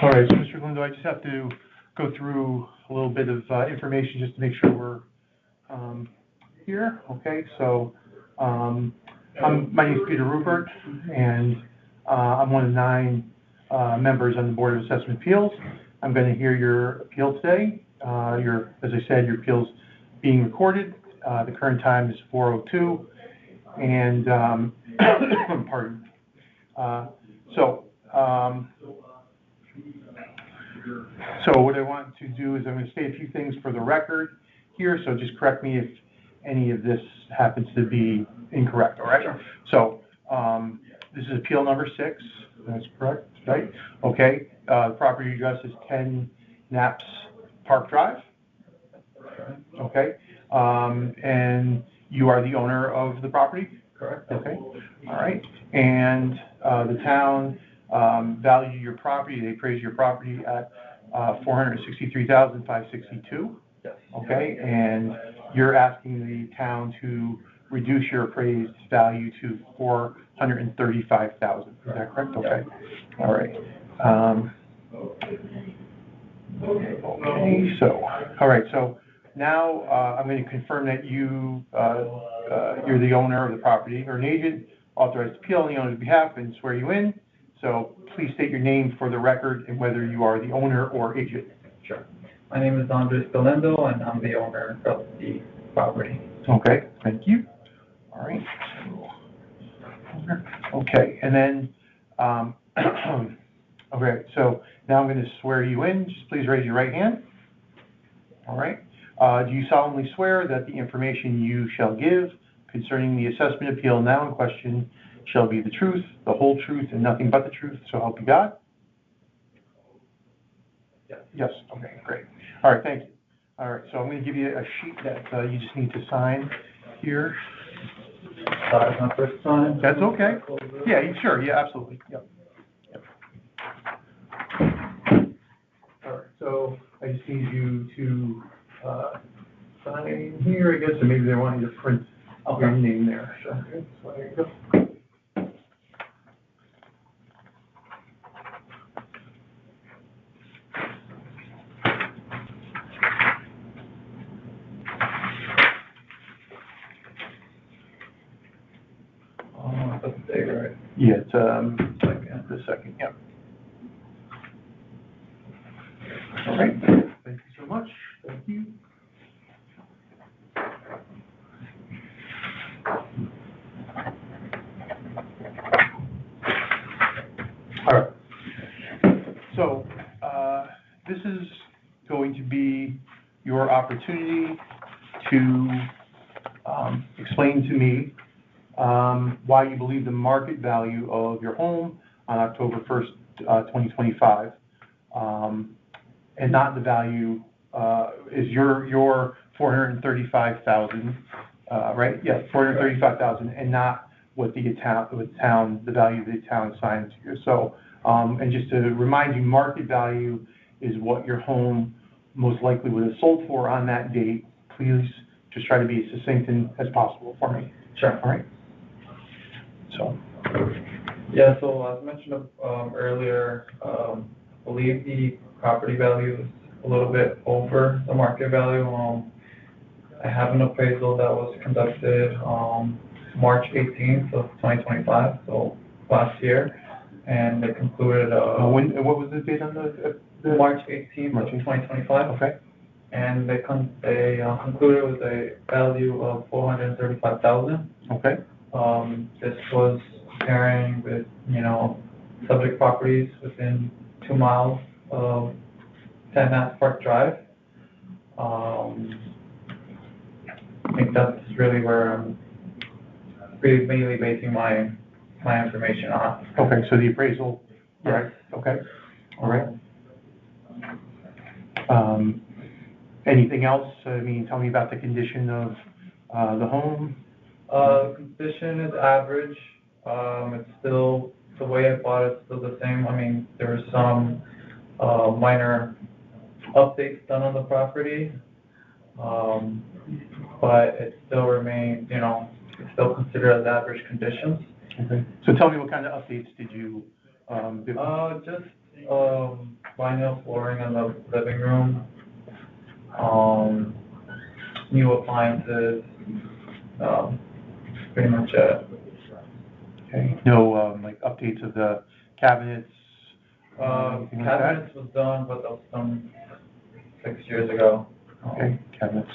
All right, so Mr. Galindo, I just have to go through a little bit of information just to make sure we're here. Okay, so my name is Peter Rupert, and I'm one of 9 members on the Board of Assessment Appeals. I'm going to hear your appeal today. As I said, your appeal's being recorded. The current time is 4:02, and pardon. So what I want to do is I'm going to say a few things for the record here, so just correct me if any of this happens to be incorrect, all right? Sure. So this is appeal number 6, that's correct, right? Okay, the property address is 10 Knaps Park Drive, okay? And you are the owner of the property? Correct. Okay, all right. And the town valued your property, they appraised your property at $463,562. Yes. Okay, and you're asking the town to reduce your appraised value to $435,000. Is that correct? Okay. All right. Okay. So, all right. So now I'm going to confirm that you're the owner of the property, or an agent authorized to appeal on the owner's behalf, and swear you in. So please state your name for the record and whether you are the owner or agent. Sure. My name is Andres Galindo, and I'm the owner of the property. Okay, thank you. All right. Okay, and then, okay, so now I'm going to swear you in. Just please raise your right hand. All right. Do you solemnly swear that the information you shall give concerning the assessment appeal now in question shall be the truth, the whole truth, and nothing but the truth, so help you God? Yes. Yes, okay, great. All right, thank you. All right, so I'm going to give you a sheet that you just need to sign here. Sorry, it's my first time. That's okay. Yeah, sure, yeah, absolutely. Yep. All right, so I just need you to sign here, I guess, or maybe they want you to print your name there. Sure. Okay, so there you go. Right. Yeah, it's the second, yeah. All right, thank you so much. Thank you. All right. So this is going to be your opportunity to explain to me why you believe the market value of your home on October 1st, 2025, and not the value is your $435,000, right? Yeah, $435,000, and not what the value of the town assigned to you. So, and just to remind you, market value is what your home most likely would have sold for on that date. Please just try to be as succinct as possible for me. Sure. All right. So. Yeah, so as mentioned earlier, I believe the property value is a little bit over the market value. I have an appraisal that was conducted March 18th of 2025, so last year, and they concluded. What was the date on the March 18th of 2025. Okay. And they concluded with a value of $435,000. Okay. This was comparing with, subject properties within 2 miles of 10 Knaps Park Drive. I think that's really where I'm mainly basing my information on. Okay, so the appraisal. Yes. All right. Okay. All right. Anything else? I mean, tell me about the condition of the home. The condition is average. It's still, the way I bought it's still the same. I mean, there were some minor updates done on the property, but it still remains, it's still considered as average conditions. Okay. So tell me, what kind of updates did you do? Just vinyl flooring in the living room, new appliances, pretty much it. Okay, no, like updates of the cabinets? Anything like that? Cabinets was done, but that was done 6 years ago. Okay, cabinets,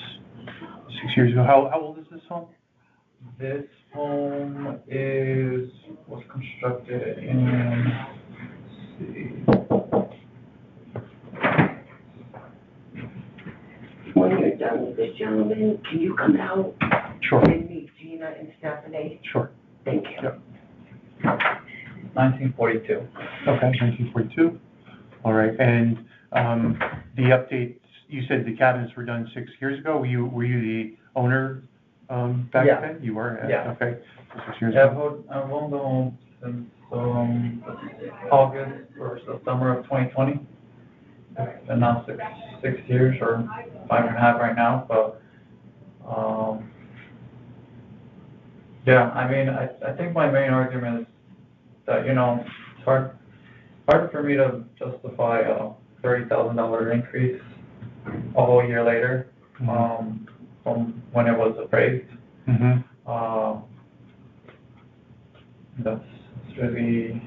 6 years ago. How old is this home? This home was constructed in, let's see, When you're done with this, gentleman, can you come out Sure, and meet Gina and Stephanie? sure. Thank you. Yep. 1942. Okay, 1942. All right, and the updates, you said the cabinets were done 6 years ago. Were you the owner back Yeah. then? You were? Yeah. Okay, 6 years Yeah, ago. I've owned the home since August or the summer of 2020. And now six years or 5.5 right now, but yeah, I mean, I think my main argument is that, it's hard for me to justify a $30,000 increase a whole year later, from when it was appraised. Mm-hmm. That's really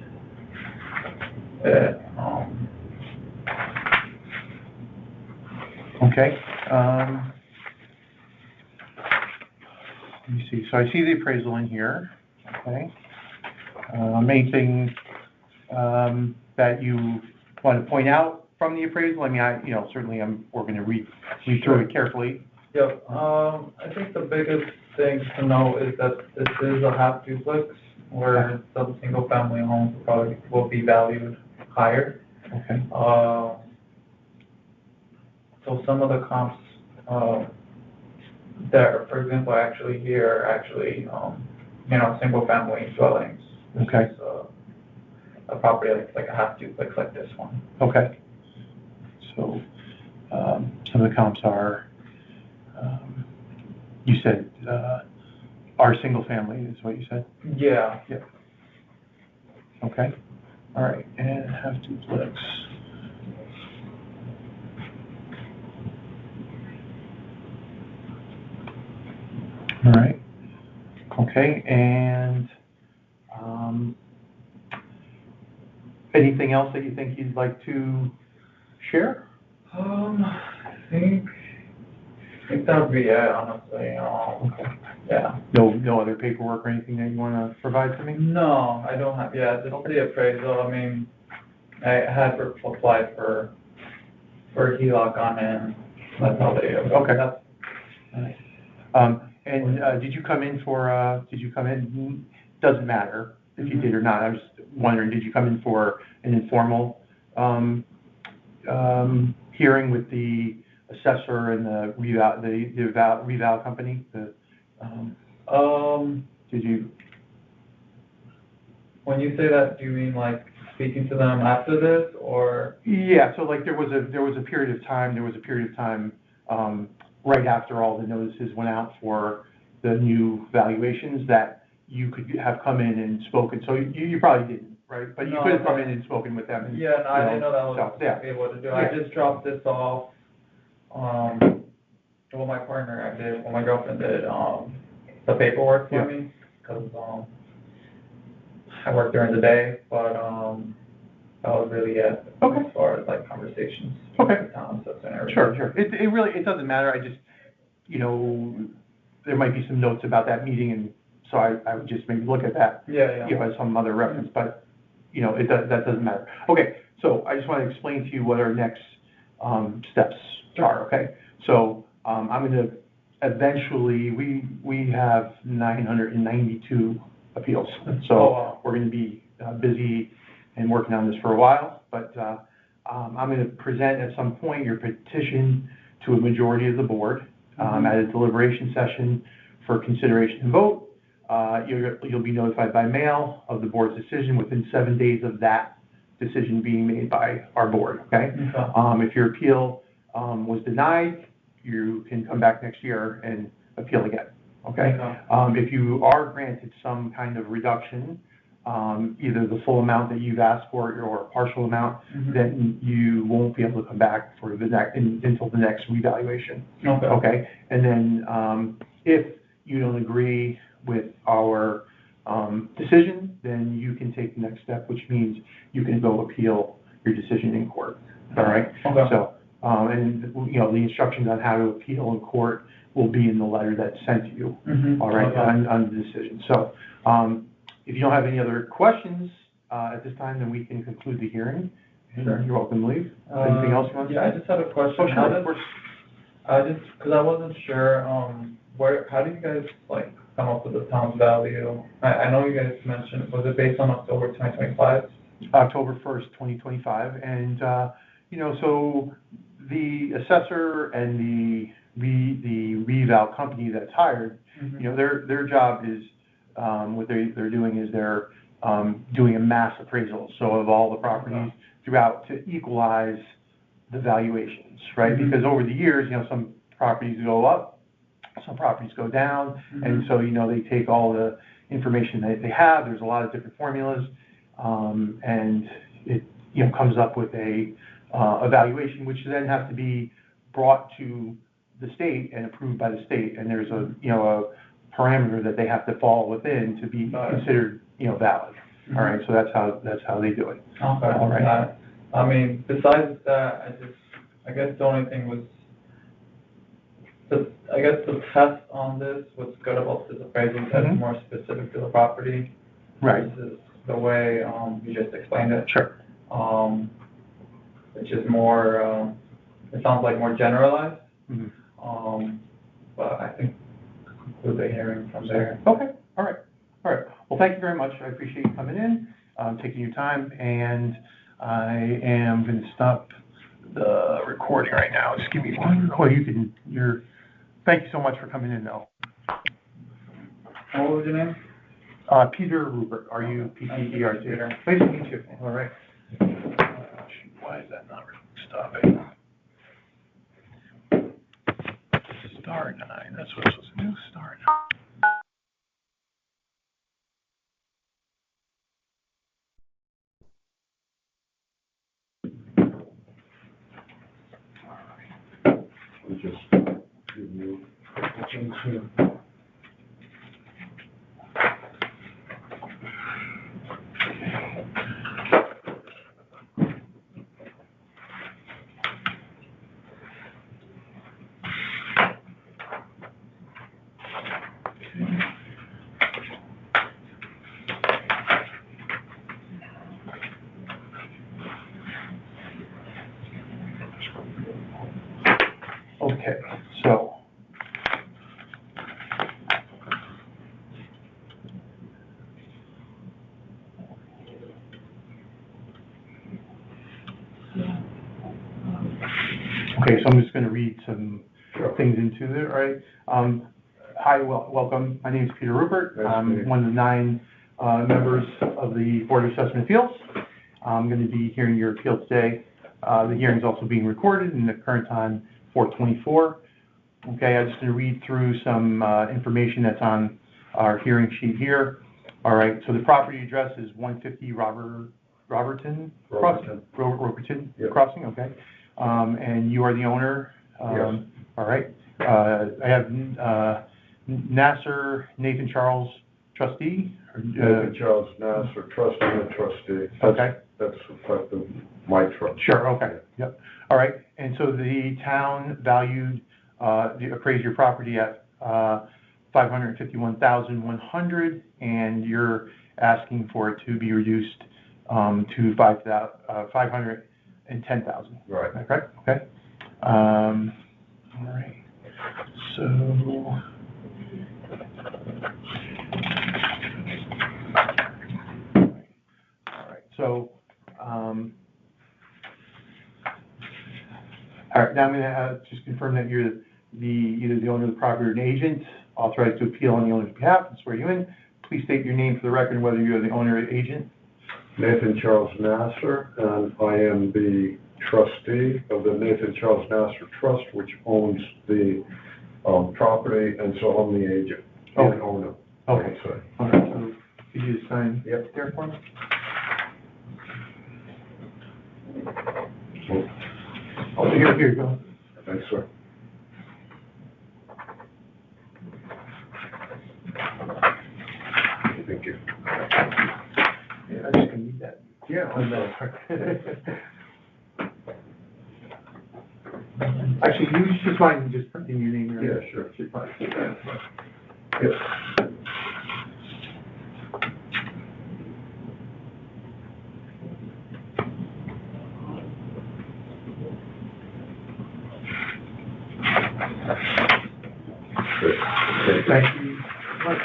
it. Okay. Let me see. So I see the appraisal in here. Okay. Anything that you want to point out from the appraisal? I mean, certainly we're going to read through it carefully. Yep. I think the biggest thing to know is that this is a half duplex, where some single family homes probably will be valued higher. Okay. So some of the comps that, for example, actually here are actually, single family dwellings. Okay. This is a property like a half duplex like this one. Okay. So some of the comps are, you said, are single family is what you said? Yeah. Yeah. Okay. All right. And half duplex. All right. Okay. And anything else that you think you'd like to share? I think that would be it, honestly. Okay. Yeah. No other paperwork or anything that you want to provide for me? No, I don't have, just the appraisal. I mean, I had applied for HELOC on it, and that's how they, Okay. That's, And did you come in, doesn't matter if you did or not, I was wondering, did you come in for an informal hearing with the assessor and the reval company? Did you? When you say that, do you mean like speaking to them after this, or? Yeah, so like there was a period of time right after all the notices went out for the new valuations that you could have come in and spoken. So you probably didn't, right? But you could have come in and spoken with them. And, yeah, no, I didn't know that was able to do. I just dropped this off. Well, my partner did, my girlfriend did the paperwork for me, because I work during the day, but that was really it. Okay. As far as like conversations. Okay. With the town and everything. Sure. It really doesn't matter. I just, there might be some notes about that meeting, and so I would just maybe look at that. Yeah. As some other reference, but that doesn't matter. Okay, so I just want to explain to you what our next steps are. Okay, so I'm going to eventually we have 992 appeals, so we're going to be busy and working on this for a while, but I'm going to present at some point your petition to a majority of the board at a deliberation session for consideration and vote. You'll be notified by mail of the board's decision within 7 days of that decision being made by our board, okay? If your appeal was denied, you can come back next year and appeal again, okay? If you are granted some kind of reduction, either the full amount that you've asked for or a partial amount, then you won't be able to come back for the until the next revaluation. Okay. Okay? And then, if you don't agree with our, decision, then you can take the next step, which means you can go appeal your decision in court. All right? Okay. So, and, you know, the instructions on how to appeal in court will be in the letter that's sent to you, all right, Okay. on the decision. So, if you don't have any other questions, at this time, then we can conclude the hearing. Sure. You're welcome to leave. Anything else you want to say? Yeah, I just had a question. Oh, sure, How of does- course. because I wasn't sure, how do you guys, like, come up with the town's value? I know you guys mentioned, was it based on October 2025? October 1st, 2025, and, you know, so the assessor and the reval company that's hired, you know, their job is, what they're doing is they're doing a mass appraisal, so of all the properties throughout to equalize the valuations, right? Because over the years, you know, some properties go up, some properties go down, and so, you know, they take all the information that they have, there's a lot of different formulas, and it, you know, comes up with a evaluation, which then has to be brought to the state and approved by the state, and there's a, you know, a parameter that they have to fall within to be considered, you know, valid. All right, so that's how they do it. Okay. All right. I mean, besides that, I guess the only thing was, I guess the test on this, what's good about this appraisal test is more specific to the property. Right. Versus the way, you just explained it. Sure. Which is more, it sounds like more generalized. But I think conclude the hearing from there. Okay, all right. Well, thank you very much. I appreciate you coming in, taking your time, and I am going to stop the recording right now. Just give me one. Oh, thank you so much for coming in, though. What was your name? Peter Rupert, R-U-P-T-E-R-T. Peter. Nice to meet you. All right. Why is that not stopping? Star 9, that's what it's supposed to do, star 9. Just give you things here. Okay, so. Okay, so I'm just gonna read some things into it, all right? Hi, welcome. My name is Peter Rupert. Nice to meet you. I'm one of the 9 members of the Board of Assessment Appeals. I'm gonna be hearing your appeal today. The hearing's also being recorded, and the current time, 4:24. Okay, I'm just gonna read through some information that's on our hearing sheet here. All right, so the property address is 150 Roberton Crossing, Yep. Crossing, okay. And you are the owner? Yes. All right. I have Nathan Charles, trustee? Nathan Charles Nasser, trustee and trustee. Okay. That's effective my trust. Sure, okay, yep. All right, and so the town valued, appraised your property at $551,100, and you're asking for it to be reduced to $510,000. Right. Is that correct? Okay. All right. So. All right. So. All right. Now I'm going to just confirm that you're either the owner of the property or an agent authorized to appeal on the owner's behalf and swear you in. Please state your name for the record and whether you're the owner or agent. Nathan Charles Nasser, and I am the trustee of the Nathan Charles Nasser Trust, which owns the property, and so I'm the agent and owner. Okay. So, All right. So Could you sign Yep. there for me? Oh, here you go. Thanks, sir. Thank you. Yeah, I just can need that. Yeah, I'm not. Actually, you just mind just putting your name there? Yeah, sure. Should probably take that. Yes. Good. Thank you very much.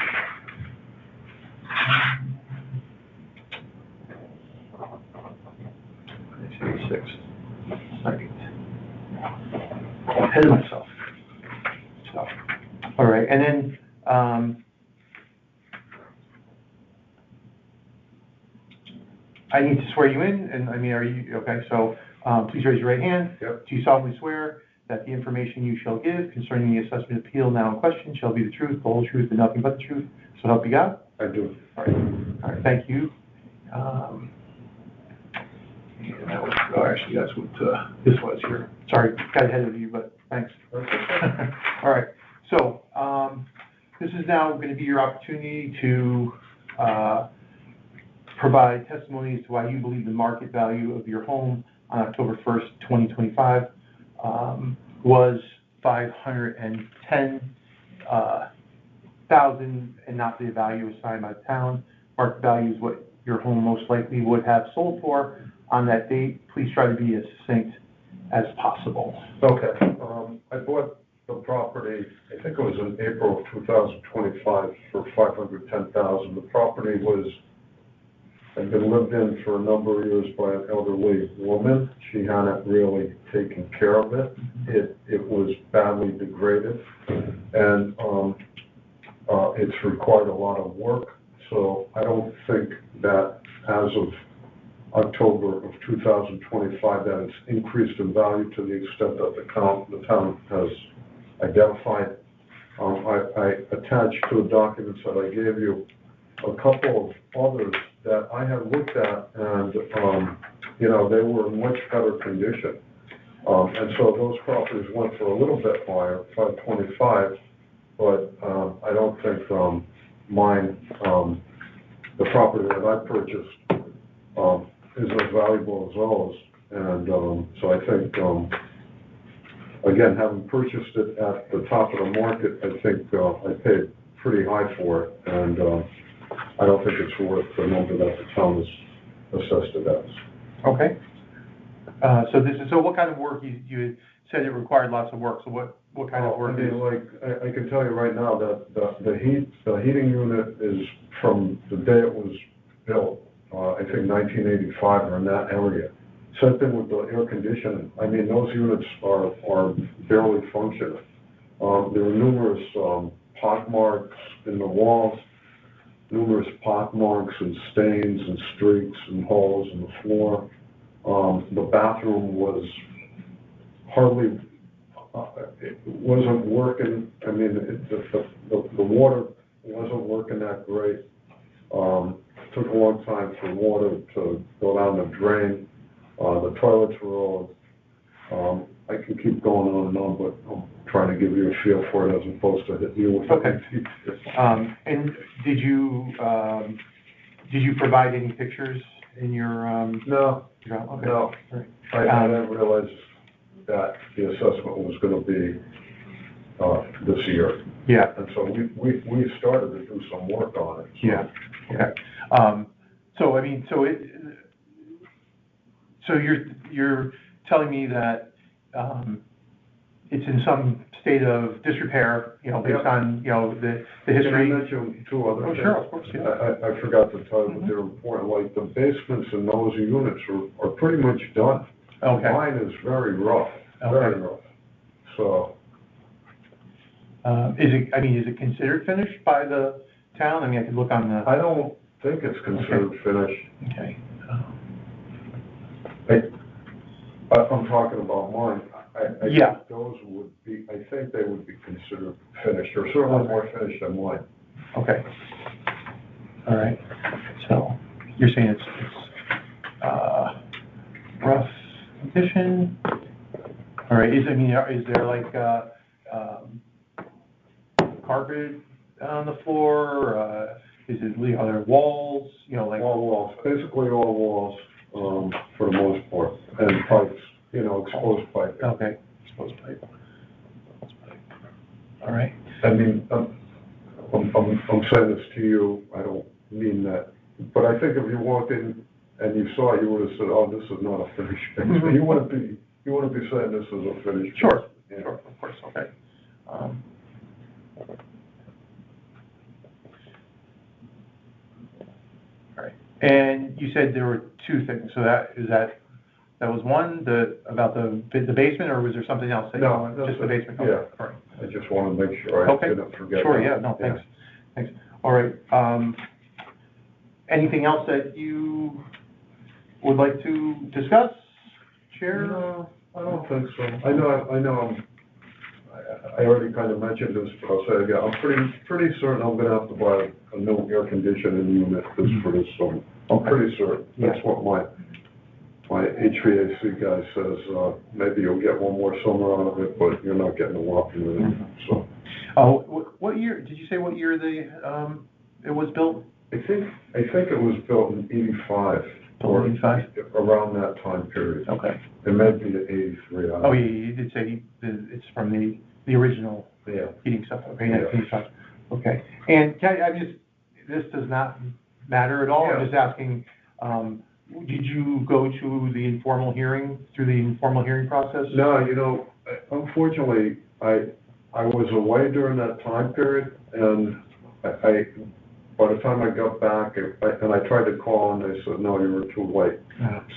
Six. Right. Ahead of myself. So, all right, and then, I need to swear you in, and I mean, are you, okay, so, please raise your right hand. Yep. Do you solemnly swear that the information you shall give concerning the assessment appeal now in question shall be the truth, the whole truth, and nothing but the truth, so help you God? I do. All right, thank you. And that was, oh, actually, that's what, this was here. Sorry, got ahead of you, but thanks. All right, so, this is now gonna be your opportunity to, provide testimony as to why you believe the market value of your home on October 1st, 2025, was $510,000 and not the value assigned by the town. Market value is what your home most likely would have sold for on that date. Please try to be as succinct as possible. Okay, I bought the property, I think it was in April of 2025 for $510,000. The property had been lived in for a number of years by an elderly woman. She hadn't really taken care of it. It was badly degraded, and it's required a lot of work. So I don't think that as of October of 2025 that it's increased in value to the extent that the town has identified. I attached to the documents that I gave you a couple of others that I have looked at, and they were in much better condition. And so those properties went for a little bit higher, $525, but I don't think mine, the property that I purchased, is as valuable as those. And so I think, again, having purchased it at the top of the market, I think I paid pretty high for it, and I don't think it's worth the number that the town has assessed it as. Okay. So what kind of work, you said it required lots of work, so what kind of work is? I can tell you right now that the heating unit is from the day it was built, I think 1985 or in that area. Same thing with the air conditioning. I mean, those units are barely functioning. There were numerous pock marks in the walls, numerous pock marks and stains and streaks and holes in the floor. The bathroom was hardly, it wasn't working. I mean, the water wasn't working that great. Took a long time for water to go down the drain. The toilets were old. I can keep going on and on, but I'm trying to give you a feel for it as opposed to hit you with it. Okay. And did you provide any pictures in your, No, Okay. no. Right. I didn't realize that the assessment was gonna be, this year. Yeah. And so we started to do some work on it. So. Yeah, okay. So, I mean, so you're telling me that, it's in some state of disrepair, based on, the history? Can I mention two other things? Oh, sure, of course, yeah. I forgot to tell you, but they're important, like the basements in those units are pretty much done. Okay. Mine is very rough, Okay. very rough, so. Is it considered finished by the town? I mean, I could look on the. I don't think it's considered finished. Okay. I'm talking about mine. I Yeah. think those would be, I think they would be considered finished, or certainly more finished than mine. Okay. All right. So, you're saying it's, rough condition? All right, is there like, carpet on the floor, are there walls, like? All walls, basically all walls, for the most part, and pipes, exposed pipe. Okay, exposed pipe. All right. I mean, I'm saying this to you, I don't mean that, but I think if you walked in and you saw it, you would have said, oh, this is not a finished basement. Mhm. You wouldn't be saying this is a finished Sure, basement. Yeah. sure, of course, okay. All right, and you said there were two things, so that was one, about the basement, or was there something else? No, Just the basement? yeah. Okay, all right. I just want to make sure I Okay. didn't forget. Sure, that. yeah, no, thanks. All right, anything else that you would like to discuss, share? No, I don't think so. I know, I already kind of mentioned this, but I'll say again, I'm pretty certain I'm gonna have to buy a new air conditioning unit for this summer. I'm pretty certain. That's what my HVAC guy says, maybe you'll get one more summer out of it, but you're not getting a lot from it, so. Oh, what year, did you say what year it was built? I think it was built in '85. Built in 85? Around that time period. Okay. It may be '83. Oh, you did say it's from the original Yeah. heating stuff, okay, Yeah. 1985. Okay, and this does not matter at all, I'm Yeah. just asking, did you go to the informal hearing, process? No, unfortunately, I was away during that time period, and by the time I got back, and I tried to call, and they said, no, you were too late.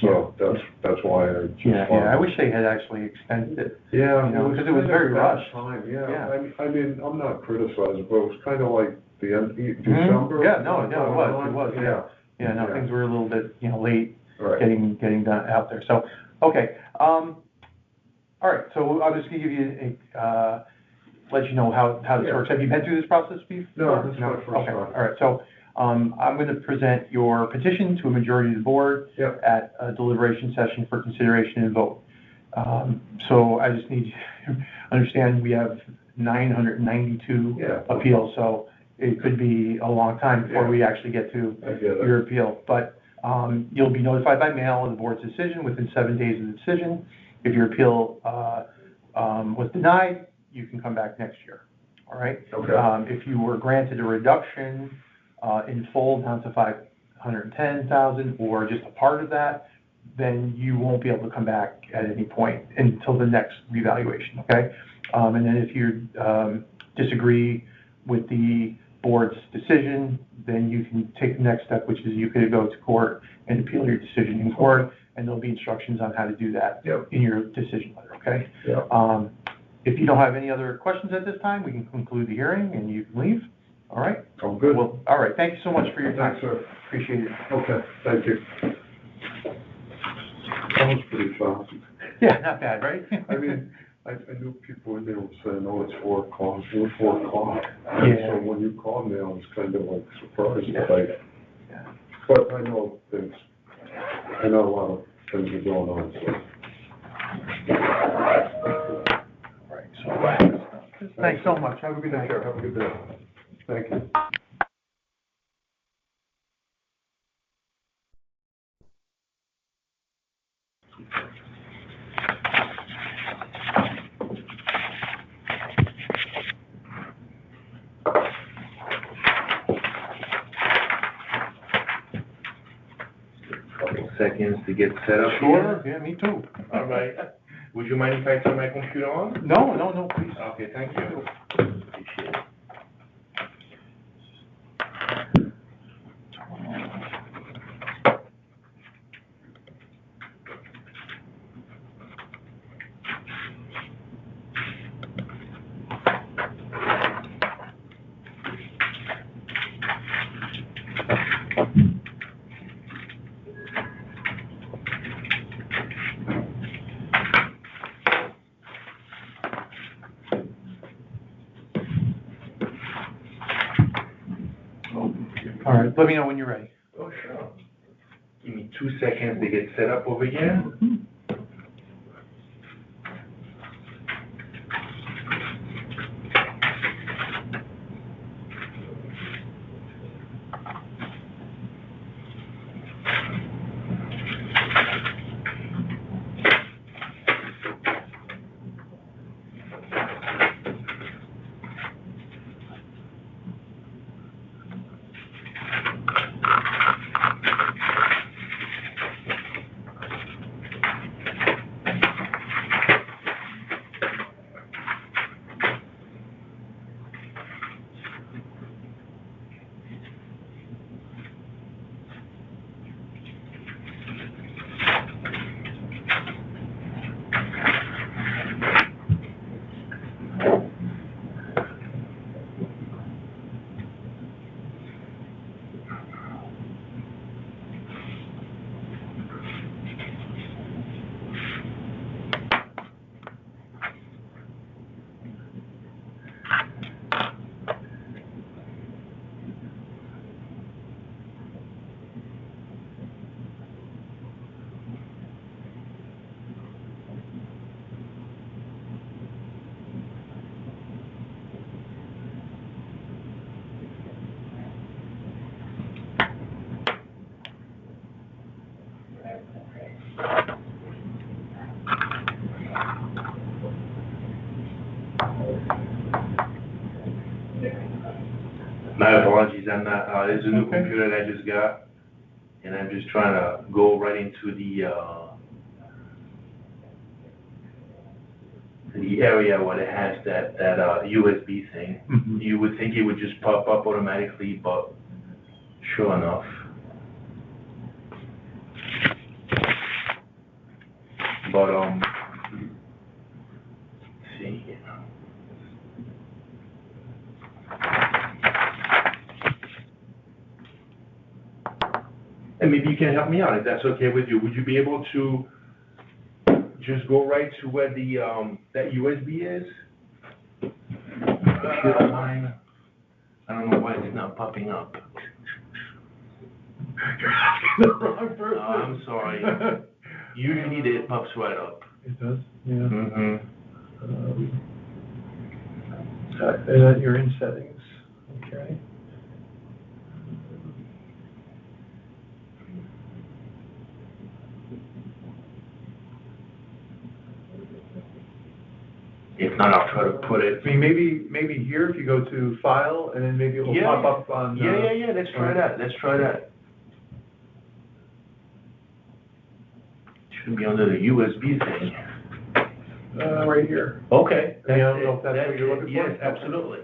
So that's why I just. Yeah, I wish they had actually extended it. Yeah. Because it was very rushed. Time, Yeah. yeah. I mean, I'm not criticizing, but it was kind of like the end, December. Yeah, no, it was, yeah. Yeah, no, Yeah. things were a little bit, late Right. getting done out there, so, okay. All right, so I'll just give you let you know how this Yeah. works. Have you been through this process before? No, this is my first Okay, time. all right, so, I'm going to present your petition to a majority of the board Yep. at a deliberation session for consideration and vote. So I just need to understand, we have 992 Yeah. appeals, so it could be a long time before Yeah. we actually get to I get it. your appeal. But you'll be notified by mail of the board's decision within 7 days of the decision. If your appeal was denied, you can come back next year, all right? Okay. If you were granted a reduction in full down to $510,000 or just a part of that, then you won't be able to come back at any point until the next revaluation, okay? And then if you disagree with the board's decision, then you can take the next step, which is you could go to court and appeal your decision in court, and there'll be instructions on how to do that Yep. in your decision letter, okay? Yeah. If you don't have any other questions at this time, we can conclude the hearing and you can leave, all right? I'm good. Well, all right, thank you so much for your time. Thanks, sir. Appreciate it. Okay, thank you. That was pretty fast. Yeah, not bad, right? I mean, I knew people in there were saying, oh, it's 4 o'clock, it's 4 o'clock. Yeah. So when you called me, I was kind of like surprised, Yeah. Yeah. but I know a lot of things are going on, so. All right, so, thanks so much. Have a good night. Take care, have a good day. Thank you. Couple seconds to get set up. Sure, yeah, me too. All right. Would you mind if I turn my computer on? No, please. Okay, thank you. Appreciate it. All right, let me know when you're ready. 2 seconds to get set up over here. My apologies, I'm not, this is a new Okay. computer that I just got, and I'm just trying to go right into the area where it has that USB thing. Mhm. You would think it would just pop up automatically, but sure enough. But, let's see here. And maybe you can help me out, if that's okay with you. Would you be able to just go right to where the, that USB is? If you don't mind. I don't know why it's not popping up. You're asking the wrong person. I'm sorry. Usually it pops right up. It does, yeah. Mm-hmm. And you're in settings, okay. If not, I'll try to put it. I mean, maybe here, if you go to File, and then maybe it will Yeah. pop up on. Yeah, let's try that, Should be under the USB thing. Right here. Okay. I don't know if that's what you're looking for. Yes, absolutely.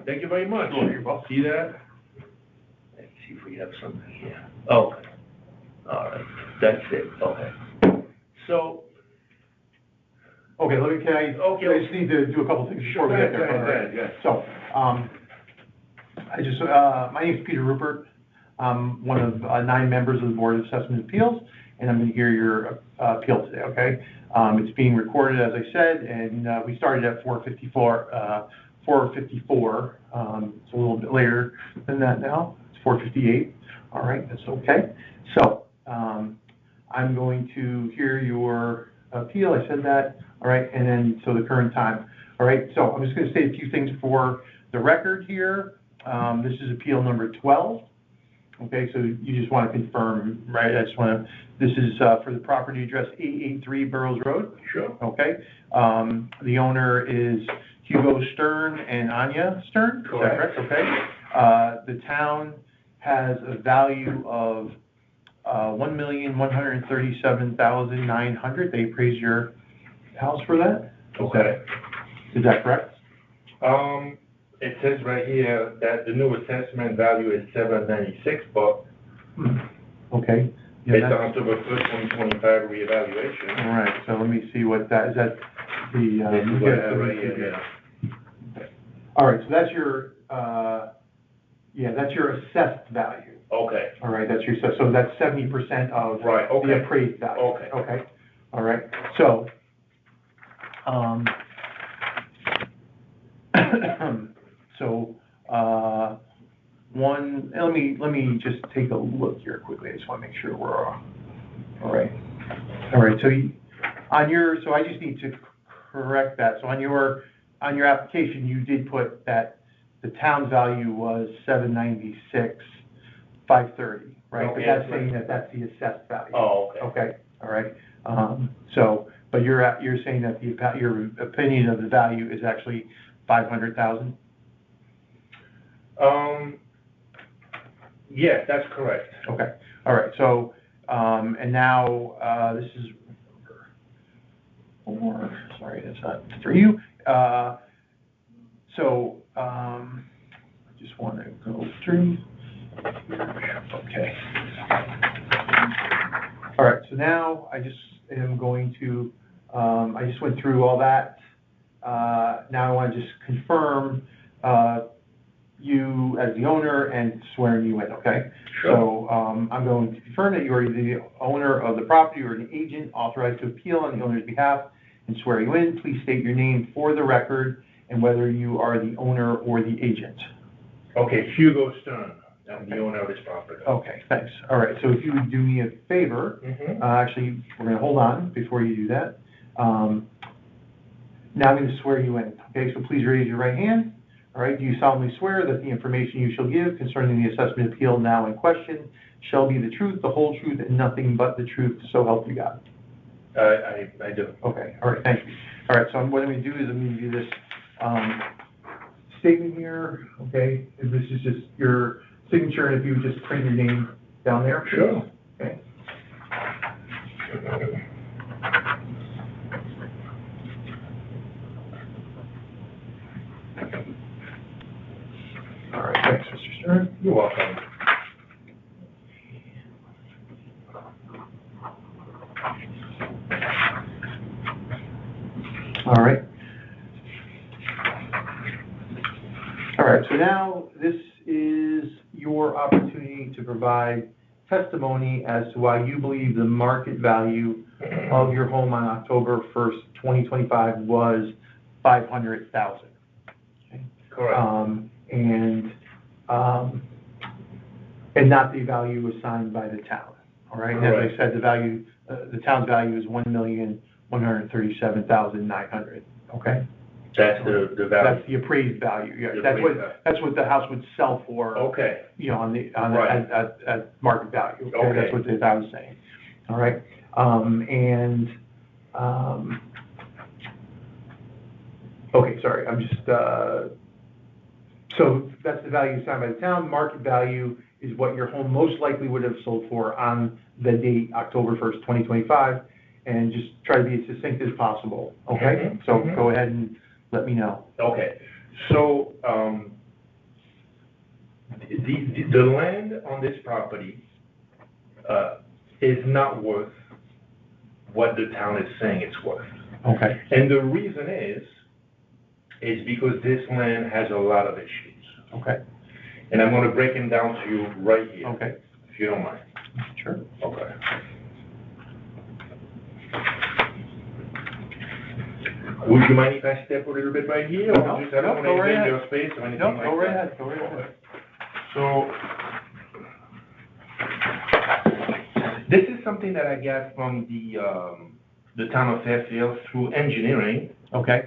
Thank you very much. Sure, you're welcome. See that? Let's see if we have something here. Okay. All right, that's it, okay. So, Okay, can I just need to do a couple things before we get there. Go All right. ahead, go ahead. So, my name's Peter Rupert. I'm one of 9 members of the Board of Assessment Appeals, and I'm gonna hear your appeal today, okay? It's being recorded, as I said, and we started at 4:54. It's a little bit later than that now. It's 4:58. All right, that's okay. So, I'm going to hear your appeal. I said that. All right, and then, so the current time. All right, so I'm just gonna say a few things for the record here. This is appeal number 12. Okay, so you just want to confirm, right? This is for the property address 883 Burroughs Road. Sure. Okay. The owner is Hugo Stern and Anya Stern. Correct. Is that correct? Okay. The town has a value of $1,137,900. They appraised your house for that? Okay. Is that correct? It says right here that the new assessment value is $796, but Okay. Yeah, it's that's- October 1st, 2025 reevaluation. All right, so let me see what that, is that the? This is what I have right here, yeah. All right, so that's your, that's your assessed value. Okay, All right, that's your, so that's 70% of right, the okay. appraised value. Okay. Okay, all right, so, let me just take a look here quickly. I just want to make sure we're All right, so so I just need to correct that. So on your application, you did put that the town value was 796,530, right? But Okay, that's that's saying right. that's the assessed value. Oh, okay. Okay, all right. But you're saying that your opinion of the value is actually 500,000? Yes, that's correct. Okay, all right, so, and now, this is sorry, that's not for you. I just want to go through. Okay. All right, so now I just am going to, I just went through all that. Now I want to just confirm, you as the owner and swearing you in, okay? Sure. So, I'm going to confirm that you are the owner of the property or an agent authorized to appeal on the owner's behalf and swear you in. Please state your name for the record and whether you are the owner or the agent. Okay, Hugo Stern, I'm the owner of this property. Okay, thanks. All right, so if you would do me a favor, Mm-hmm. actually, we're gonna hold on before you do that. Now I'm gonna swear you in, okay? So please raise your right hand. All right, do you solemnly swear that the information you shall give concerning the assessment appeal now in question shall be the truth, the whole truth, and nothing but the truth, so help you God? I do. Okay, all right, thank you. All right, so what I'm gonna do is I'm gonna do this, statement here, okay? And this is just your signature, and if you would just print your name down there, please. Sure. Okay. All right, thanks, Mr. Stern. You're welcome. All right. All right, so now this is your opportunity to provide testimony as to why you believe the market value of your home on October 1st, 2025 was 500,000. Correct. And not the value assigned by the town, all right? As I said, the value, the town's value is 1,137,900, okay? That's the value. That's the appraised value, yeah. The That's appraised what, value. that's what the house would sell for, Okay, you know, Right. at market value, okay? Okay. That's what I was saying, all right? Okay, sorry, I'm just, so that's the value assigned by the town. Market value is what your home most likely would have sold for on the date, October 1st, 2025, and just try to be as succinct as possible, okay? Mhm, So mhm. go ahead and let me know. okay. So, the land on this property, is not worth what the town is saying it's worth. Okay. And the reason is because this land has a lot of issues. Okay, And I'm gonna break them down to you right here, okay, if you don't mind. sure. Okay. Would you mind if I step a little bit right here? No, Or just, I don't no, go wanna right invade ahead. your space or anything No, like that? go right ahead, go right ahead. So, this is something that I got from the town of Fairfield through engineering, Okay,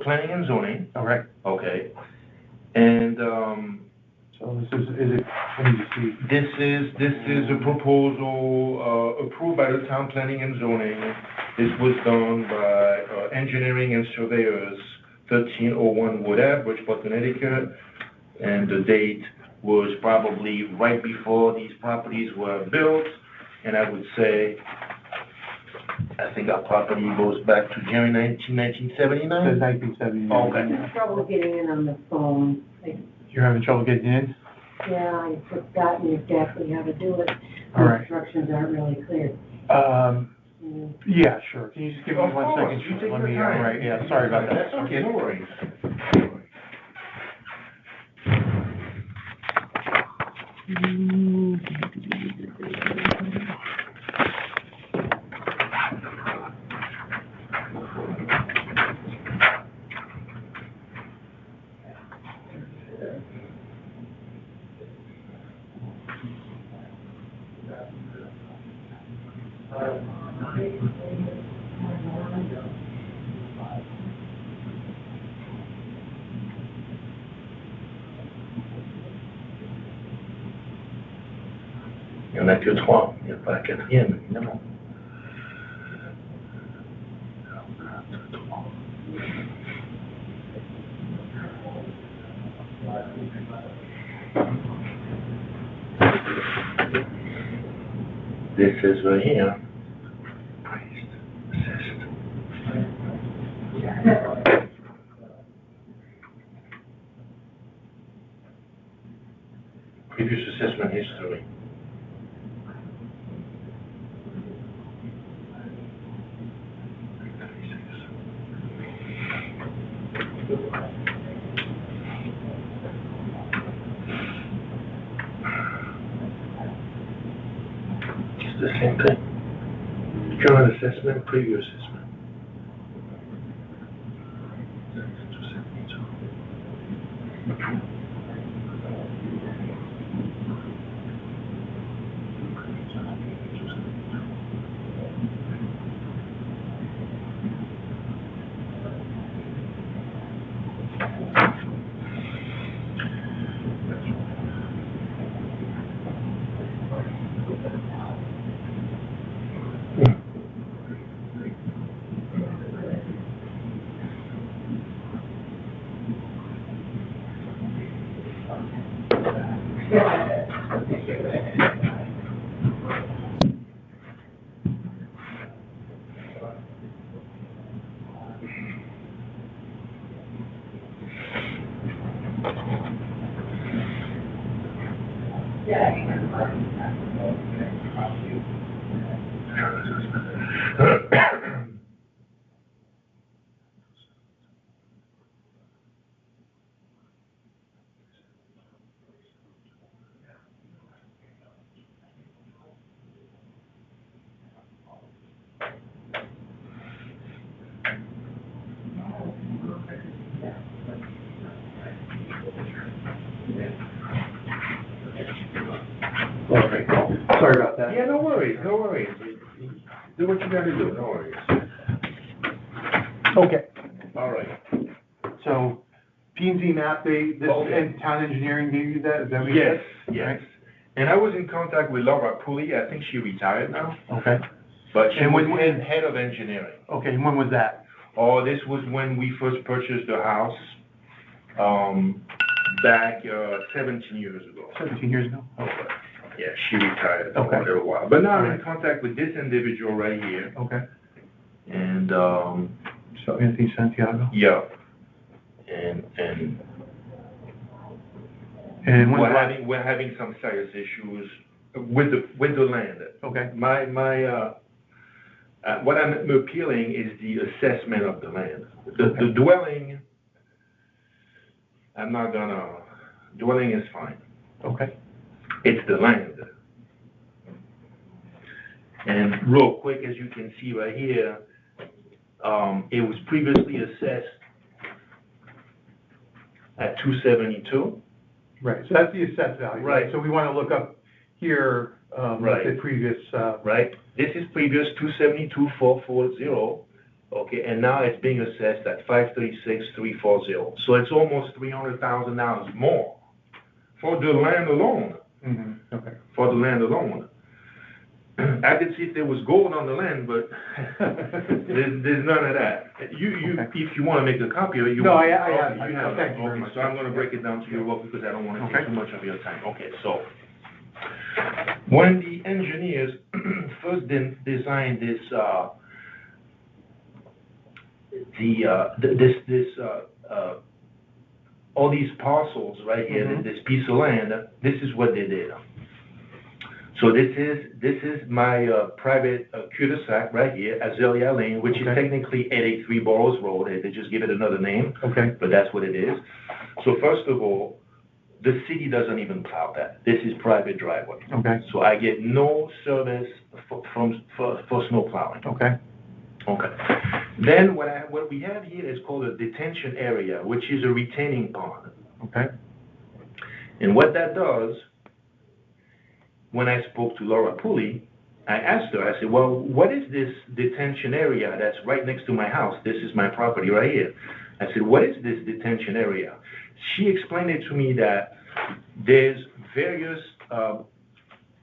planning and zoning, all right. okay? And, So this is it, let me just see. this is a proposal, approved by the town planning and zoning. This was done by, engineering and surveyors, 1301 Wood Ave, Bridgeport, Connecticut. And the date was probably right before these properties were built. And I would say, I think our property goes back to January 1979. Says 1970. Okay. Having trouble getting in on the phone. You're having trouble getting in? Yeah, I've forgotten exactly how to do it. All right. The instructions aren't really clear. Yeah, sure. Can you just give me Of 1 course, second? you take Let your me, time. all right, yeah, sorry about that. That's okay, no worries. a que 3, il n'y a pas la 4e, évidemment. This is right here. Assessed. Previous assessment history. It's the same thing. Current assessment, previous assessment. Okay. Sorry about that. Yeah, no worries, no worries. Do what you gotta do, no worries. Okay, All right. so P and Z map, this, Okay. and town engineering gave you that, is that what you Yes, said? yes. And I was in contact with Laura Pulley, I think she retired now, Okay, but she And was when- head of engineering. okay, and when was that? Oh, this was when we first purchased the house, back, 17 years ago. 17 years ago? Okay. Yeah, she retired for Okay. a little while. But now I'm in Alright. contact with this individual right here, Okay, and, so Anthony Santiago. yeah. And And when, we're having some serious issues with the land. okay, What I'm appealing is the assessment of the land. The Okay. dwelling, dwelling is fine. okay, It's the land. And real quick, as you can see right here, it was previously assessed at 272. right, so that's the assessed value, right? Right. So we want to look up here, Right. the previous, Right? This is previous 272,440, okay, and now it's being assessed at 536,340. So it's almost $300,000 more for the land alone, okay. for the land alone. I could see if there was gold on the land, but there's none of that. Okay. If you want to make a copy of it, you. No, I you have have it. it. Thank you very Okay, much. so I'm gonna break it down to you real quick because I don't want to Okay. take too much of your time. Okay, so when the engineers first designed this, all these parcels right here, Mhm. this piece of land, this is what they did. So this is my private cul-de-sac right here, Azalea Lane, which is Okay. technically 883 Burroughs Road. They just give it another name, Okay, but that's what it is. So first of all, the city doesn't even plow that. This is private driveway. okay, So I get no service for snow plowing. okay, Okay. Then what we have here is called a detention area, which is a retaining pond. okay, And what that does, when I spoke to Laura Pulley, I asked her, I said, well, what is this detention area that's right next to my house? This is my property right here. I said, what is this detention area? She explained it to me that there's various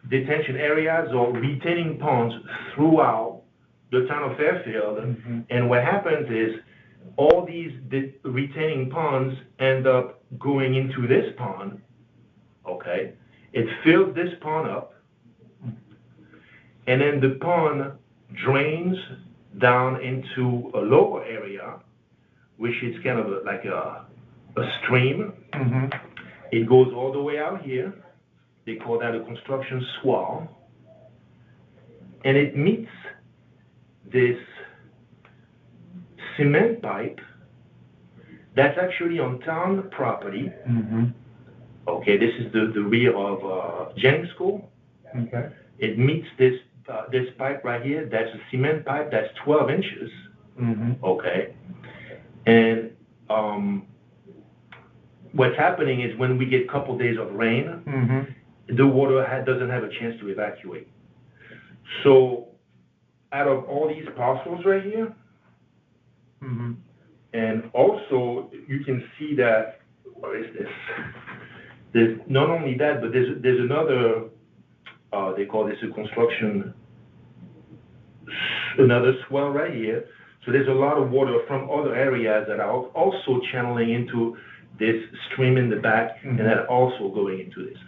detention areas or retaining ponds throughout the town of Fairfield. Mm-hmm. And what happens is all these retaining ponds end up going into this pond, okay? It fills this pond up, and then the pond drains down into a lower area, which is kind of like a stream. Mm-hmm. It goes all the way out here. They call that a construction swale. And it meets this cement pipe that's actually on town property. Mm-hmm. Okay, this is the rear of Jennings School. Okay. It meets this pipe right here. That's a cement pipe that's 12 inches. Mm-hmm. Okay. And what's happening is when we get a couple days of rain, Mm-hmm. the water doesn't have a chance to evacuate. So out of all these parcels right here, Mm-hmm. and also you can see that, what is this? There's not only that, but there's another, they call this a construction, another swell right here. So there's a lot of water from other areas that are also channeling into this stream in the back, Mm-hmm. and that are also going into this.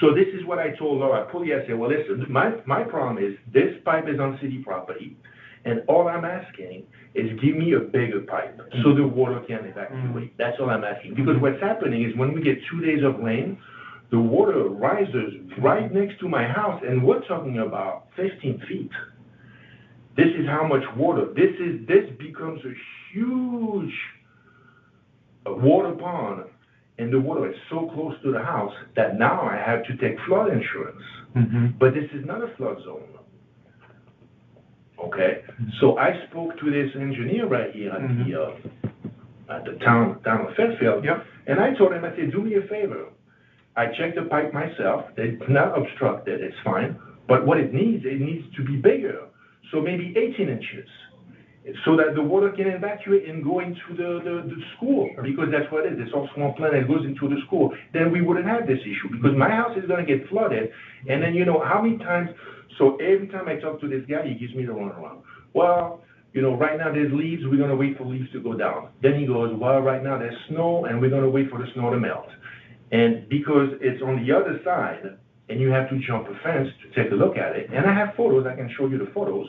So this is what I told Laura Pulley. I said, well, listen, my problem is this pipe is on city property, and all I'm asking is give me a bigger pipe so the water can evacuate. That's all I'm asking. Because what's happening is when we get 2 days of rain, the water rises right next to my house, and we're talking about 15 feet. This is how much water. This becomes a huge water pond, and the water is so close to the house that now I have to take flood insurance. Mm-hmm. But this is not a flood zone. Okay? So I spoke to this engineer right here at the town of Fairfield. Yep. And I told him, I said, do me a favor. I checked the pipe myself. It's not obstructed. It's fine. But what it needs to be bigger. So maybe 18 inches. So that the water can evacuate and go into the school, because that's what it is. It's all swamp land that goes into the school. Then we wouldn't have this issue, because my house is going to get flooded. And then, you know, how many times, so every time I talk to this guy, he gives me the runaround. Well, you know, right now there's leaves, we're going to wait for leaves to go down. Then he goes, well, right now there's snow, and we're going to wait for the snow to melt. And because it's on the other side, and you have to jump a fence to take a look at it, and I have photos, I can show you the photos.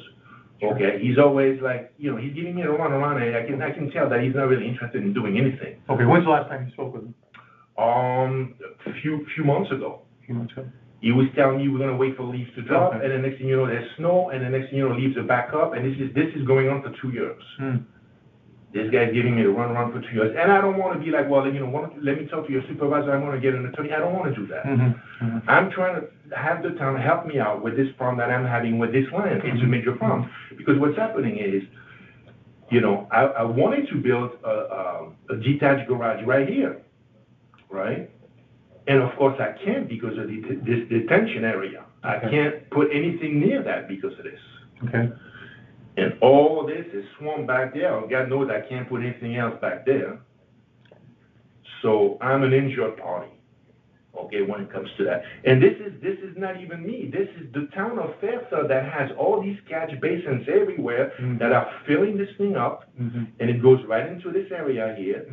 Okay, he's always like, you know, he's giving me a runaround, and I can tell that he's not really interested in doing anything. Okay, when's the last time you spoke with him? A few months ago. A few months ago. He was telling me we're gonna wait for leaves to drop, Okay. and the next thing you know, there's snow, and the next thing you know, leaves are back up, and this is going on for 2 years. This guy's giving me the runaround for 2 years, and I don't want to be like, well, you know, let me talk to your supervisor. I want to get an attorney. I don't want to do that. Mm-hmm. I'm trying to have the town help me out with this problem that I'm having with this land. It's a major problem, because what's happening is, you know, I wanted to build a detached garage right here, right? And of course I can't because of this detention area. I can't put anything near that because of this. Okay. And all this is swamp back there. God knows I can't put anything else back there. So I'm an injured party, okay, when it comes to that. And this is not even me. This is the town of Fairfield that has all these catch basins everywhere that are filling this thing up, and it goes right into this area here,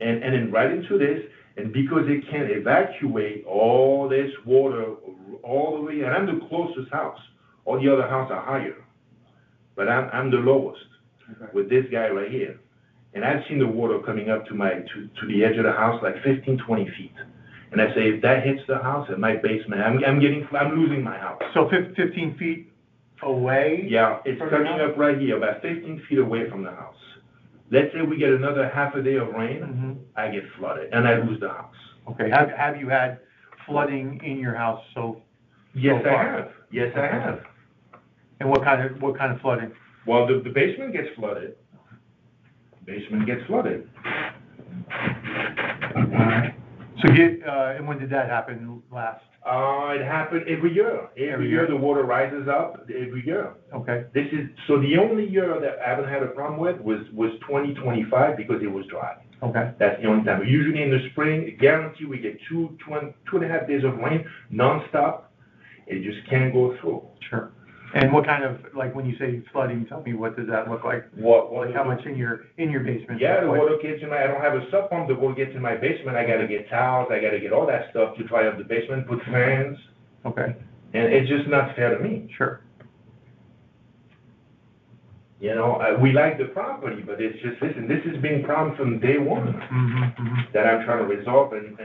and then right into this. And because it can't evacuate all this water all the way, and I'm the closest house. All the other houses are higher. But I'm the lowest with this guy right here. And I've seen the water coming up to the edge of the house like 15, 20 feet. And I say, if that hits the house in my basement, I'm losing my house. So 15 feet away? Yeah, it's coming up right here, about 15 feet away from the house. Let's say we get another half a day of rain, I get flooded, and I lose the house. Okay, have you had flooding in your house Yes, I far? have. Yes, I have. And what kind of flooding? Well, the basement gets flooded. Basement gets flooded. So and when did that happen last? It happened every year. Every year the water rises up, every year. Okay. So the only year that I haven't had a problem with was 2025 because it was dry. Okay. That's the only time. Usually in the spring, guarantee we get two and a half days of rain, nonstop. It just can't go through. Sure. And what kind of, like, when you say flooding, tell me, what does that look like? Like, how much in your basement? Yeah, the Like- water gets in my, I don't have a sub pump, the water gets in my basement, I gotta get towels, I gotta get all that stuff to dry up the basement, put fans, Okay, and it's just not fair to me. sure. You know, we like the property, but it's just, listen, this has been a problem from day one that I'm trying to resolve, and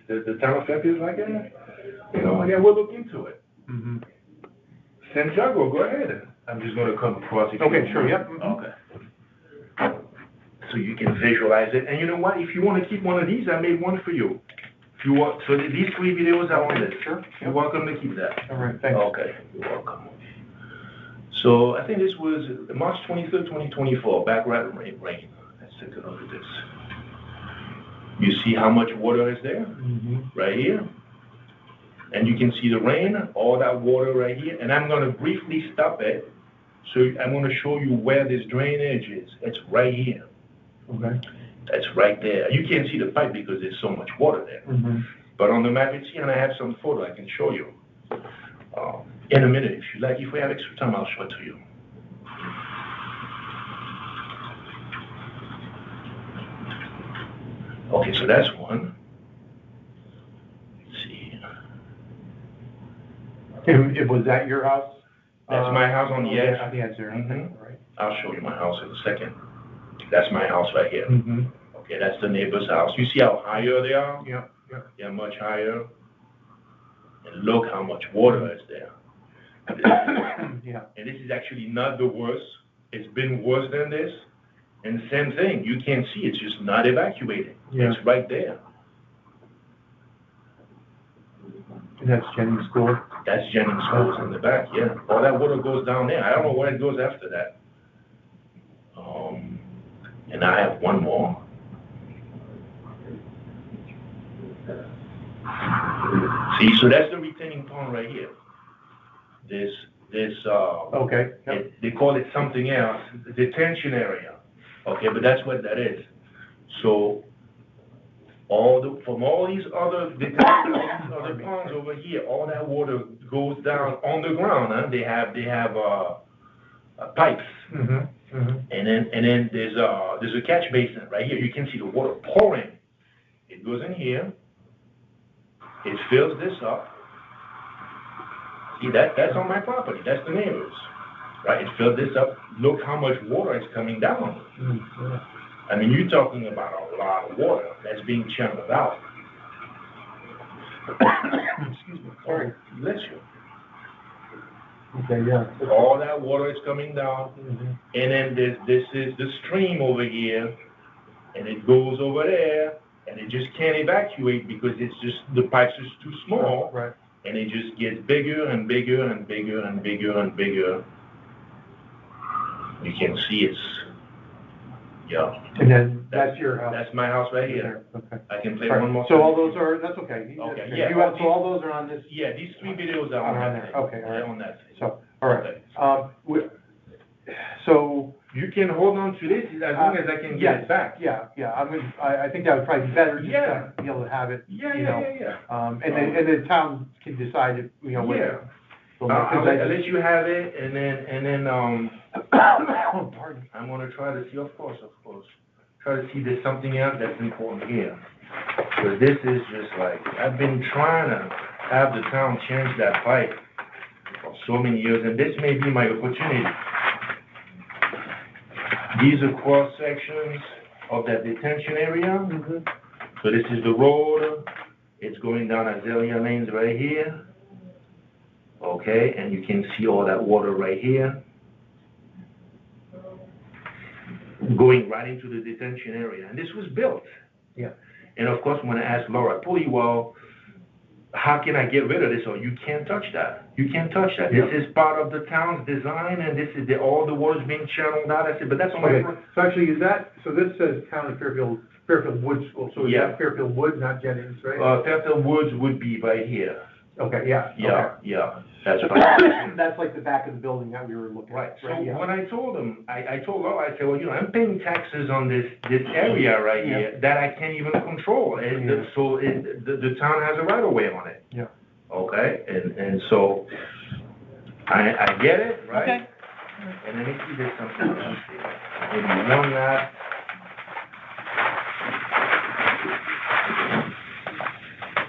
the town of Fairfield's like, yeah, we'll look into it. Santiago, go ahead. I'm just gonna come across it. Okay, sure, yep. Okay. So you can visualize it, and you know what, if you wanna keep one of these, I made one for you. If you want, so these 3 videos are on this. Sure. You're welcome to keep that. All right, thanks. Okay, you're welcome. So I think this was March 23rd, 2024, back right rain. Let's take a look at this. You see how much water is there? Right here. And you can see the rain, all that water right here. And I'm gonna briefly stop it. So I'm gonna show you where this drainage is. It's right here. Okay. That's right there. You can't see the pipe because there's so much water there. But on the map it's here, and I have some photo I can show you. In a minute, if you like. If we have extra time, I'll show it to you. Okay, so that's one. Let's see. And was that your house? That's my house on the edge. On the edge there, okay, Mhm. all right. I'll show you my house in a second. That's my house right here. Okay, that's the neighbor's house. You see how higher they are? Yep, yep. They're much higher. And look how much water is there. Yeah. And this is actually not the worst. It's been worse than this. And same thing, you can see it's just not evacuating. Yeah. It's right there. And that's Jennings School? That's Jennings Schools in the back, yeah. All that water goes down there. I don't know where it goes after that. And I have one more. See, so that's the retaining pond right here. Okay. Yep. They call it something else, the detention area. Okay, but that's what that is. So from all these other ponds over here, all that water goes down on the ground. Huh? They have pipes, and then there's a catch basin right here. You can see the water pouring. It goes in here. It fills this up. See that's on my property. That's the neighbors, right? It filled this up. Look how much water is coming down. I mean, you're talking about a lot of water that's being channeled out. Excuse me, sorry. Bless you. Okay, yeah. All that water is coming down, and then this is the stream over here, and it goes over there, and it just can't evacuate because it's just, the pipes are too small, Right. and it just gets bigger and bigger and bigger and bigger and bigger. You can see it's, yeah. And then that's your house? That's my house right here. Okay. I can play All right, one more. so time. all those are, that's okay. Okay, You yeah. have, so all those are on this, Yeah, these 3 videos are on on that there, thing. okay, all right. They're on that thing. So, all right. So, You can hold on to this as long as I can get it back. yeah, I think that would probably be better, just Yeah. to be able to have it, Yeah, you yeah, know. yeah, yeah. And the town can decide if, you know, Yeah. whether. I'll let you have it, and then Pardon. I'm gonna try to see, of course, try to see there's something else that's important here. Because this is just like, I've been trying to have the town change that pipe for so many years, and this may be my opportunity. These are cross sections of that detention area. So this is the road, it's going down Azalea Lanes right here. Okay, and you can see all that water right here. Going right into the detention area, and this was built. Yeah. And of course, when I asked Laura Pulley, well, how can I get rid of this? Or you can't touch that. You can't touch that. Yeah. This is part of the town's design, and this is all the water's being channeled out. I said, but that's my. Okay, so actually, so this says Town of Fairfield Woods School, so is Yeah. that Fairfield Woods, not Jennings, right? Fairfield Woods would be right here. Okay, yeah. Yeah, that's Okay. right. That's like the back of the building that we were looking Right, at, so right, yeah. when I told him, I told Laura, I said, well, I'm paying taxes on this area right here that I can't even control, and Yeah. so the town has a right of way on it. Yeah. okay? And so, I get it, right? Okay. And let me see, there's something else here. Maybe one last.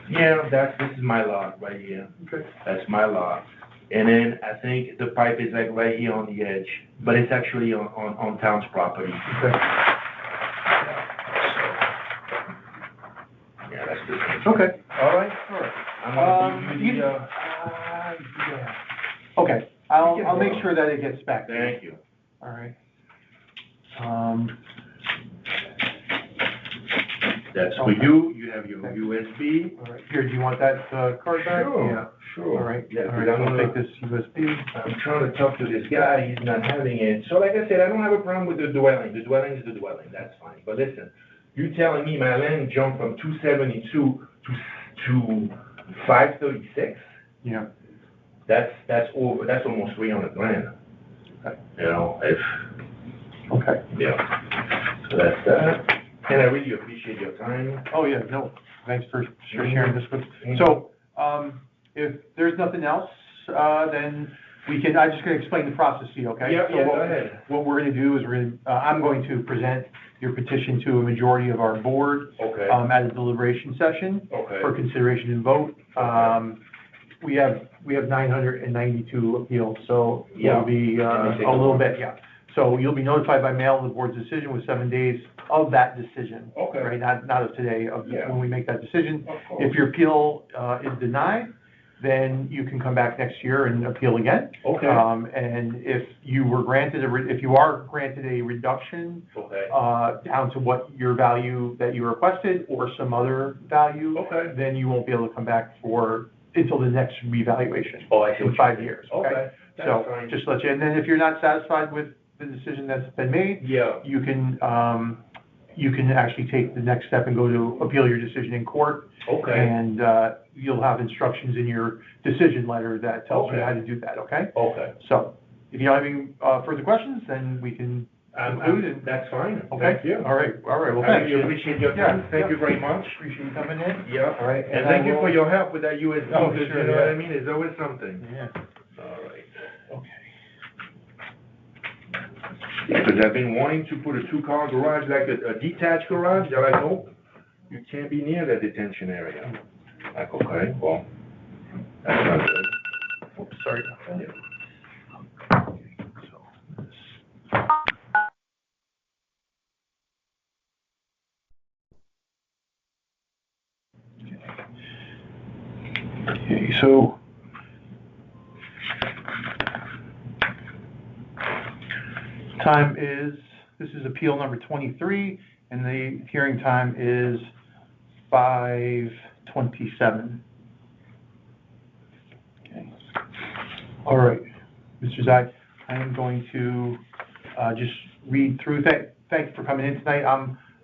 Yeah, this is my lot right here. Okay. That's my lot. And then I think the pipe is like right here on the edge, but it's actually on town's property. Okay. Yeah, that's good. Okay, all right. I'm gonna give you the, Yeah. Okay, I'll make sure that it gets back to you. thank you. All right. That's for you, you have your USB. All right, here, do you want that, card back? Yeah. Sure. All right, Yeah, all 'cause right, I'm I'll gonna- take this USB. I'm trying to talk to this guy, he's not having it. So like I said, I don't have a problem with the dwelling is the dwelling, that's fine. But listen, you telling me my land jumped from 272 to 536? Yeah. That's almost 300 grand. Okay. You know, Okay. yeah. So that's that. And I really appreciate your time. Oh, yeah, no, thanks for sharing this with, so, if there's nothing else, then I'm just gonna explain the process to you, okay? Yeah, So go ahead. What we're gonna do is I'm going to present your petition to a majority of our board, Okay, at a deliberation session okay. for consideration and vote. We have 992 appeals, so Yeah. it'll be, Let me take a a little look. bit, yeah. So you'll be notified by mail of the board's decision with 7 days of that decision. Okay. Right, not of today, Yeah. when we make that decision. Of course. If your appeal, is denied, then you can come back next year and appeal again. Okay, And if you were granted if you are granted a reduction, okay, down to what your value that you requested or some other value, okay. then you won't be able to come back until the next revaluation Oh, I see. in 5 years, okay? Okay, that's So, fine. just to let you, and then if you're not satisfied with the decision that's been made, Yeah, you can actually take the next step and go to appeal your decision in court. okay, And, you'll have instructions in your decision letter that tells you Okay. how to do that, okay? okay. So, if you don't have any, further questions, then we can conclude and, That's fine, okay? thank you. All right, well, I thanks. really appreciate your Yeah, time, thank yeah. you very much. Appreciate you coming in. Yeah. All right. And I thank you will- for your help with that USB, Oh, because sure, you know what yeah. I mean, there's always something. Yeah, All right. okay. Because I've been wanting to put a 2-car garage, like a detached garage, they're like, nope, you can't be near the detention area. Like, okay, well, that's not good. Oops, sorry. Yeah. Okay, so. This is appeal number 23, and the hearing time is 5:27. Okay. All right, Mr. Zai, I am going to, just read through, thank you for coming in tonight.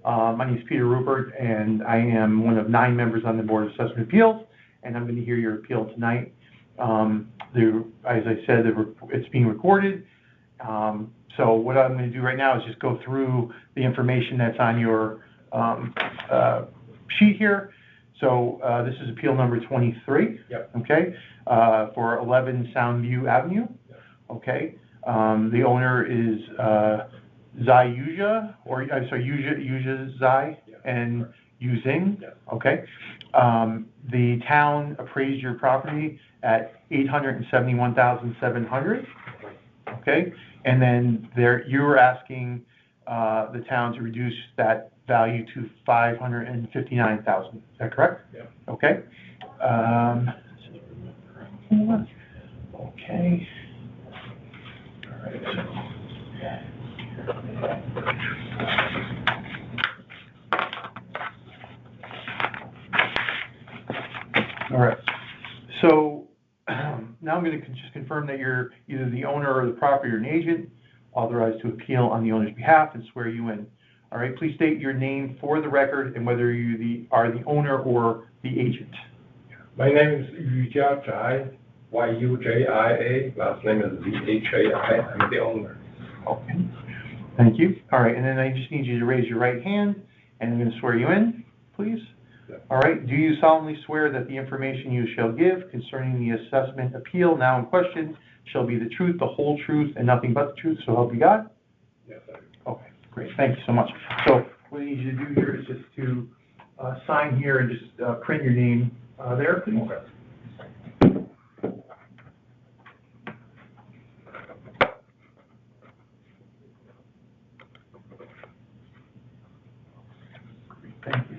My name is Peter Rupert, and I am one of 9 members on the Board of Assessment Appeals, and I'm gonna hear your appeal tonight. As I said, it's being recorded. So what I'm gonna do right now is just go through the information that's on your, sheet here. So, this is appeal number 23. Yep. Okay, for 11 Soundview Avenue. Yep. Okay, the owner is, Zai Yuja, or, I'm sorry, Yuja Zai Yep. and Yuzing. Yep. Okay. The town appraised your property at $871,700. Okay, and then you were asking, the town to reduce that value to $559,000. Is that correct? Yeah. Okay. Okay. All right, All right, so now I'm going to just confirm that you're either the owner or the property or an agent authorized to appeal on the owner's behalf and swear you in. All right, please state your name for the record and whether you are the owner or the agent. My name is Yuja Zhai, Y-U-J-I-A, last name is Z-H-A-I, I'm the owner. Okay, thank you. All right, and then I just need you to raise your right hand, and I'm going to swear you in, please. All right, do you solemnly swear that the information you shall give concerning the assessment appeal now in question shall be the truth, the whole truth, and nothing but the truth, so help you God? Yes, I do. Okay, great, thank you so much. So what I need you to do here is just to sign here and just print your name there, please. Okay. Thank you.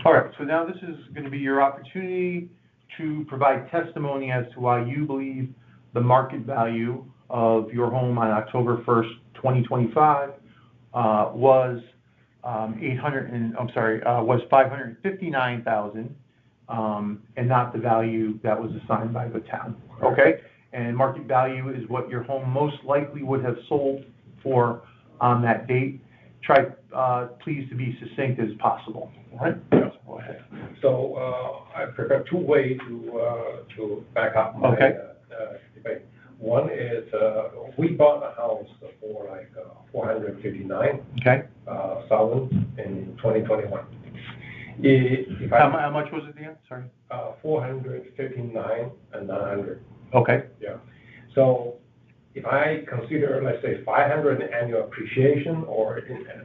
All right, so now this is going to be your opportunity to provide testimony as to why you believe the market value of your home on October 1st, 2025 was was $559,000 and not the value that was assigned by the town. Okay? And market value is what your home most likely would have sold for on that date. Try, please, to be succinct as possible. All right? Yeah. Go ahead. So, I prepared two ways to back up my Okay. debate. One is, we bought a house for like $459,000 Okay? in 2021. If I How much was it again? Sorry. 459 and 900. Okay. Yeah. So if I consider, let's say, 500 annual appreciation or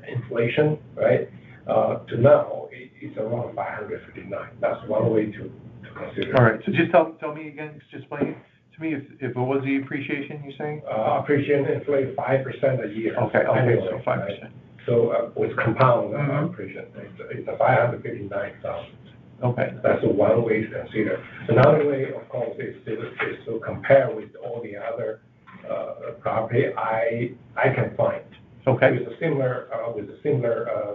inflation, right? To now, it's around 559. That's one way to consider. All right. So just tell me again, just explain it to me if it was the appreciation you're saying? Appreciation inflate 5% a year. Okay, annually, so 5%. right? So with compound Mhm. appreciation, it's a 559,000. Okay. That's one way to consider. Another way, of course, is to compare with all the other property I can find. Okay. With a similar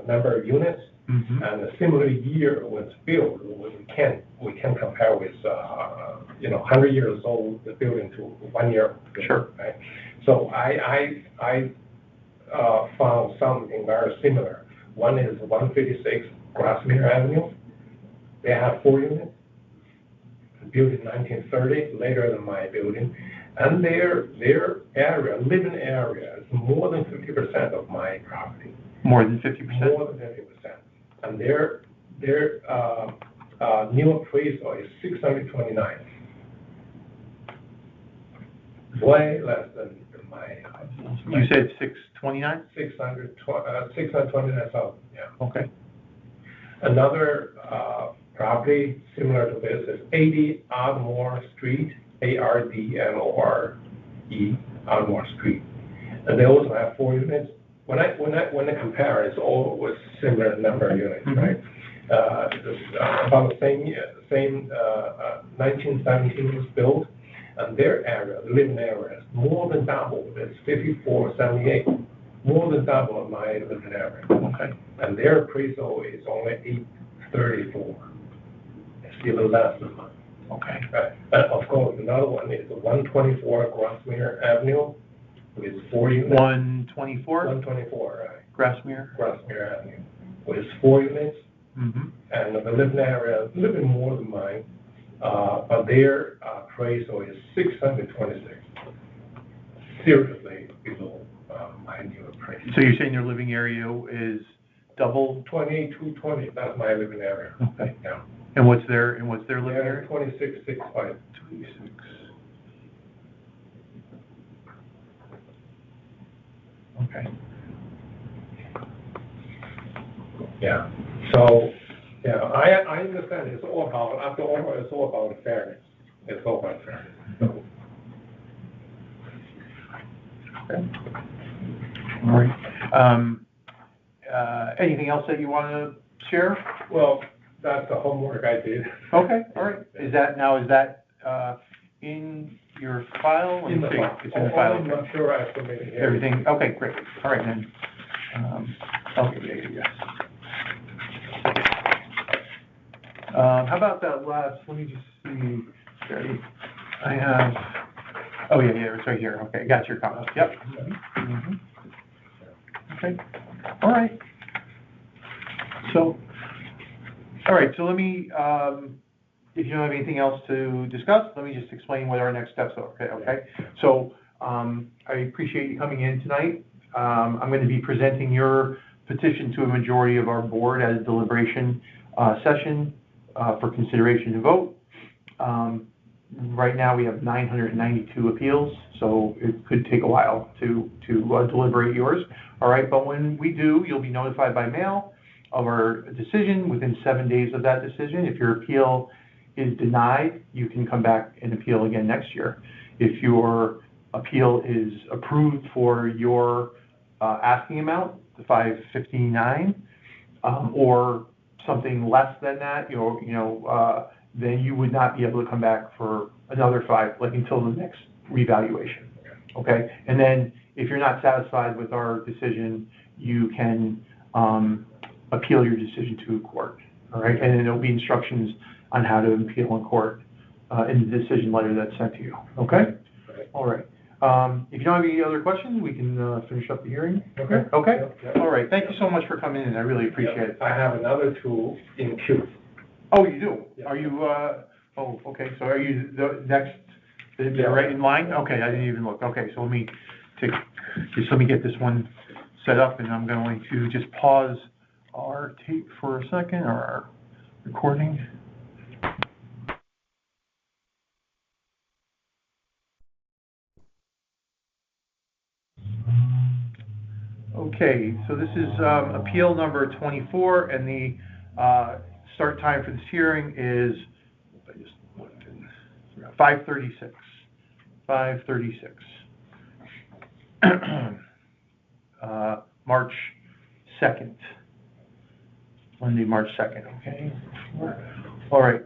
number of units Mm-hmm. and a similar year was built, we can compare with 100 years old building to 1 year. Sure. Right. So I found something very similar. One is 156 Grassmere Avenue. They have 4 units, built in 1930, later than my building, and their area, living area, is more than 50% of my property. More than 50%? More than 50%, and their new appraisal is 629. Way less than my. You said 629? 629,000. Yeah. Okay. Another property similar to this is 80 Ardmore Street, Ardmore, Ardmore Street. And they also have 4 units. When I compare, it's all with similar number of units, Mhm. right? This, about the same 1917 was built, and their area, the living area, is more than double. It's 5478, more than double of my living area. Okay. And their appraisal is only 834. It's even less than mine. Okay. Of course, another one is 124 Grassmere Avenue with 4 units. 124? 124, right, Grassmere? Grassmere Avenue with 4 units, Mm-hmm. and the living area is a little bit more than mine, but their appraisal is 626. Seriously below my new appraisal. So you're saying your living area is double? 2220, that's my living area. Okay. Yeah. And what's their living Yeah, area? 2665. 26. Okay. Yeah. So, yeah, I understand it's all about, after all, it's all about fairness. It's all about fairness. So, Okay. All right. Anything else that you want to share? well, that's the homework I did. Okay, all right. Is that in your file? In the file. It's in the file. I'm not sure I submitted it. Everything, okay, great. All right, then. Okay, yeah. How about that last, let me just see, Jerry. I have Oh, yeah, it's right here. Okay, got your comment. Yep. Mhm. Okay, all right. So, let me, if you don't have anything else to discuss, let me just explain what our next steps are, okay? So, I appreciate you coming in tonight. I'm going to be presenting your petition to a majority of our board at a deliberation session for consideration and vote. Right now, we have 992 appeals, so it could take a while to deliberate yours, all right? But when we do, you'll be notified by mail of our decision within 7 days of that decision. If your appeal is denied, you can come back and appeal again next year. If your appeal is approved for your asking amount, the $559, or something less than that, then you would not be able to come back for another until the next revaluation, okay? And then if you're not satisfied with our decision, you can appeal your decision to a court, all right? And then there'll be instructions on how to appeal in court in the decision letter that's sent to you, okay? All right. If you don't have any other questions, we can finish up the hearing. Okay. Okay? Yep. All right, thank you so much for coming in, I really appreciate it. I have another two in queue. Oh, you do? Yeah. Are you, okay, so are you the next, Yeah. they're right in line? Okay, I didn't even look. Okay, so let me get this one set up, and I'm going to just pause our tape for a second, or our recording. Okay, so this is appeal number 24, and the start time for this hearing is 5:36. 5:36. March 2nd. Monday, March 2nd, okay? All right.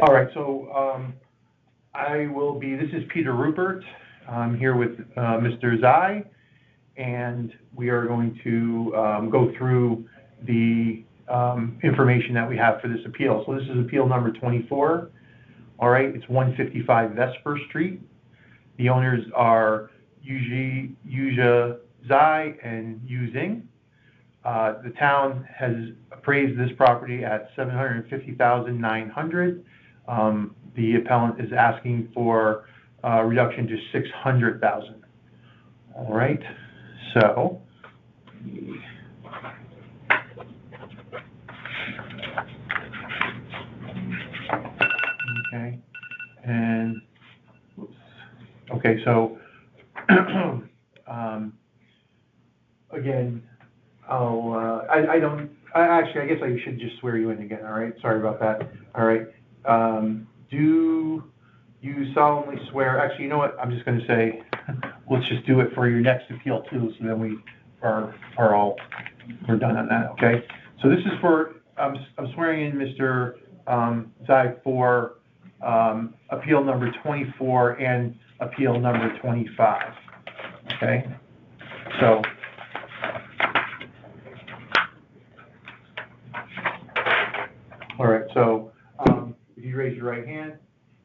All right, so this is Peter Rupert. I'm here with Mr. Zai, and we are going to go through the information that we have for this appeal. So this is appeal number 24. All right, it's 155 Vesper Street. The owners are Yuja Zai and Yu Zing. The town has appraised this property at $750,900. The appellant is asking for a reduction to $600,000. All right, so okay, and okay, so again, I guess I should just swear you in again, all right? Sorry about that. All right. Do you solemnly swear, actually, you know what, I'm just going to say, let's just do it for your next appeal too, so then we're done on that, okay? So this is for, I'm swearing in Mr. Zai for appeal number 24 and appeal number 25, okay? So, all right, so if you raise your right hand,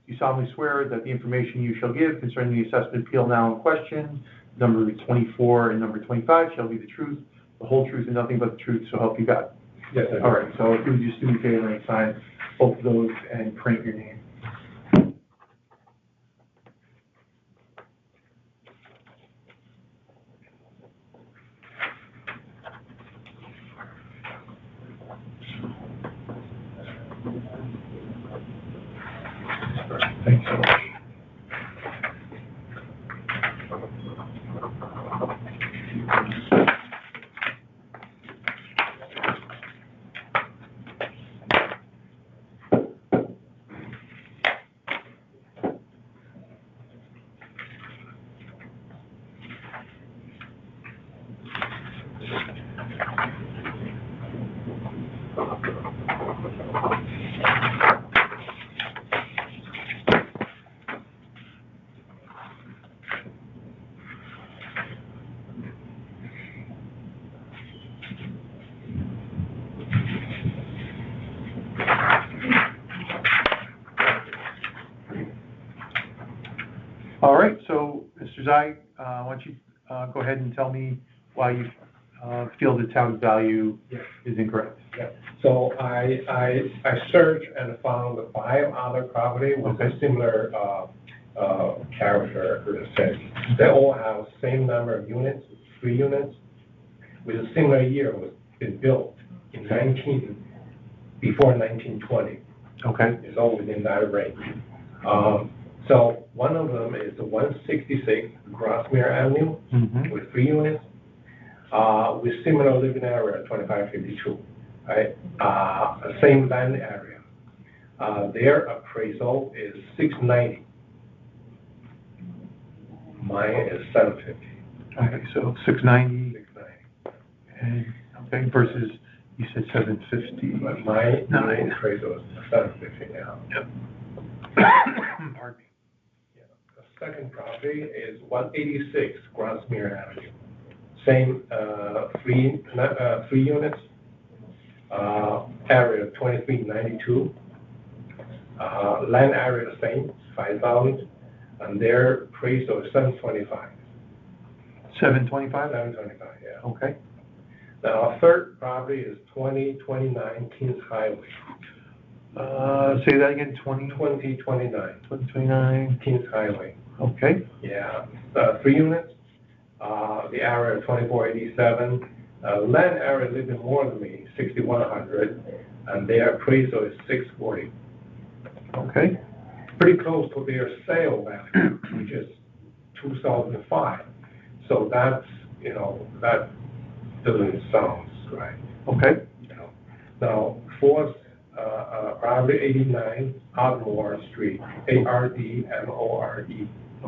you solemnly swear that the information you shall give concerning the assessment appeal now in question, number 24 and number 25, shall be the truth, the whole truth, and nothing but the truth, so help you God. Yes, I do. All right, so if you would just do me a favor and sign both of those and print your name. Thanks so much. Zai, why don't you go ahead and tell me why you feel the town's value Yes. is incorrect? Yeah. So I searched and found 5 other property with a similar character, let's say. They all have same number of units, 3 units, with a similar year was been built in before 1920. Okay. It's all within that range. So one of them is 166 Grassmere Avenue Mm-hmm. with 3 units, with similar living area, 2552, right? Same land area. Their appraisal is 690. Mine is 750. Okay, so 690, 690. and, okay, versus, you said 750. But my Nine. appraisal is 750 now. Pardon me. The second property is 186 Grassmere Avenue. Same, 3 units, area 2392. Land area the same, 5,000, and their appraisal is 725. 725? 725, yeah. Okay. Now, our third property is 2029 Kings Highway. Say that again, 2029 2029, Kings Highway. okay. Yeah, 3 units, the area 2487, land area a little bit more than me, 6,100, and their appraisal is 640. Okay. Pretty close to their sale value, which is 2005. So that's, that doesn't sound right. Okay. Now, fourth, property 89 Ardmore Street, Ardmore.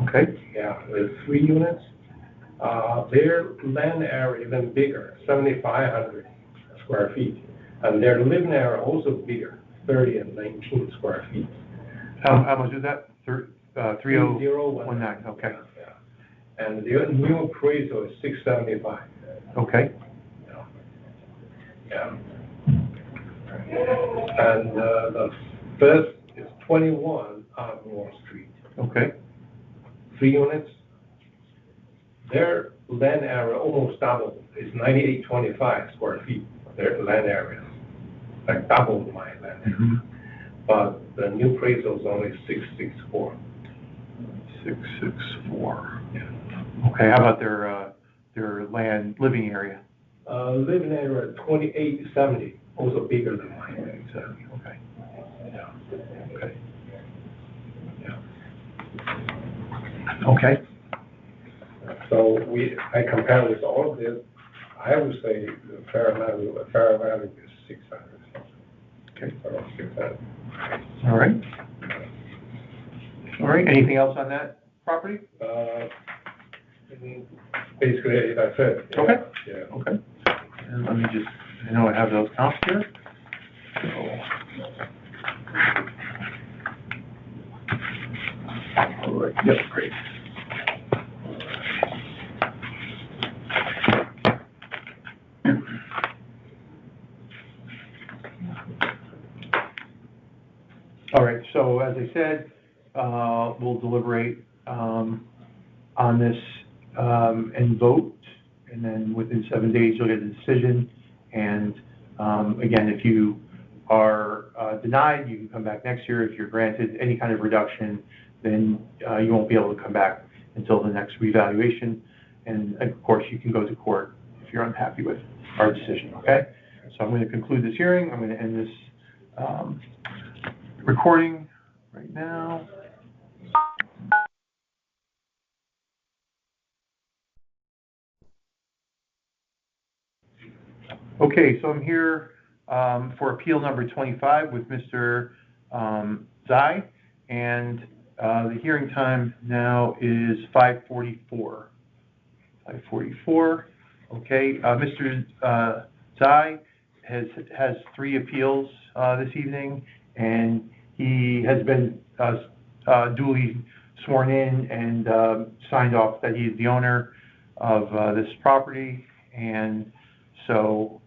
Okay. Yeah, with 3 units. Their land area even bigger, 7,500 square feet. And their living area also bigger, 30 and 19 square feet. How much is that? 3019, okay. Yeah. And their new appraisal is 675. Okay. Yeah. And the first is 21 Ardmore Street. Okay. 3 units. Their land area almost doubled. It's 9,825 square feet, their land area. Like double my land area. Mm-hmm. But the new appraisal is only 664. 664. Yeah. Okay, how about their land, living area? Living area 2870, also bigger than mine. 70, okay. Yeah. Okay. Yeah. Okay. So I compare with all of this, I would say the fair value is 600. Okay. Around 600. All right. All right, anything else on that property? Basically, that's it. Yeah. Okay. Yeah. Okay. And let me just, I know I have those comps here. All right, yep, great. All right, so as I said, we'll deliberate on this and vote, and then within 7 days, you'll get a decision. And again, if you are denied, you can come back next year. If you're granted any kind of reduction, then you won't be able to come back until the next revaluation. And of course, you can go to court if you're unhappy with our decision, okay? So I'm going to conclude this hearing. I'm going to end this recording right now. Okay, so I'm here for appeal number 25 with Mr. Zai, and the hearing time now is 5:44. 5:44. Okay, Mr. Zai has 3 appeals this evening, and he has been duly sworn in and signed off that he is the owner of this property. And so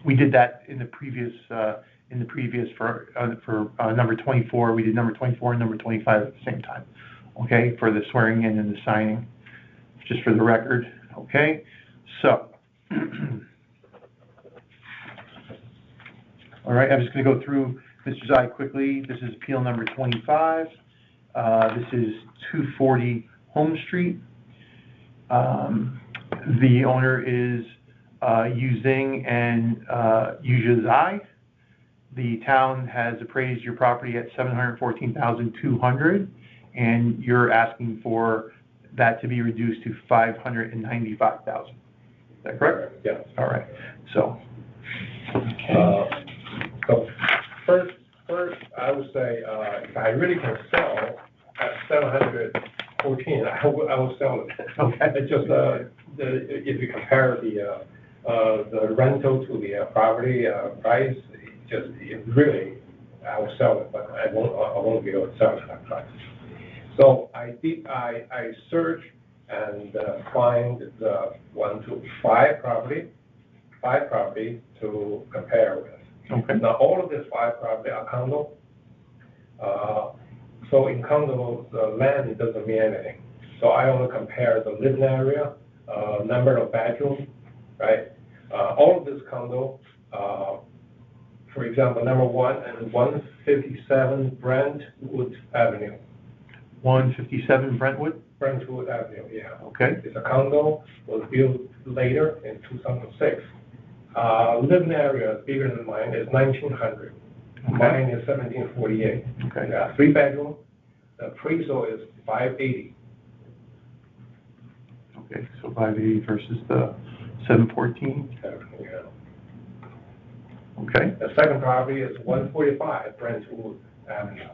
we did that in the previous for number 24. We did number 24 and number 25 at the same time. okay, for the swearing in and the signing, just for the record, okay? So, all right, I'm just going to go through Mr. Zai quickly. This is appeal number 25. This is 240 Home Street. The owner is Yu Zing and Yuzha Zai. The town has appraised your property at $714,200, and you're asking for that to be reduced to $595,000. Is that correct? Yes. All right. So, So first, I would say, if I really can sell at 714, I will sell it. Okay. It's just, if you compare the rental to the property price, it really, I will sell it, but I won't be able to sell it at that price. So I searched and find the 1 to 5 property to compare with. Okay. Now, all of these 5 property are condo. So in condo, the land doesn't mean anything. So I only compare the living area, number of bedrooms, right? All of this condo, for example, number 1 and 157 Brentwood Avenue. 157 Brentwood? Brentwood Avenue, yeah. Okay. It's a condo, was built later in 2006. Living area is bigger than mine, is 1900. Okay. Mine is 1748. Okay. Yeah, 3 bedroom, the appraisal is 580. Okay, so 580 versus the 714. Yeah. Okay. The second property is 145 Brentwood Avenue.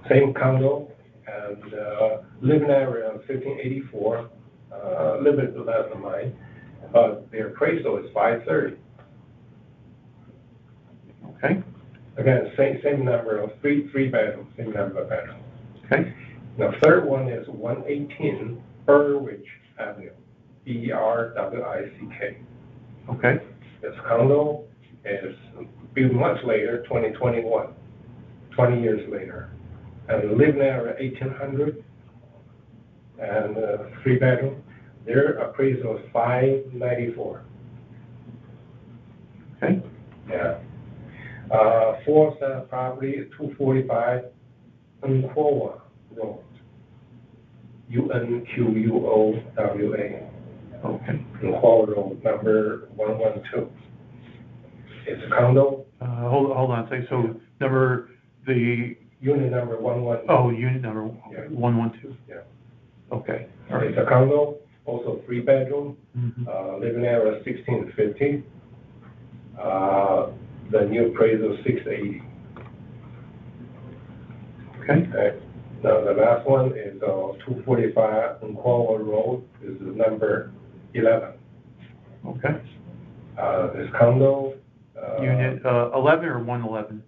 Same condo, and living area of 1584, a little bit less than mine, but their appraisal is 530. Okay. Again, same number of three bedrooms, same number of bedrooms. Okay. The third one is 118 Berwick Avenue, Berwick. Okay. This condo is built much later, 2021, 20 years later. And living area 1800, and 3 bedroom. Their appraisal is 594. Okay. Yeah. Fourth property is 245 Unquowa Road, Unquowa. Okay. Unquowa Road, number 112. It's a condo. Hold on a second. So Unit number 112. Oh, unit number Yeah. 112. Yeah. Okay. All right. It's a condo, also 3 bedroom. Mhm. Living area 1650. The new appraisal 680. Okay. Okay. Now the last one is 245 Unquowa Road. This is number 11. Okay. This condo. Unit 11 or 111?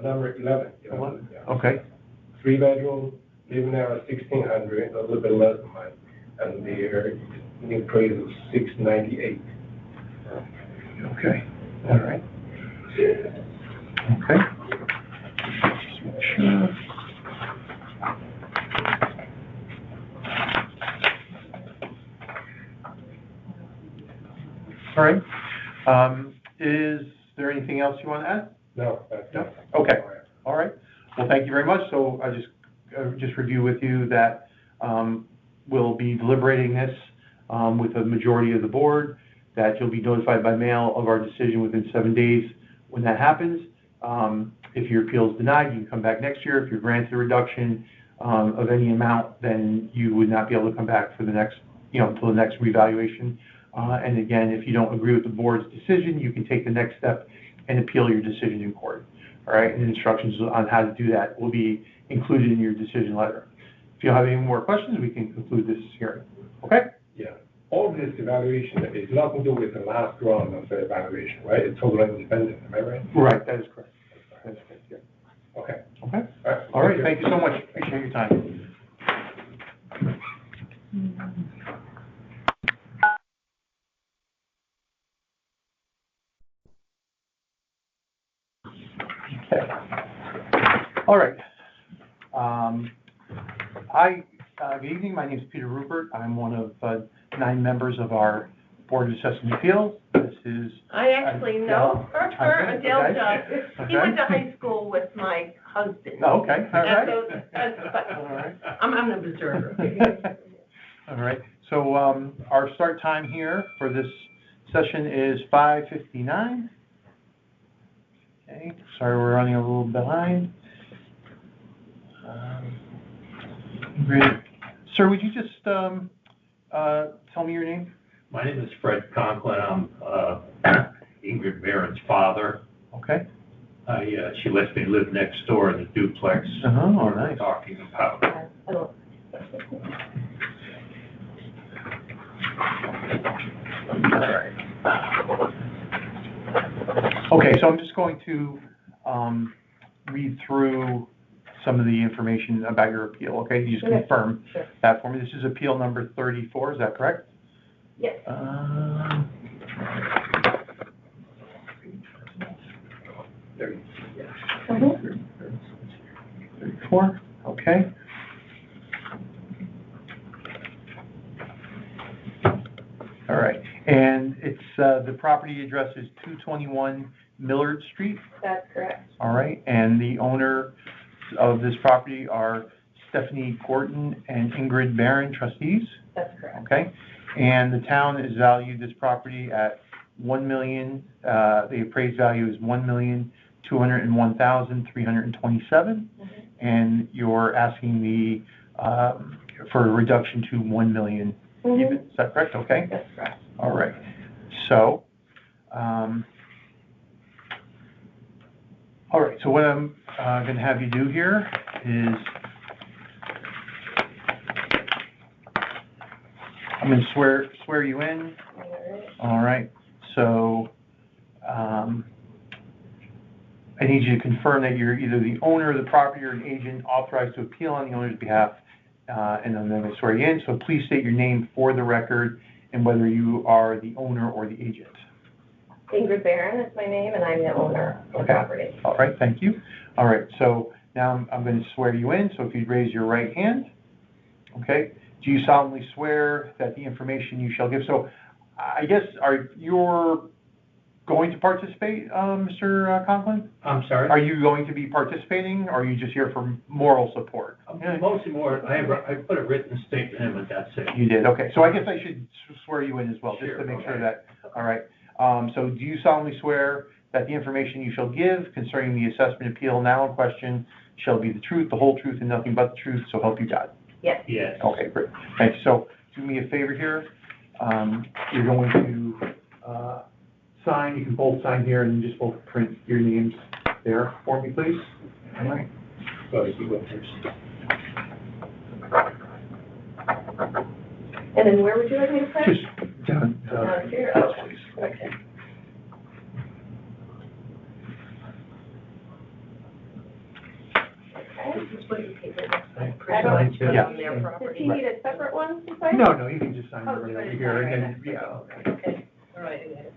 Number 11. 11. Yeah. Okay. 3 bedroom, living area 1600, a little bit less than mine, and their new appraisal 698. Okay. All right. Okay. Just make sure. All right. Is there anything else you want to add? No, that's No? it. Okay. All right. Well, thank you very much. So I just review with you that we'll be deliberating this with a majority of the board, that you'll be notified by mail of our decision within 7 days when that happens. If your appeal is denied, you can come back next year. If you're granted a reduction of any amount, then you would not be able to come back for the next, until the next revaluation. And again, if you don't agree with the board's decision, you can take the next step and appeal your decision in court. All right, and instructions on how to do that will be included in your decision letter. If you have any more questions, we can conclude this hearing. Okay? Yeah. All of this evaluation is nothing to do with the last round of the evaluation, right? It's totally independent, am I right? Right, that is correct. That is correct, yeah. Okay. Okay? All right. All right, thank you so much. Appreciate your time. Okay. All right. Hi, good evening. My name is Peter Rupert. I'm one of 9 members of our Board of Assessment Appeals. This is. I actually know her, Adele Okay. Duff. He Okay. went to high school with my husband. Oh, okay, all right. But All right. I'm an observer. All right, so our start time here for this session is 5:59. Okay, sorry, we're running a little behind. Great. Sir, would you just tell me your name? My name is Fred Conklin. I'm Ingrid Barron's father. Okay. She lets me live next door in the duplex. Oh, we're nice. talking about. All right. Okay, so I'm just going to read through some of the information about your appeal, okay? You just Okay, confirm sure. that for me. This is appeal number 34, is that correct? Yes. 34, okay. All right, and it's, the property address is 221 Millard Street, That's correct. all right? And the owner of this property are Stephanie Gorton and Ingrid Barron, trustees, That's correct. okay? And the town has valued this property at $1 million, the appraised value is $1,201,327, and you're asking the, for a reduction to $1 million even, is that correct? Okay, That's correct. all right. So, all right, so what I'm gonna have you do here is I'm gonna swear you in. All right, so, I need you to confirm that you're either the owner of the property or an agent authorized to appeal on the owner's behalf, and I'm going to swear you in, so please state your name for the record and whether you are the owner or the agent. Ingrid Barron is my name, and I'm the owner of the Okay. property. All right, thank you. All right, so now I'm going to swear you in, so if you'd raise your right hand. Okay, do you solemnly swear that the information you shall give, so I guess, you're going to participate, Mr. Conklin? I'm sorry? Are you going to be participating, or are you just here for moral support? Mostly more, I put a written statement in, but that's it. You did, okay, so I guess I should swear you in as well, just Sure, to make sure okay. that, all right. So do you solemnly swear that the information you shall give concerning the assessment appeal now in question shall be the truth, the whole truth, and nothing but the truth, so help you God? Yes. Yes. Okay, great, thank you. So do me a favor here, you're going to sign, you can both sign here and just both print your names there for me, please. All right. Go ahead, you go first. And then where would you like me to put? Just down, Down here? yes, Oh, please. okay. Yeah. Does he need a separate one to sign? No, you can just sign Oh, it right you over already here, and signed then, right yeah. Okay, all right, I got it.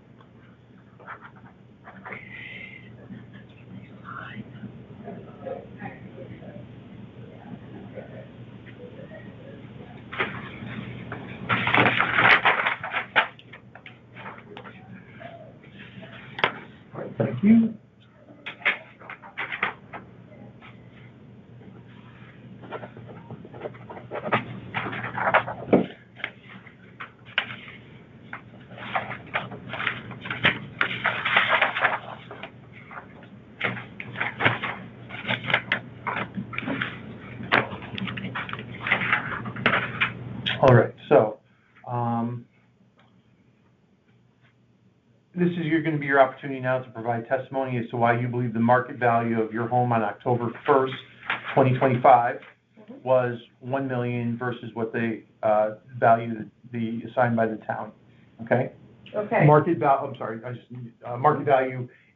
All right, thank you. All right, so, this is going to be your opportunity now to provide testimony as to why you believe the market value of your home on October 1st, 2025 was $1 million versus what they value assigned by the town, okay? Okay. Market value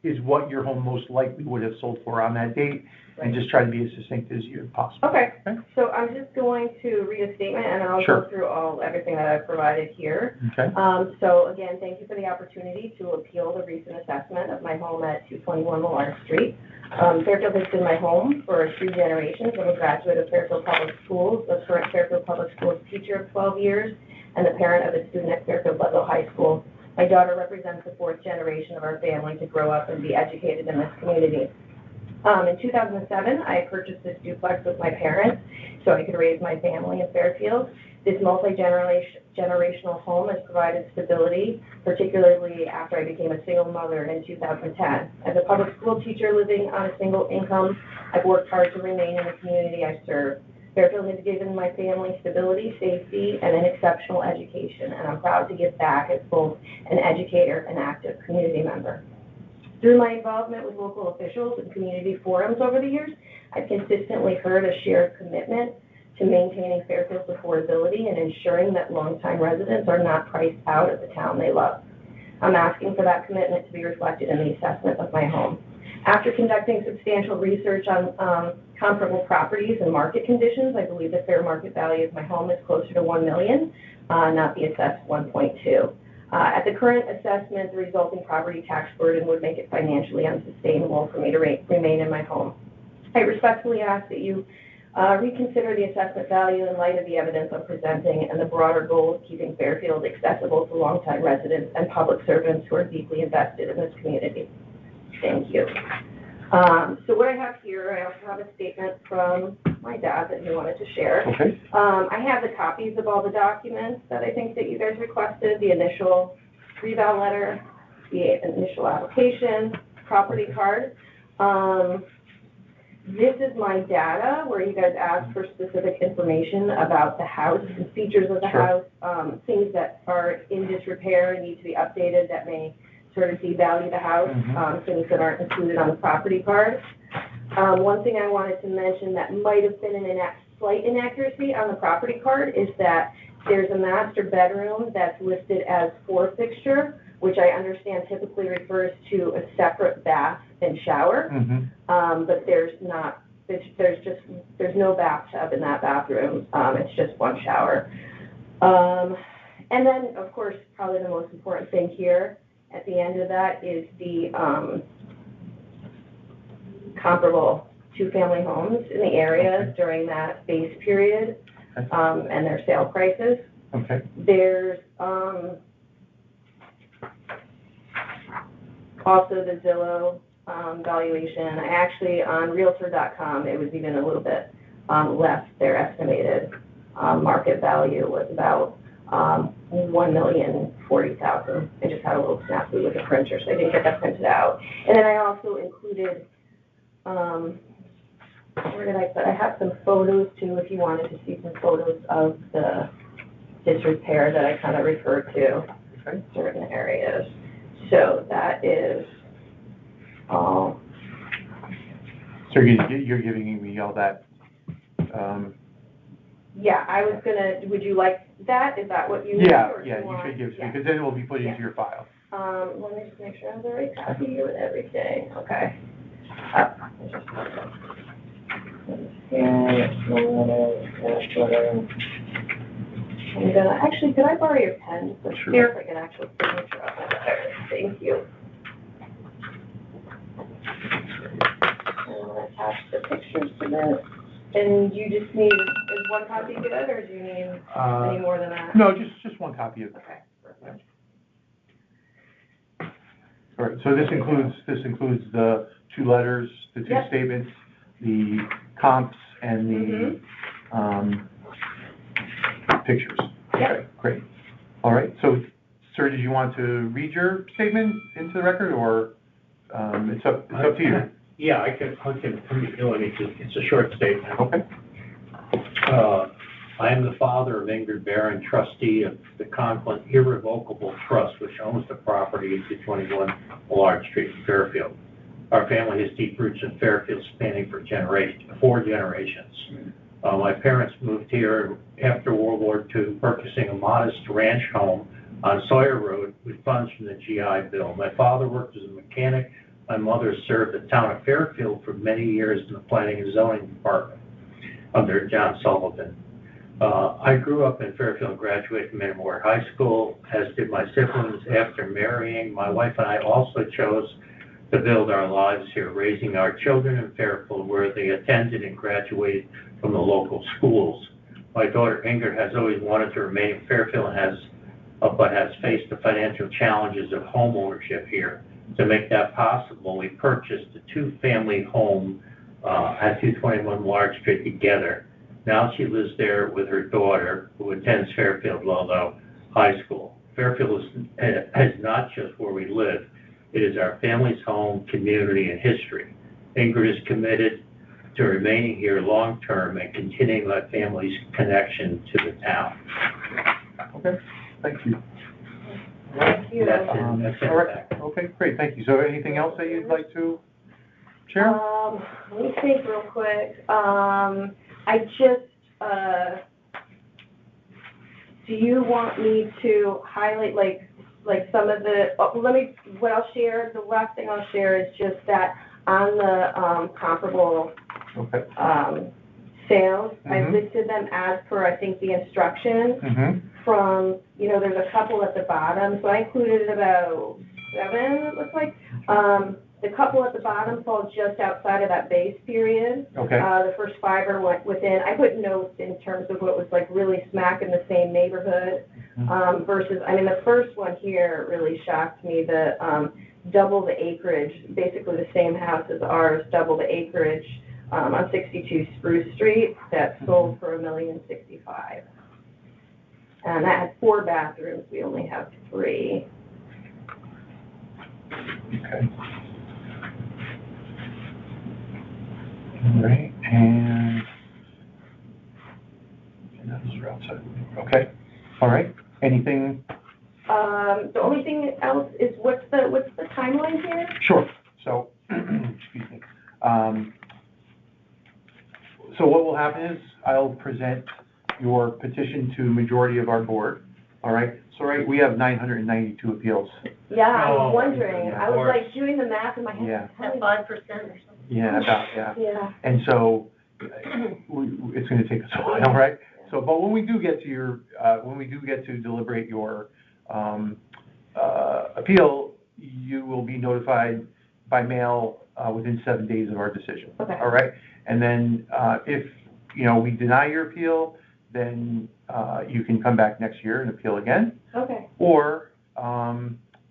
is what your home most likely would have sold for on that date, and just try to be as succinct as you possible. Okay, Okay. so I'm just going to read a statement and then I'll Sure. go through everything that I've provided here. Okay. So again, thank you for the opportunity to appeal the recent assessment of my home at 221 Millard Street. Fairfield has been my home for 3 generations. I'm a graduate of Fairfield Public Schools, a current Fairfield Public Schools teacher of 12 years, and the parent of a student at Fairfield Ludlow High School. My daughter represents the 4th generation of our family to grow up and be educated in this community. In 2007, I purchased this duplex with my parents so I could raise my family in Fairfield. This multi-generational home has provided stability, particularly after I became a single mother in 2010. As a public school teacher living on a single income, I've worked hard to remain in the community I serve. Fairfield has given my family stability, safety, and an exceptional education, and I'm proud to give back as both an educator and active community member. Through my involvement with local officials and community forums over the years, I've consistently heard a shared commitment to maintaining Fairfield's affordability and ensuring that longtime residents are not priced out of the town they love. I'm asking for that commitment to be reflected in the assessment of my home. After conducting substantial research on comparable properties and market conditions, I believe the fair market value of my home is closer to $1 million, not the assessed $1.2. At the current assessment, the resulting property tax burden would make it financially unsustainable for me to remain in my home. I respectfully ask that you reconsider the assessment value in light of the evidence I'm presenting and the broader goal of keeping Fairfield accessible to longtime residents and public servants who are deeply invested in this community. Thank you. So what I have here, I also have a statement from my dad that he wanted to share. Okay. I have the copies of all the documents that I think that you guys requested, the initial reval letter, the initial application, property card. This is my data where you guys asked for specific information about the house and features of the Sure. house, things that are in disrepair and need to be updated that may sort of devalue the house, things that aren't included on the property card. One thing I wanted to mention that might have been a slight inaccuracy on the property card is that there's a master bedroom that's listed as 4 fixture, which I understand typically refers to a separate bath and shower, but there's no bathtub in that bathroom. It's just one shower. And then, of course, probably the most important thing here at the end of that is the comparable 2-family homes in the area during that base period, and their sale prices. Okay. There's also the Zillow valuation. I actually, on Realtor.com, it was even a little bit less. Their estimated market value was about $1,040,000. I just had a little snafu with the printer, so I didn't get that printed out. And then I also included, where did I put? I have some photos too, if you wanted to see some photos of the disrepair that I kind of referred to in certain areas. So that is all. So you're giving me all that? Yeah, I was gonna, would you like that? Is that what you need? Yeah, or do you want- should give it to me, yeah. because then it will be put into your file. Let me just make sure I have the right copy here with everything. Okay. I'm gonna, actually, could I borrow your pen? Let's see if I can actually signature on that. Thank you. And I'll attach the pictures to this. And you just need, is one copy good, or do you need any more than that? No, just one copy of it. Okay, perfect. All right, so this includes the 2 letters, the 2 Yep. statements, the comps, and the pictures. Yep. Okay, great. All right, so, sir, did you want to read your statement into the record, or it's up to you? Yeah, I can, it's a short statement. Okay. I am the father of Ingrid Barron, trustee of the Conklin Irrevocable Trust, which owns the property at 221 Millard Street in Fairfield. Our family has deep roots in Fairfield spanning for 4 generations. My parents moved here after World War II, purchasing a modest ranch home on Sawyer Road with funds from the GI Bill. My father worked as a mechanic My mother served the town of Fairfield for many years in the planning and zoning department under John Sullivan. I grew up in Fairfield and graduated from Memorial High School, as did my siblings. After marrying, my wife and I also chose to build our lives here, raising our children in Fairfield, where they attended and graduated from the local schools. My daughter Ingrid has always wanted to remain in Fairfield and but has faced the financial challenges of home ownership here. To make that possible, we purchased a two-family home at 221 Large Street together. Now she lives there with her daughter, who attends Fairfield Ludlow High School. Fairfield is not just where we live. It is our family's home, community, and history. Ingrid is committed to remaining here long-term and continuing my family's connection to the town. Okay, thank you. Thank you. That's it. All right, okay, great, thank you. So anything else that you'd like to share? Let me think real quick. I just, do you want me to highlight like some of the, what I'll share, the last thing I'll share is just that on the comparable Okay. sales, I Mhm. listed them as per, I think, the instructions Mm-hmm, from, there's a couple at the bottom, so I included about 7, it looks like. The couple at the bottom fall just outside of that base period. okay, The first 5 are within. I put notes in terms of what was like really smack in the same neighborhood versus, the first one here really shocked me, the double the acreage, basically the same house as ours, double the acreage on 62 Spruce Street that sold for $1,065,000. And that had 4 bathrooms. We only have 3. okay. All right, and those are outside. Okay, all right. Anything? The only thing else is what's the timeline here? Sure. So, excuse me. So what will happen is I'll present your petition to majority of our board. All right. So we have 992 appeals. Yeah, I was Oh, wondering. yeah, I was of like doing the math in my head. Yeah. At 5% or something. Yeah, about yeah. Yeah. And so it's going to take us a while, right? So, but when we do get to deliberate your appeal, you will be notified by mail within 7 days of our decision. Okay. All right. And then if we deny your appeal, then you can come back next year and appeal again. Okay. Or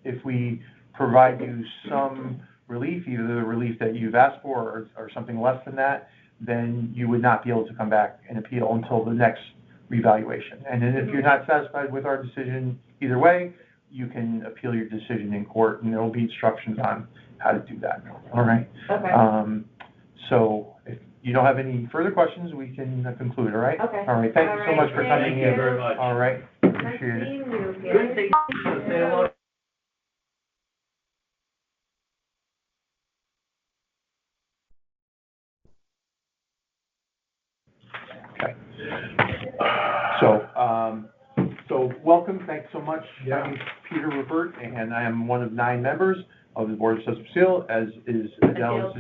if we provide you some relief, either the relief that you've asked for or something less than that, then you would not be able to come back and appeal until the next revaluation. And then if you're not satisfied with our decision either way, you can appeal your decision in court, and there will be instructions on how to do that. All right? Okay. So if you don't have any further questions, we can conclude, all right? Okay. All right, thank you so much for coming Thank in. you very much. All right, Nice appreciate it. seeing you again. Okay. So welcome, thanks so much. My name is Peter Rupert, and I am one of 9 members of the Board of Assessors of Seal, as is Adele.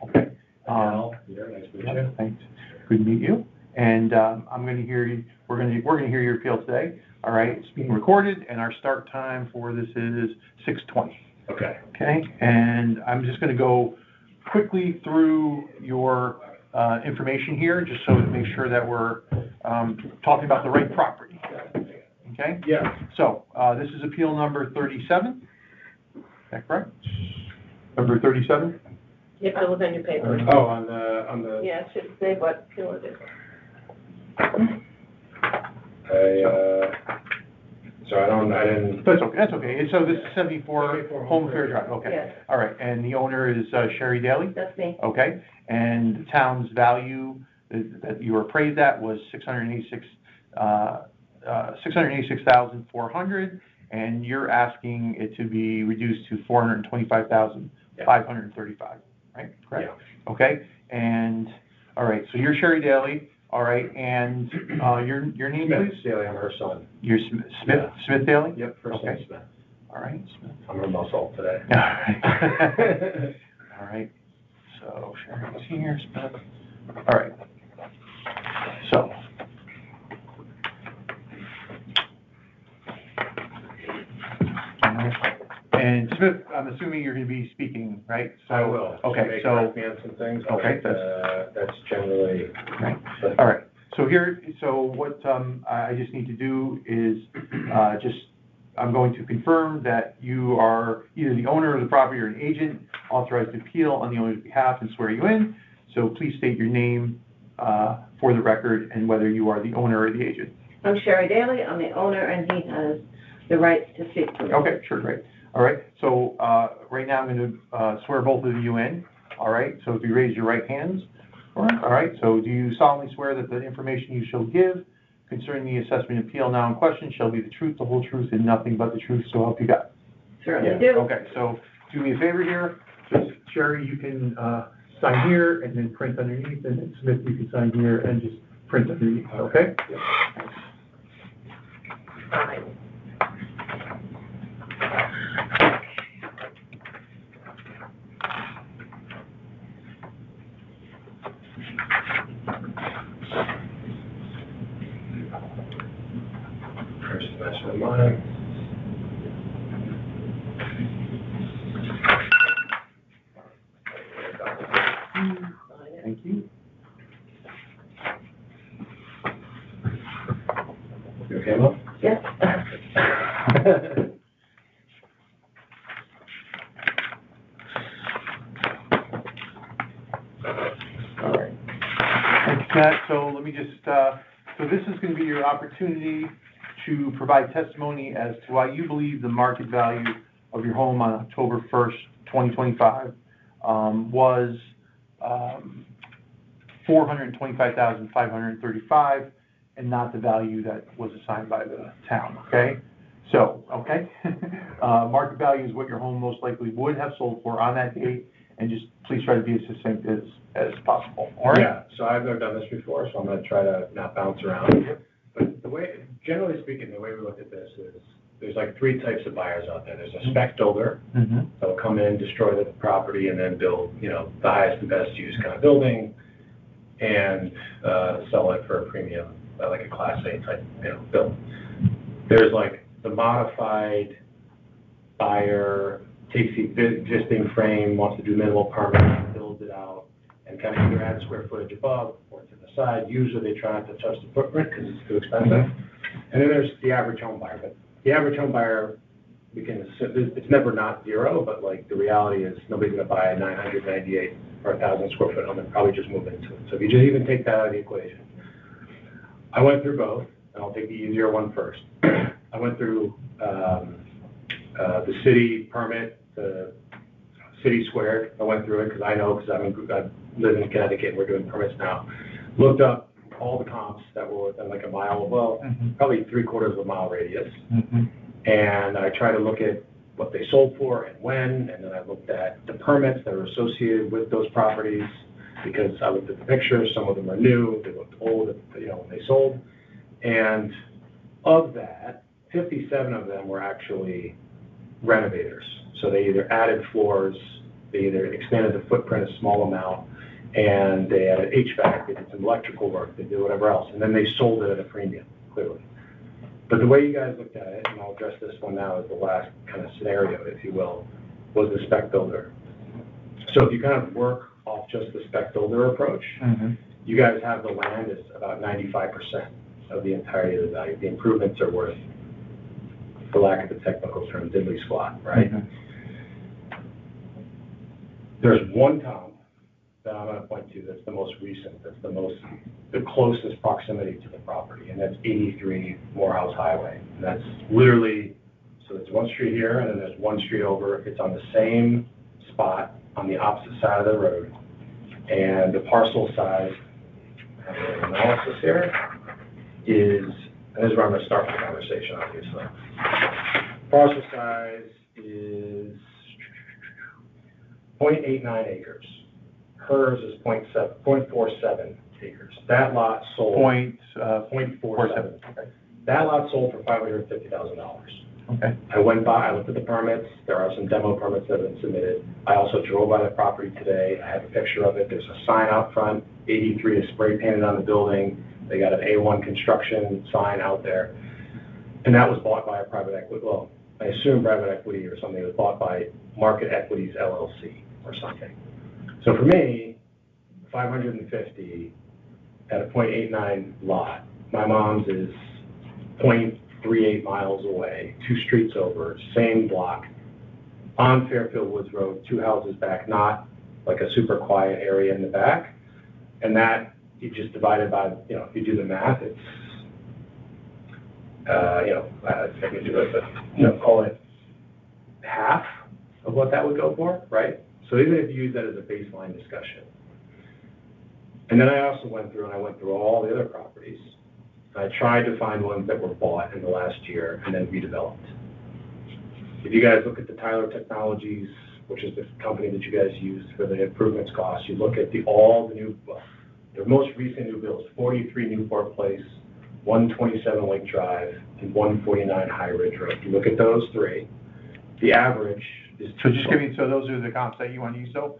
Okay. Very nice to meet Yeah, you. thanks. Good to meet you. And I'm going to hear you. We're going to hear your appeal today. All right. It's being recorded, and our start time for this is 6:20. Okay. Okay. And I'm just going to go quickly through your information here, just so to make sure that we're talking about the right property. Okay. Yeah. So this is appeal number 37. Is that correct? Number 37. You have to look on your paper. Oh, on the. Yeah, it should say what appeal it is. I didn't. That's okay, that's okay. And so this is 74 74 Home Fair Drive, okay. Yes. All right, and the owner is Sherry Daly? That's me. Okay, and the town's value that you were appraised at was $686,400, and you're asking it to be reduced to $425,535, right? Correct? Yeah. Okay, and, all right, so you're Sherry Daly, all right, and your name, Smith, please? Daly, I'm her son. You're Smith Daly? Yep, first name Okay. Smith. All right, Smith. I'm gonna muscle today. All right. All right, so Sherry's here, Smith. All right. So. And Smith, I'm assuming you're gonna be speaking, right? So- I will. Okay, She may so, correct me on some things, but, Okay, that's generally. right, all right. So what, I just need to do is, I'm going to confirm that you are either the owner of the property or an agent authorized to appeal on the owner's behalf and swear you in. So please state your name, for the record and whether you are the owner or the agent. I'm Sherry Daly, I'm the owner, and he has the right to speak to me. Okay, sure, great. All right, so, right now I'm gonna, swear both of you in, all right? So if you raise your right hands, all right, so do you solemnly swear that the information you shall give concerning the assessment appeal now in question shall be the truth, the whole truth, and nothing but the truth, so help you God? Certainly do. Okay, so do me a favor here, just, Sherry, you can, sign here and then print underneath, and then Smith, you can sign here and just print underneath, okay? First semester of mine. Thank you. You okay, Mo? Yes. All right. Thanks, Matt. So let me just, so this is going to be your opportunity to provide testimony as to why you believe the market value of your home on October 1st, 2025, was $425,535, and not the value that was assigned by the town, okay? So, okay? Market value is what your home most likely would have sold for on that date, and just please try to be as succinct as possible, all right? Yeah, so I've never done this before, so I'm gonna try to not bounce around. But the way, generally speaking, the way we look at this is, there's like three types of buyers out there. There's a spec builder Mm-hmm. that'll come in, destroy the property, and then build, the highest and best use kind of building, and sell it for a premium, like a Class A type, build. There's like the modified buyer, takes the existing frame, wants to do minimal permanent, builds it out, and kind of either add square footage above or to the side. Usually they try not to touch the footprint because it's too expensive. And then there's the average home buyer. But the average home buyer, it's never not zero, but like the reality is nobody's going to buy a 998 or 1,000 square foot home and probably just move into it. So if you just even take that out of the equation. I went through both, and I'll take the easier one first. I went through the city permit, the city squared. I went through it because I know, because I live in Connecticut and we're doing permits now. Looked up all the comps that were within like a mile, well, probably 3/4 of a mile radius. Mm-hmm. And I try to look at what they sold for and when, and then I looked at the permits that are associated with those properties, because I looked at the pictures, some of them are new, they looked old, when they sold. And of that, 57 of them were actually renovators. So they either added floors, they either expanded the footprint a small amount, and they added HVAC, they did some electrical work, they did whatever else, and then they sold it at a premium, clearly. But the way you guys looked at it, and I'll address this one now as the last kind of scenario, if you will, was the spec builder. So if you kind of work off just the spec builder approach, you guys have the land is about 95% of the entirety of the value. The improvements are worth, for lack of a technical term, diddly squat, right? There's one comp that I'm going to point to that's the most recent, that's the closest proximity to the property, and that's 83 Morehouse Highway. And that's literally, so there's one street here, and then there's one street over. It's on the same spot on the opposite side of the road. And the parcel size, I have an analysis here, is, and this is where I'm going to start the conversation, obviously. Parcel size is 0.89 acres. Hers is 0.47 acres. That lot sold. 0.47. Okay. That lot sold for $550,000. Okay. I went by, I looked at the permits, there are some demo permits that have been submitted. I also drove by the property today, I have a picture of it, there's a sign out front, 83 is spray painted on the building, they got an A1 construction sign out there. And that was bought by a private equity, well, I assume private equity or something, it was bought by Market Equities LLC or something. So for me, 550 at a .89 lot, my mom's is 0.38 miles away, 2 streets over, same block, on Fairfield Woods Road, 2 houses back, not like a super quiet area in the back. And that, you just divide it by, you know, if you do the math, it's, I can do it, but, call it half of what that would go for, right? So even if you use that as a baseline discussion. And then I also went through all the other properties. I tried to find ones that were bought in the last year and then redeveloped. If you guys look at the Tyler Technologies, which is the company that you guys use for the improvements costs, you look at their most recent new builds, 43 Newport Place, 127 Lake Drive, and 149 High Ridge Road. You look at those 3, the average is... So just give me, so those are the comps that you want to use, so,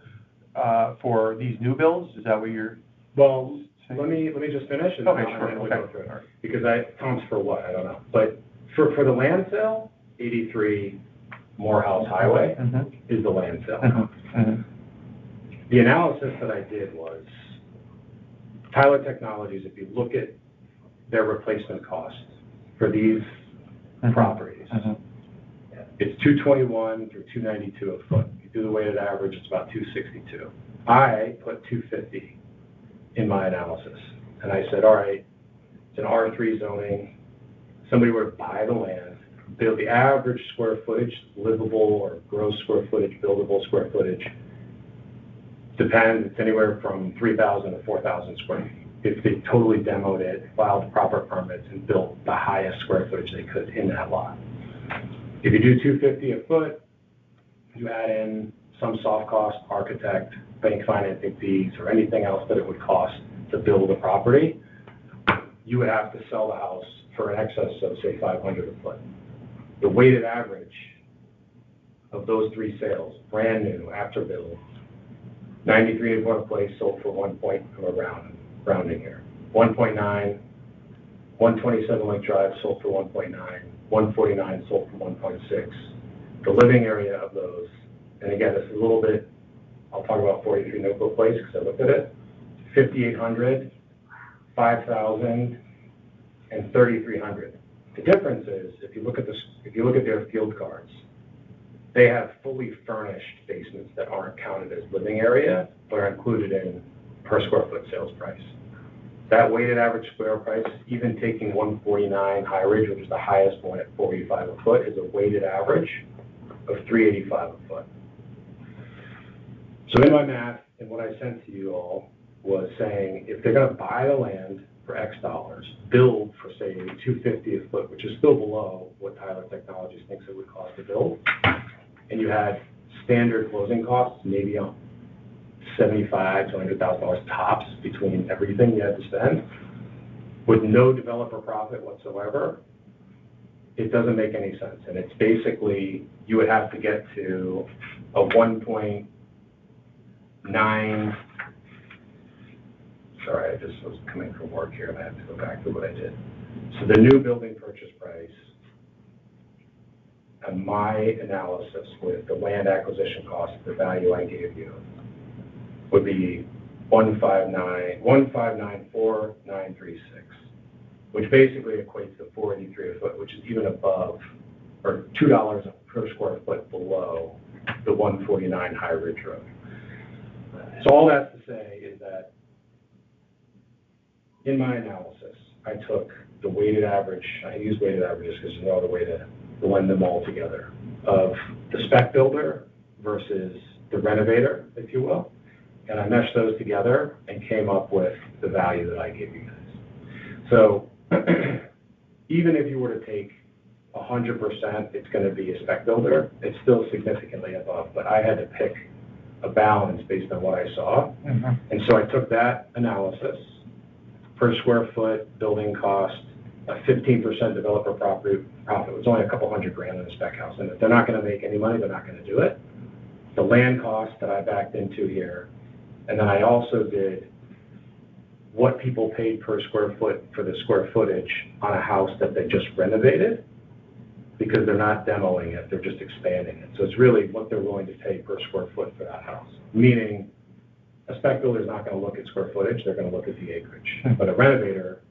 for these new builds, is that what you're? Well, let me just finish and Okay, then sure, we'll okay. go through it. Because comps for what, I don't know. But for the land sale, 83 Morehouse Highway Mhm. is the land sale. Mhm. Mhm. The analysis that I did was Tyler Technologies, if you look at their replacement cost for these Mhm. properties, Mhm. it's $221 through $292 a foot. If you do the weighted average, it's about $262. I put $250 in my analysis. And I said, all right, it's an R3 zoning. Somebody were to buy the land, build the average square footage, livable or gross square footage, buildable square footage, depends, it's anywhere from 3,000 to 4,000 square feet. If they totally demoed it, filed proper permits, and built the highest square footage they could in that lot. If you do $250 a foot, you add in some soft cost, architect, bank financing fees, or anything else that it would cost to build a property, you would have to sell the house for an excess of, say, $500 a foot. The weighted average of those 3 sales, brand new, after build, 93 Newport Place sold for 1 point, I'm rounding here, 1.9, 127 Lake Drive sold for 1.9, 149 sold for 1.6. The living area of those, and again, it's a little bit, I'll talk about 43 Newport Place because I looked at it, 5,800, 5,000, and 3,300. The difference is, if you look at their field cards, they have fully furnished basements that aren't counted as living area, but are included in per square foot sales price. That weighted average square price, even taking 149 High Ridge, which is the highest one at 485 a foot, is a weighted average of 385 a foot. So in my math, and what I sent to you all was saying, if they're gonna buy the land for X dollars, build for, say, $250 a foot, which is still below what Tyler Technologies thinks it would cost to build, and you had standard closing costs, maybe on $75,000 to $100,000 tops between everything you had to spend, with no developer profit whatsoever, it doesn't make any sense. And it's basically, you would have to get to a 1.9, sorry, I just was coming from work here and I have to go back to what I did. So the new building purchase price, and my analysis with the land acquisition cost, the value I gave you, would be 159,4,936, which basically equates to $483 a foot, which is even above, or $2 per square foot below the 149 High Ridge Road. So all that's to say is that in my analysis, I took the weighted average, I use weighted averages because there's no other way to blend them all together, of the spec builder versus the renovator, if you will. And I meshed those together and came up with the value that I gave you guys. So even if you were to take 100%, it's going to be a spec builder, it's still significantly above, but I had to pick a balance based on what I saw. Mm-hmm. And so I took that analysis, per square foot building cost, a 15% developer profit was only a couple $100,000 in a spec house. And if they're not gonna make any money, they're not gonna do it. The land cost that I backed into here, and then I also did what people paid per square foot for the square footage on a house that they just renovated, because they're not demoing it, they're just expanding it. So it's really what they're willing to pay per square foot for that house. Meaning, a spec builder is not gonna look at square footage, they're gonna look at the acreage. But a renovator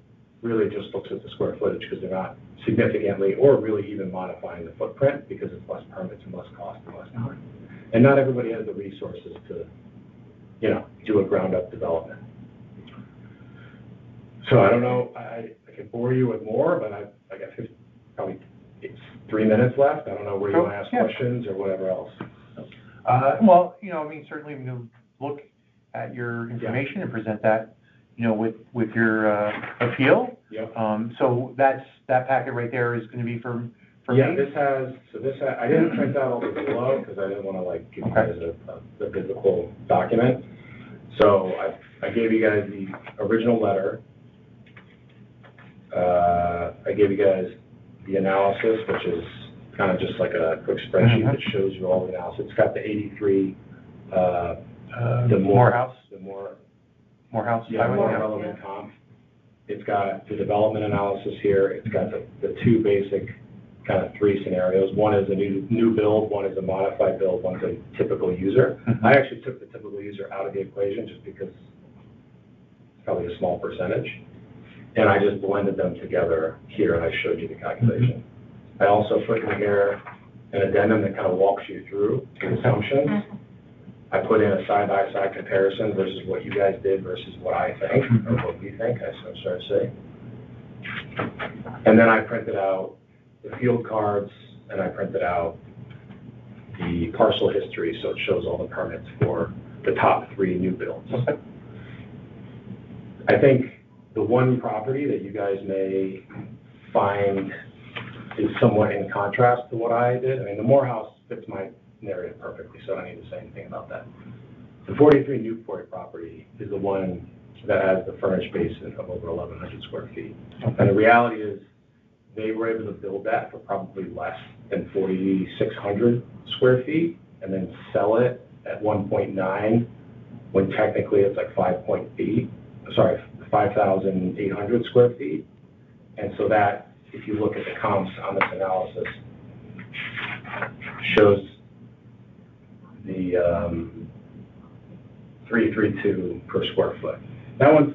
really just looks at the square footage, because they're not significantly or really even modifying the footprint, because it's less permits and less cost and less time. And not everybody has the resources to, do a ground-up development. So I don't know, I could bore you with more, but I got probably 3 minutes left. I don't know where you want to ask questions or whatever else. Well, certainly we can look at your information and present that, with your appeal. Yep. So that packet right there is going to be for Yeah, me? I didn't print out all the below because I didn't want to give you guys a physical document. So I gave you guys the original letter. I gave you guys the analysis, which is kind of just like a quick spreadsheet that shows you all the analysis. It's got the 83, the Morehouse? The more relevant comp. It's got the development analysis here. It's got the two basic kind of 3 scenarios. One is a new build, one is a modified build, one's a typical user. I actually took the typical user out of the equation just because it's probably a small percentage. And I just blended them together here, and I showed you the calculation. I also put in here an addendum that kind of walks you through the assumptions. I put in a side-by-side comparison versus what you guys did versus what I think, or what we think, I'm sorry to say. And then I printed out the field cards, and I printed out the parcel history, so it shows all the permits for the top 3 new builds. I think the one property that you guys may find is somewhat in contrast to what I did. I mean, the Morehouse fits my narrative perfectly, so I don't need to say anything about that. The 43 Newport property is the one that has the furnished basin of over 1,100 square feet. And the reality is, they were able to build that for probably less than 4,600 square feet, and then sell it at 1.9, when technically it's like 5,800 square feet. And so that, if you look at the comps on this analysis, shows the 332 per square foot. That one's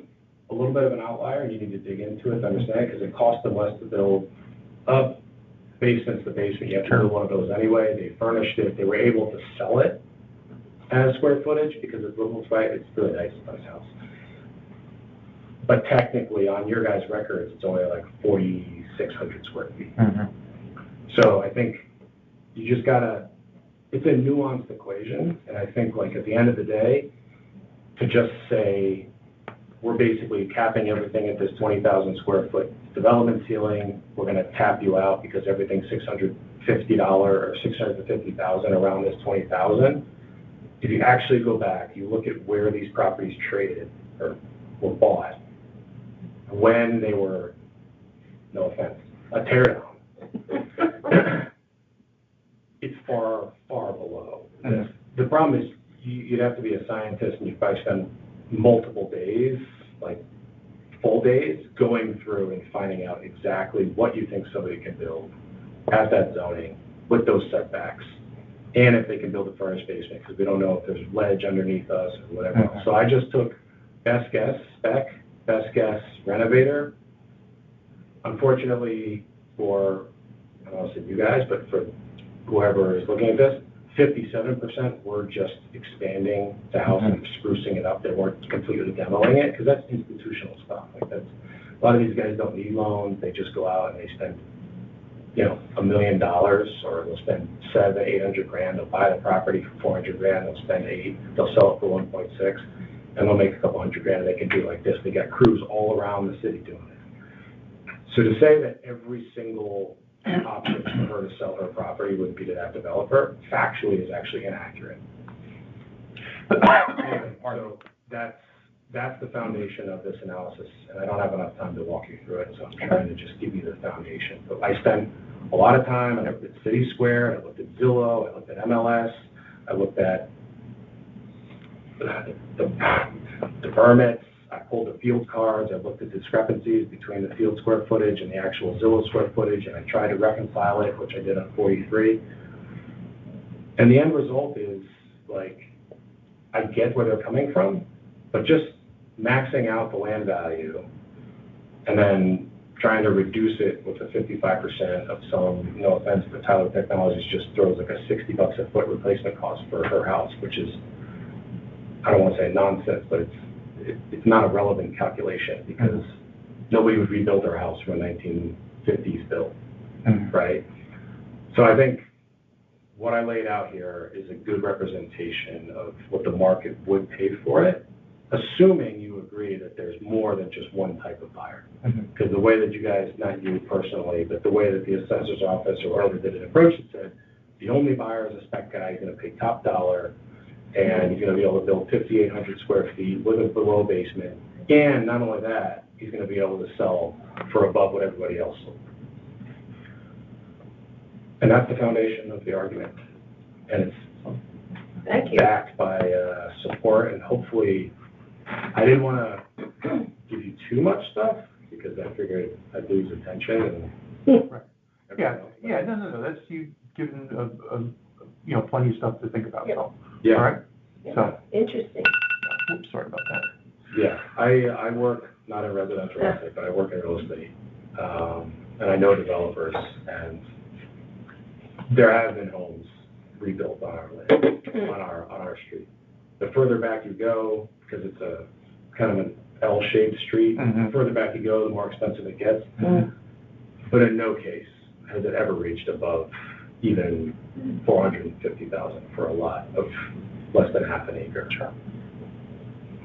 a little bit of an outlier, and you need to dig into it to understand, because it cost them less to build up basements to basement. You have to build one of those anyway. They furnished it. They were able to sell it as square footage because it's little, right? It's really nice, nice house. But technically, on your guys' records, it's only like 4,600 square feet. So I think you just gotta, it's a nuanced equation, and I think at the end of the day, to just say, we're basically capping everything at this 20,000 square foot development ceiling, we're gonna tap you out because everything's $650 or $650,000 around this 20,000. If you actually go back, you look at where these properties traded or were bought, when they were, no offense, a teardown, it's far, far below. The problem is you'd have to be a scientist, and you'd probably spend multiple days, full days, going through and finding out exactly what you think somebody can build at that zoning with those setbacks, and if they can build a furnished basement, because we don't know if there's ledge underneath us or whatever else. So I just took best guess spec, best guess renovator. Unfortunately for, I don't want to say you guys, but for whoever is looking at this, 57% were just expanding the house and sprucing it up. They weren't completely demoing it, because that's institutional stuff. A lot of these guys don't need loans. They just go out and they spend, $1 million, or they'll spend $700,000-800,000. They'll buy the property for $400,000. They'll spend $8. They'll sell it for 1.6, and they'll make a couple $100,000. And they can do like this. They got crews all around the city doing it. So to say that every single option for her to sell her property would be to that developer, factually is actually inaccurate. So that's the foundation of this analysis, and I don't have enough time to walk you through it, so I'm trying to just give you the foundation. But I spent a lot of time, I looked at City Square, I looked at Zillow, I looked at MLS, I looked at the permits, I pulled the field cards, I looked at discrepancies between the field square footage and the actual Zillow square footage, and I tried to reconcile it, which I did on 43. And the end result is, like, I get where they're coming from, but just maxing out the land value and then trying to reduce it with the 55% of some, no offense, but Tyler Technologies just throws like a $60 a foot replacement cost for her house, which is, I don't want to say nonsense, but it's not a relevant calculation because nobody would rebuild their house from a 1950s build, right? So I think what I laid out here is a good representation of what the market would pay for it, assuming you agree that there's more than just one type of buyer. Because the way that you guys, not you personally, but the way that the assessor's office or whoever did it approached it said, the only buyer is a spec guy, he's going to pay top dollar, and he's going to be able to build 5,800 square feet with a below basement, and not only that, he's going to be able to sell for above what everybody else sold. And that's the foundation of the argument. And Thank it's you. backed by support, and hopefully, I didn't want to give you too much stuff because I figured I'd lose attention. And Yeah, no, that's you given, plenty of stuff to think about, so. All Yeah, right, so, Interesting. oops, sorry about that. yeah. I work not in residential real estate, but I work in real estate. And I know developers, and there have been homes rebuilt on our land, on our street. The further back you go, because it's a kind of an L-shaped street, the further back you go, the more expensive it gets. But in no case has it ever reached above even $450,000 for a lot of less than half an acre.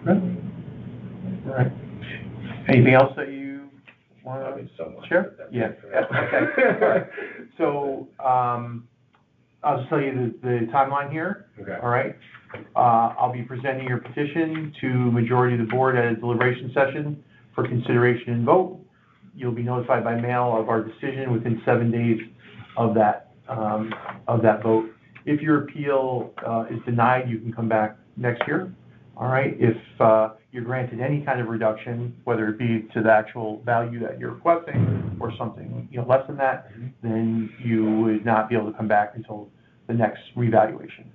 All right. Anything else that you want I to mean, so much. share? That's Yeah, it for now. okay. All right. So, I'll just tell you the timeline here. Okay. All right. I'll be presenting your petition to majority of the board at a deliberation session for consideration and vote. You'll be notified by mail of our decision within 7 days of that vote. If your appeal is denied, you can come back next year. All right. If you're granted any kind of reduction, whether it be to the actual value that you're requesting or something less than that, then you would not be able to come back until the next revaluation.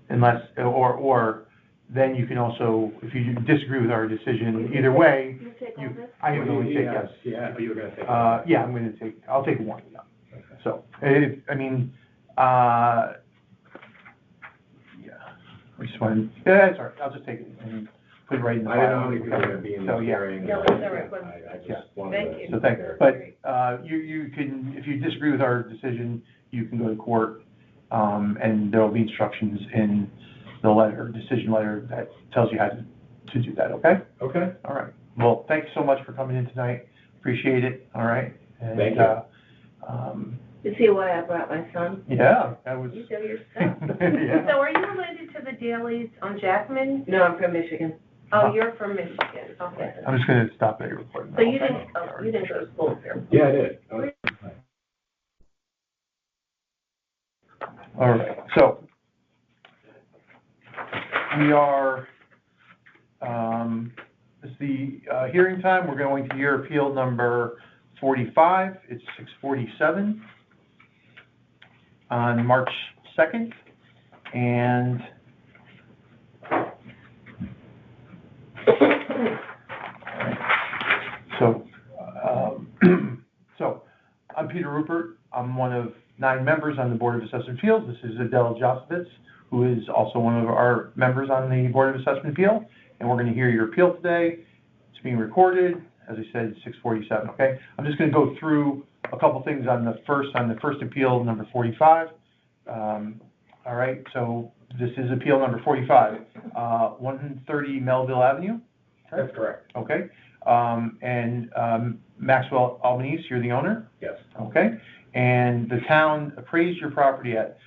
Unless, or then you can also, if you disagree with our decision, either way, You take all this? I am going to take yes. Yeah, but you were going to take it. Yeah, I'll take one, yeah. Okay. So, yeah, I just wanted, yeah, it's all right, I'll just take it and put it right in the I didn't know file. how many people were going to be in So, this yeah. hearing. No, it's all right. I Yeah. just wanted to. Thank you. So thanks, but, you can, if you disagree with our decision, you can go to court, and there will be instructions in the letter, decision letter that tells you how to do that, okay? Okay. All right, well, thanks so much for coming in tonight, appreciate it, all right? And, Thank you. You see why I brought my son? Yeah, that was. You know your stuff. Yeah. So are you related to the Dalys on Jackman? No, I'm from Michigan. Oh, you're from Michigan, okay. I'm just gonna stop there recording. So you didn't go to school here? Yeah, I did. All right, so we are, this is the hearing time. We're going to hear appeal number 45. It's 6:47 on March 2nd. And so I'm Peter Rupert. I'm one of 9 members on the Board of Assessment Appeals. This is Adele Josovitz, who is also one of our members on the Board of Assessment Appeal, and we're going to hear your appeal today. It's being recorded, as I said, 6:47. Okay, I'm just going to go through a couple things on the first appeal, number 45. All right, so this is appeal number 45, 130 Melville Avenue. That's correct. Okay, and Maxwell Albanese, you're the owner. Yes. Okay, and the town appraised your property at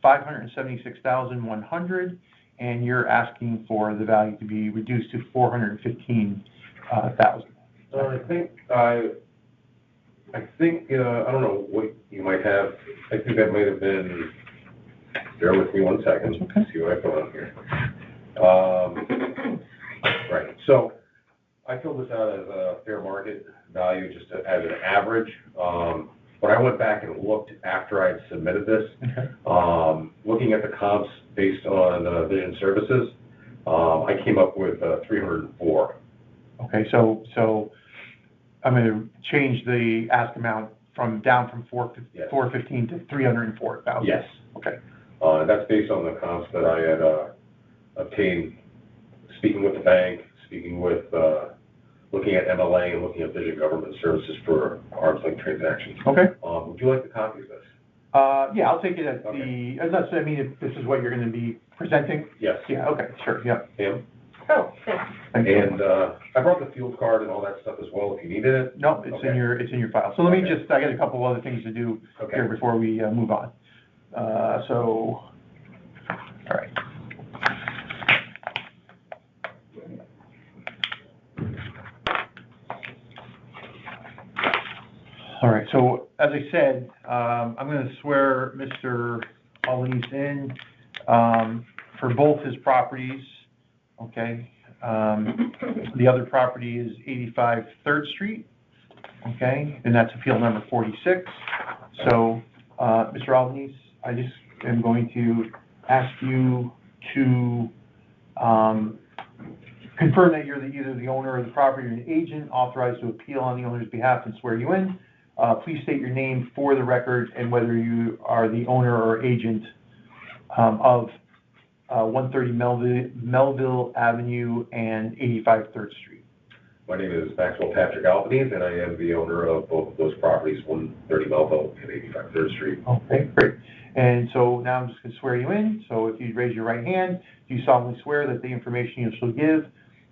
$576,100, and you're asking for the value to be reduced to $415,000. I think, I don't know what you might have, I think that might have been, bear with me one second, Okay. see what I put on here. Right, so I filled this out as a fair market value, just as an average. When I went back and looked after I had submitted this, Okay. looking at the comps based on Vision Services, I came up with 304. Okay, so I'm gonna change the ask amount down from Yes. 415 to 304,000. Yes. Okay, That's based on the comps that I had obtained, speaking with the bank, speaking with, looking at MLA and looking at Vision Government Services for arm's length transactions. okay. Would you like the copy of this? Yeah, I'll take it at Okay. unless, I mean, if this is what you're gonna be presenting? Yes. Yeah, okay, sure, yep. Pam? Oh, thanks. Thank you. And I brought the field card and all that stuff as well, if you needed it. No, it's in Okay. it's in your file. So let me Okay. I got a couple other things to do Okay. here before we move on. All right. All right, so as I said, I'm going to swear Mr. Albanese in for both his properties, okay? The other property is 85 3rd Street, okay? And that's appeal number 46. So, Mr. Albanese, I just am going to ask you to confirm that you're either the owner of the property or an agent authorized to appeal on the owner's behalf and swear you in. Please state your name for the record and whether you are the owner or agent of 130 Melville Avenue and 85 3rd Street. My name is Maxwell Patrick Albanese, and I am the owner of both of those properties, 130 Melville and 85 3rd Street. Okay, great. And so now I'm just going to swear you in. So if you'd raise your right hand, do you solemnly swear that the information you shall give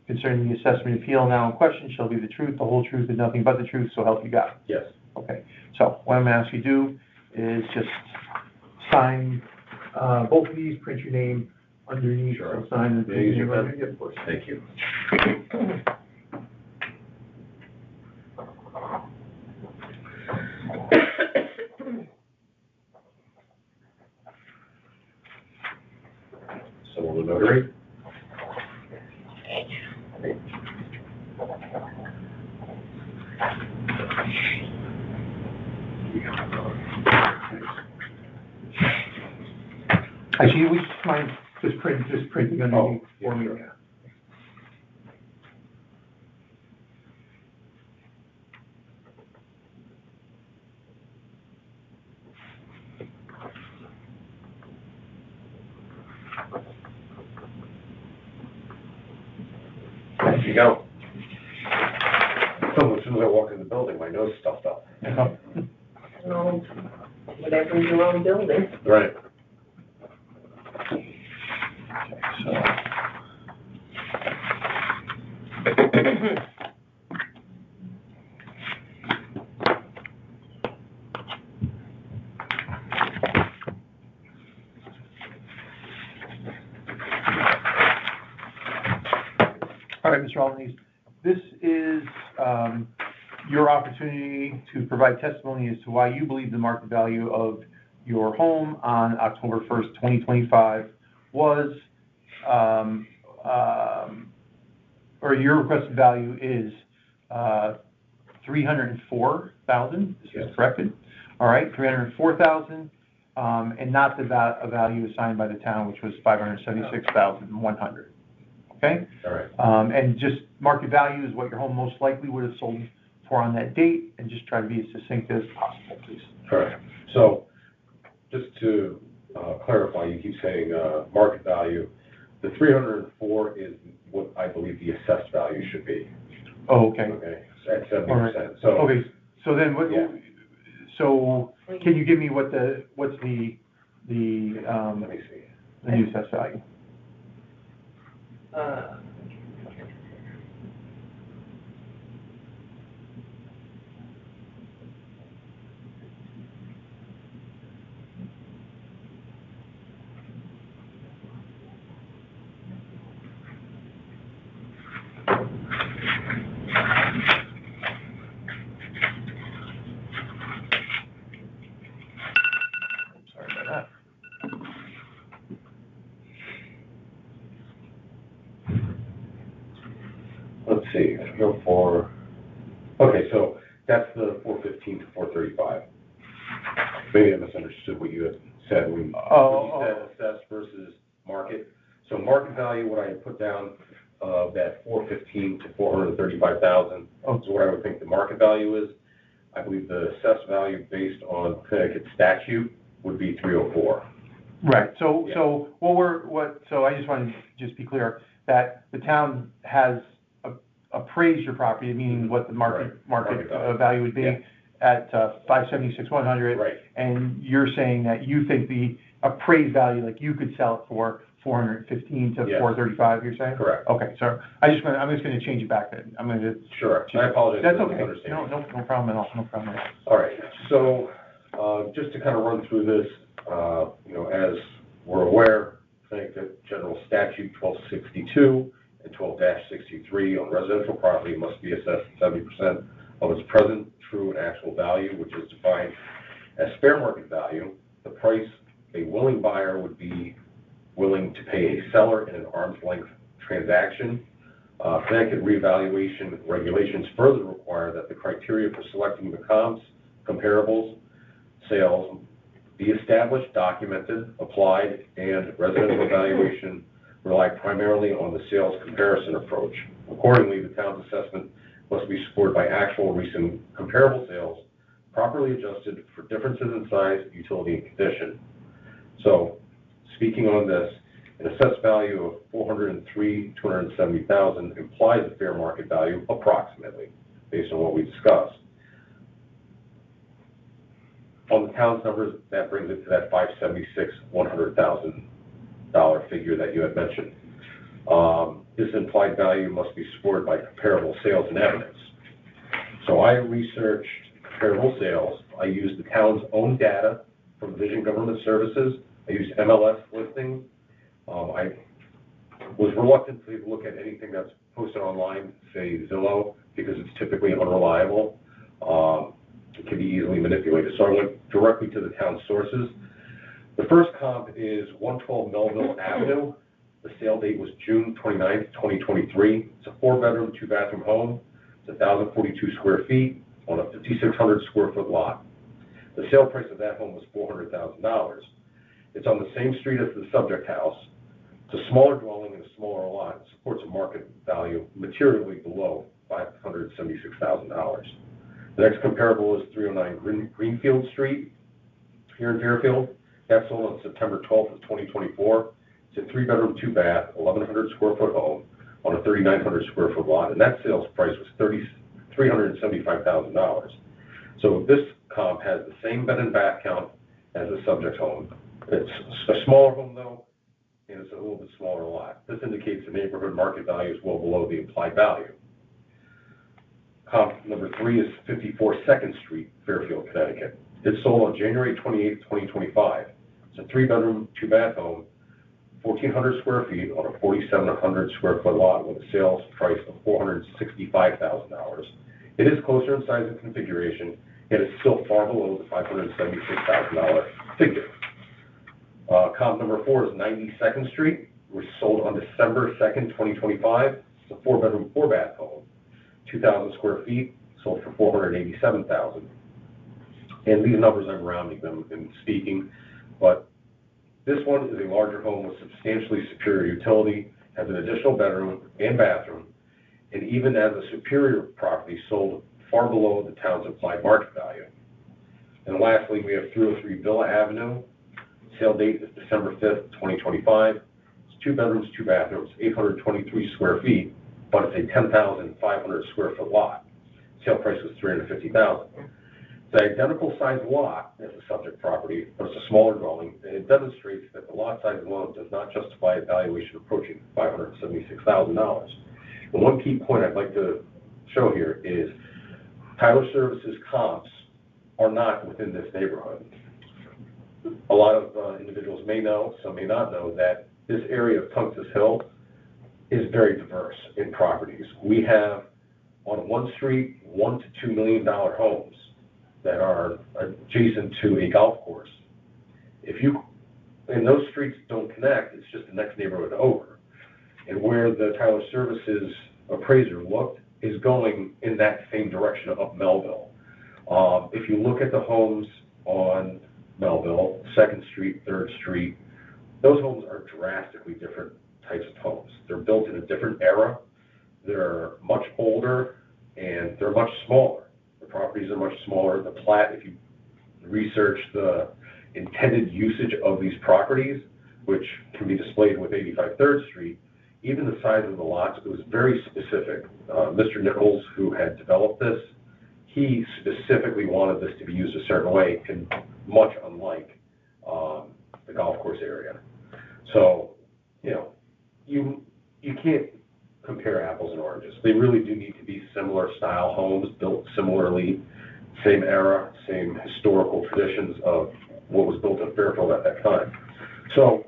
concerning the assessment appeal now in question shall be the truth, the whole truth, and nothing but the truth, so help you God? Yes. Okay, so what I'm gonna ask you to do is just sign, both of these, print your name underneath, Sure. so sign the. May I use your pen? Yeah, of course. Thank you. So will the notary? Actually, would you mind just printing underneath yeah, for me? sure. Yeah. There you go. So as soon as I walk in the building, my nose stuffed up. No, whatever's your own building. Right. So. All right, Mr. Albanese, this is your opportunity to provide testimony as to why you believe the market value of your home on October 1st, 2025 was, or your requested value is $304,000, this is corrected? All right, $304,000, and not the value assigned by the town, which was $576,100. Okay? All right. And just market value is what your home most likely would have sold for on that date, and just try to be as succinct as possible, please. All right. So just to clarify, you keep saying market value. The 304 is what I believe the assessed value should be. Oh, okay. Okay, at 70%. All right. So Okay, so then what, Yeah. so can you give me what's the let me see. the new assessed value? go for, okay, so that's the 415 to 435. Maybe I misunderstood what you had said when you said assessed versus market. So market value, what I had put down of that 415 to 435,000 is what I would think the market value is. I believe the assessed value based on Connecticut statute would be 304. Right, so so I just want to just be clear that the town has appraised your property, meaning what the market value would be at 576,100. Right. And you're saying that you think the appraised value, like you could sell it for 415 to 435, you're saying? Correct. Okay, so I'm just gonna change it back then. I'm gonna. Sure, I apologize. That's for okay. misunderstanding. No problem at all, no problem at all. All right, so, just to kind of run through this, as we're aware, Connecticut General Statute 1262 and 12-63 on residential property must be assessed 70% of its present, true, and actual value, which is defined as fair market value, the price a willing buyer would be willing to pay a seller in an arm's length transaction. Connecticut reevaluation regulations further require that the criteria for selecting the comps, comparables, sales be established, documented, applied, and residential valuation rely primarily on the sales comparison approach. Accordingly, the town's assessment must be supported by actual recent comparable sales, properly adjusted for differences in size, utility, and condition. So, speaking on this, an assessed value of $403,270,000 implies a fair market value approximately, based on what we discussed. On the town's numbers, that brings it to that $576,100,000 figure that you had mentioned. This implied value must be supported by comparable sales and evidence. So I researched comparable sales. I used the town's own data from Vision Government Services. I used MLS listings. I was reluctant to look at anything that's posted online, say Zillow, because it's typically unreliable. It can be easily manipulated. So I went directly to the town's sources. The first comp is 112 Melville Avenue. The sale date was June 29th, 2023. It's a 4-bedroom, 2-bathroom home. It's 1,042 square feet on a 5,600 square foot lot. The sale price of that home was $400,000. It's on the same street as the subject house. It's a smaller dwelling and a smaller lot. It supports a market value materially below $576,000. The next comparable is 309 Greenfield Street here in Fairfield. That sold on September 12th of 2024. It's a 3-bedroom, 2-bath, 1,100 square foot home on a 3,900 square foot lot, and that sales price was $375,000. So this comp has the same bed and bath count as the subject home. It's a smaller home though, and it's a little bit smaller lot. This indicates the neighborhood market value is well below the implied value. Comp number 3 is 54 2nd Street, Fairfield, Connecticut. It sold on January 28th, 2025. It's a 3-bedroom, 2-bath home, 1,400 square feet on a 4,700 square foot lot with a sales price of $465,000. It is closer in size and configuration, yet it's still far below the $576,000 figure. Comp number 4 is 92nd Street, which sold on December 2nd, 2025. It's a 4-bedroom, 4-bath home, 2,000 square feet, sold for $487,000. And these numbers, I'm rounding them and speaking, but this one is a larger home with substantially superior utility, has an additional bedroom and bathroom, and even as a superior property sold far below the town's implied market value. And lastly, we have 303 Villa Avenue. Sale date is December 5th, 2025. It's 2 bedrooms, 2 bathrooms, 823 square feet, but it's a 10,500 square foot lot. Sale price was $350,000. It's an identical size lot as the subject property, but it's a smaller dwelling, and it demonstrates that the lot size alone does not justify a valuation approaching $576,000. And one key point I'd like to show here is Tyler Services comps are not within this neighborhood. A lot of individuals may know, some may not know, that this area of Tungus Hill is very diverse in properties. We have on one street $1 to $2 million homes that are adjacent to a golf course. And those streets don't connect, it's just the next neighborhood over. And where the Tyler Services appraiser looked is going in that same direction up Melville. If you look at the homes on Melville, 2nd Street, 3rd Street, those homes are drastically different types of homes. They're built in a different era, they're much older, and they're much smaller. The properties are much smaller. The plat, if you research the intended usage of these properties, which can be displayed with 85 3rd Street, even the size of the lots, it was very specific. Mr. Nichols, who had developed this, he specifically wanted this to be used a certain way, and much unlike the golf course area. So, you can't compare apples and oranges. They really do need to be similar style homes, built similarly, same era, same historical traditions of what was built in Fairfield at that time. So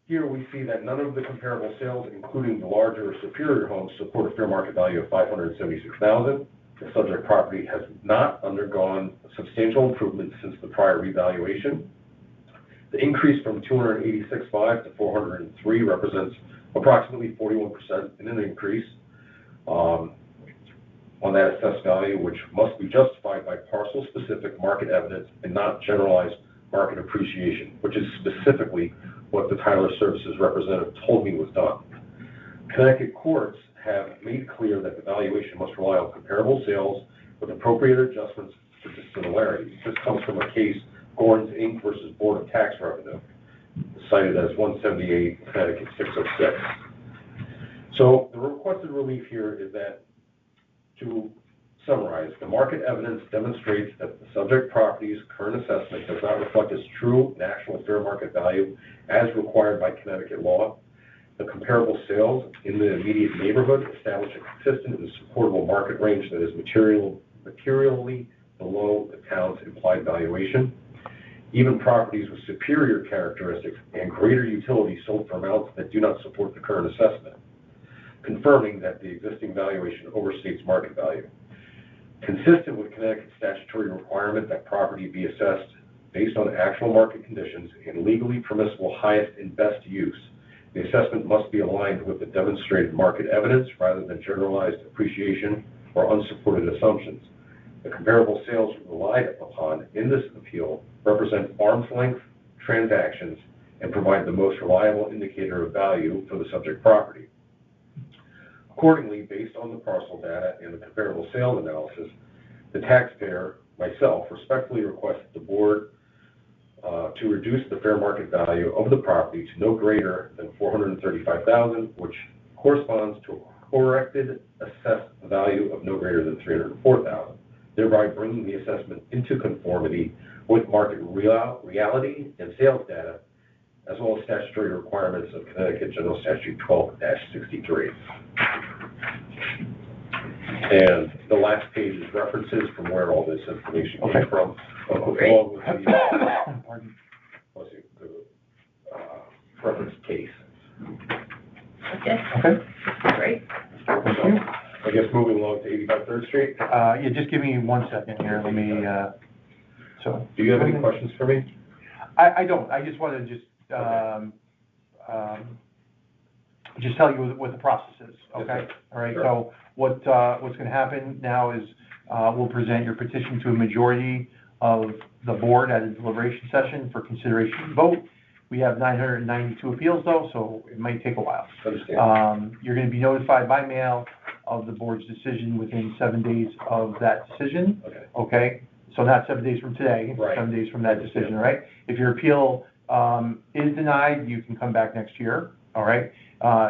here we see that none of the comparable sales, including the larger or superior homes, support a fair market value of $576,000. The subject property has not undergone substantial improvements since the prior revaluation. The increase from 286.5 to 403 represents approximately 41% in an increase on that assessed value, which must be justified by parcel-specific market evidence and not generalized market appreciation, which is specifically what the Tyler Services representative told me was done. Connecticut courts have made clear that the valuation must rely on comparable sales with appropriate adjustments for dissimilarities. This comes from a case, Gorns Inc. versus Board of Tax Revenue, cited as 178 Connecticut 606. So the requested relief here is that, to summarize, the market evidence demonstrates that the subject property's current assessment does not reflect its true and actual fair market value as required by Connecticut law. The comparable sales in the immediate neighborhood establish a consistent and supportable market range that is materially below the town's implied valuation. Even properties with superior characteristics and greater utility sold for amounts that do not support the current assessment, confirming that the existing valuation overstates market value. Consistent with Connecticut's statutory requirement that property be assessed based on actual market conditions and legally permissible highest and best use, the assessment must be aligned with the demonstrated market evidence rather than generalized appreciation or unsupported assumptions. The comparable sales relied upon in this appeal represent arm's length transactions and provide the most reliable indicator of value for the subject property. Accordingly, based on the parcel data and the comparable sales analysis, the taxpayer, myself, respectfully request the board to reduce the fair market value of the property to no greater than $435,000, which corresponds to a corrected assessed value of no greater than $304,000, thereby bringing the assessment into conformity with market reality and sales data, as well as statutory requirements of Connecticut General Statute 12-63. And the last page is references from where all this information came from, along with the reference case. Okay, great. Thank you. I guess moving along to 85 3rd Street. Yeah, just give me 1 second here, let me, Do you have any questions for me? I don't, I just want to just tell you what the process is, okay? Yes, All right, sure. so what's going to happen now is we'll present your petition to a majority of the board at a deliberation session for consideration and vote. We have 992 appeals though, so it might take a while. Understand. You're going to be notified by mail of the board's decision within 7 days of that decision. Okay. Okay? So not 7 days from today, Right. 7 days from that decision, all right? If your appeal is denied, you can come back next year, all right?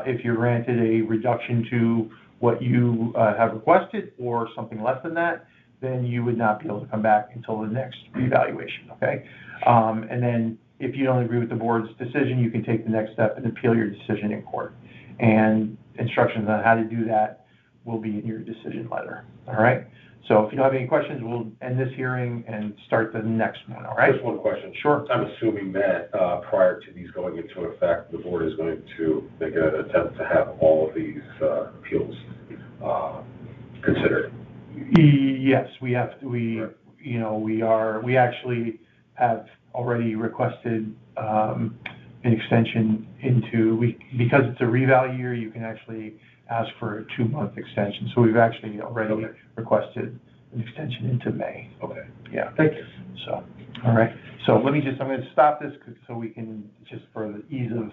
If you're granted a reduction to what you have requested or something less than that, then you would not be able to come back until the next revaluation, okay? And then if you don't agree with the board's decision, you can take the next step and appeal your decision in court. And instructions on how to do that will be in your decision letter, all right? So if you don't have any questions, we'll end this hearing and start the next one, all right? Just one question. Sure. I'm assuming that prior to these going into effect, the board is going to make an attempt to have all of these appeals considered. Yes, we have to, Right. we actually have already requested an extension into, because it's a reval year, you can actually ask for a 2-month extension. So we've actually already Okay. requested an extension into May. Okay. Yeah. Thank you. So, all right. So I'm going to stop this so we can, just for the ease of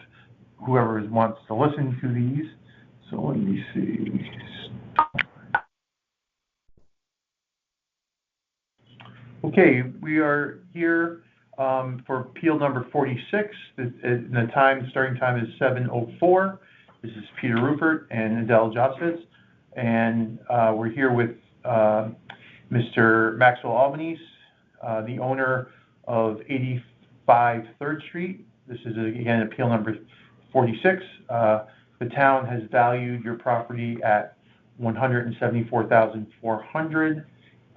whoever wants to listen to these. So let me see. Okay, we are here for appeal number 46. The starting time is 7:04. This is Peter Rupert and Adele Josvitz. And we're here with Mr. Maxwell Albanese, the owner of 85 3rd Street. This is, again, appeal number 46. The town has valued your property at $174,400.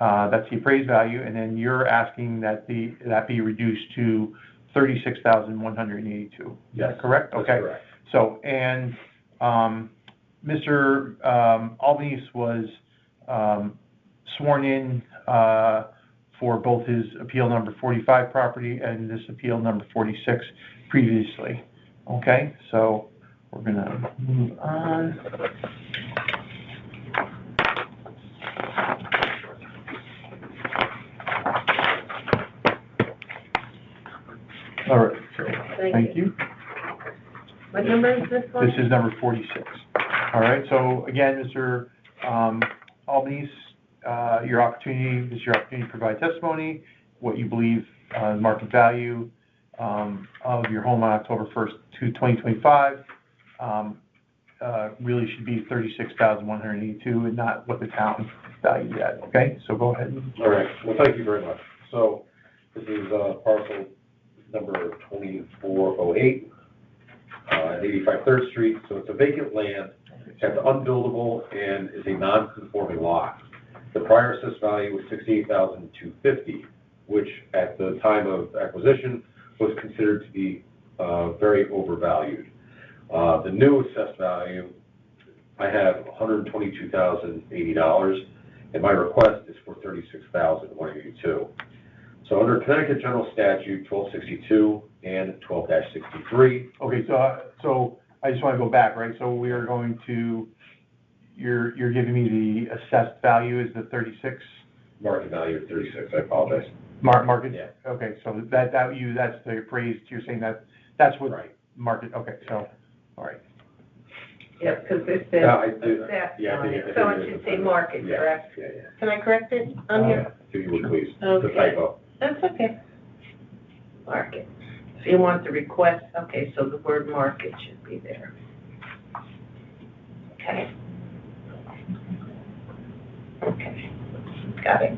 That's the appraised value, and then you're asking that that be reduced to $36,182. Is Yes, that correct? that's Okay. correct. So, and Mr. Albanese was sworn in for both his appeal number 45 property and this appeal number 46 previously. Okay, so we're gonna move on. All right, so, thank you. What number is this one? This is number 46. All right, so again, Mr. Albanese, this is your opportunity to provide testimony, what you believe market value of your home on October 1st, 2025 really should be $36,182 and not what the town valued at, okay? So go ahead. All right, well, thank you very much. So this is parcel number 2408 at 85 3rd Street. So it's a vacant land, it's unbuildable, and is a non-conforming lot. The prior assessed value was $68,250, which at the time of acquisition was considered to be very overvalued. The new assessed value, I have $122,080, and my request is for $36,182. So under Connecticut General Statute 1262 and 12-63. Okay, so I just want to go back, right? So we are going to, you're giving me the assessed value is the 36? Market value of 36, I apologize. Market? Yeah. Okay, so that's the appraised, you're saying that's what Right. market, okay, so, all right. Yep, because this says Yeah, I do. assessed Yeah, I on think it, it- so I it think should it say is. market, Yeah, correct? yeah. Can I correct it on here? If you would please, the Okay. typo. That's okay. Market. If you want the request, okay, so the word market should be there. Okay. Okay, got it.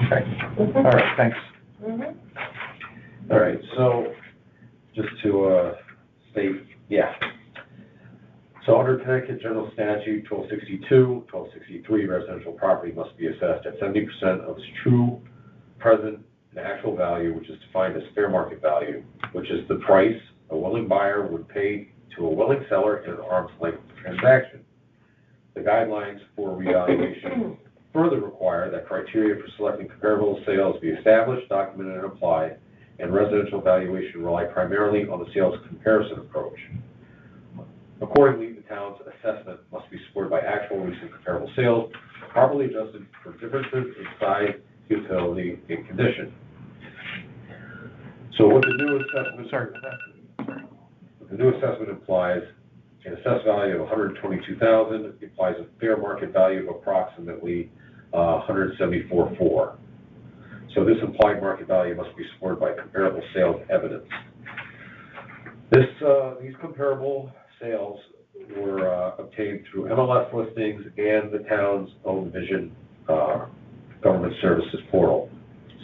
Okay, all right, thanks. Mhm. All right, so just to state, yeah. So under Connecticut General Statute 1262, 1263, residential property must be assessed at 70% of its true, present, and actual value, which is defined as fair market value, which is the price a willing buyer would pay to a willing seller in an arm's length transaction. The guidelines for revaluation further require that criteria for selecting comparable sales be established, documented, and applied, and residential valuation rely primarily on the sales comparison approach. Accordingly, the town's assessment must be supported by actual recent comparable sales, properly adjusted for differences in size, utility, and condition. So what the new assessment, Sorry about that. what the new assessment implies, an assessed value of $122,000 implies a fair market value of approximately $174,400. So this implied market value must be supported by comparable sales evidence. These comparable sales were obtained through MLS listings and the town's own Vision Government Services portal.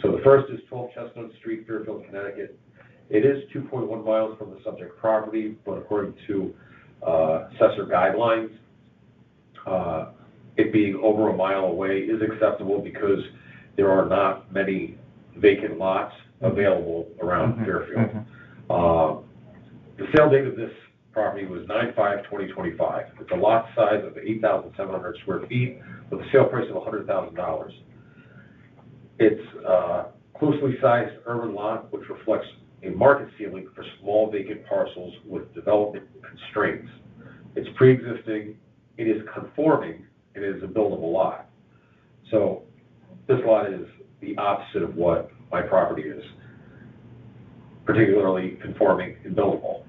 So the first is 12 Chestnut Street, Fairfield, Connecticut. It is 2.1 miles from the subject property, but according to assessor guidelines, it being over a mile away is acceptable because there are not many vacant lots available around Fairfield. The sale date of this property was 9/5/2025. It's a lot size of 8,700 square feet with a sale price of $100,000. It's a closely sized urban lot which reflects a market ceiling for small vacant parcels with development constraints. It's pre-existing, it is conforming, it is a buildable lot. So this lot is the opposite of what my property is, particularly conforming and buildable.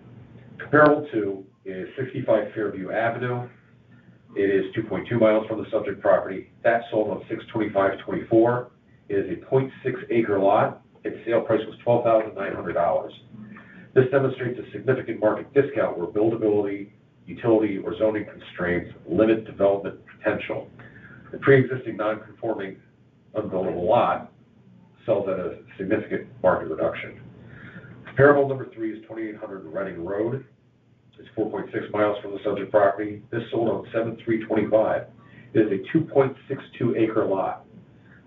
Comparable to is 65 Fairview Avenue. It is 2.2 miles from the subject property. That sold on 6/25/24. It is a 0.6 acre lot. Its sale price was $12,900. This demonstrates a significant market discount where buildability, utility, or zoning constraints limit development potential. The pre-existing non-conforming unbuildable lot sells at a significant market reduction. Comparable number 3 is 2800 Reading Road. It's 4.6 miles from the subject property. This sold on 7/3/25. It is a 2.62 acre lot.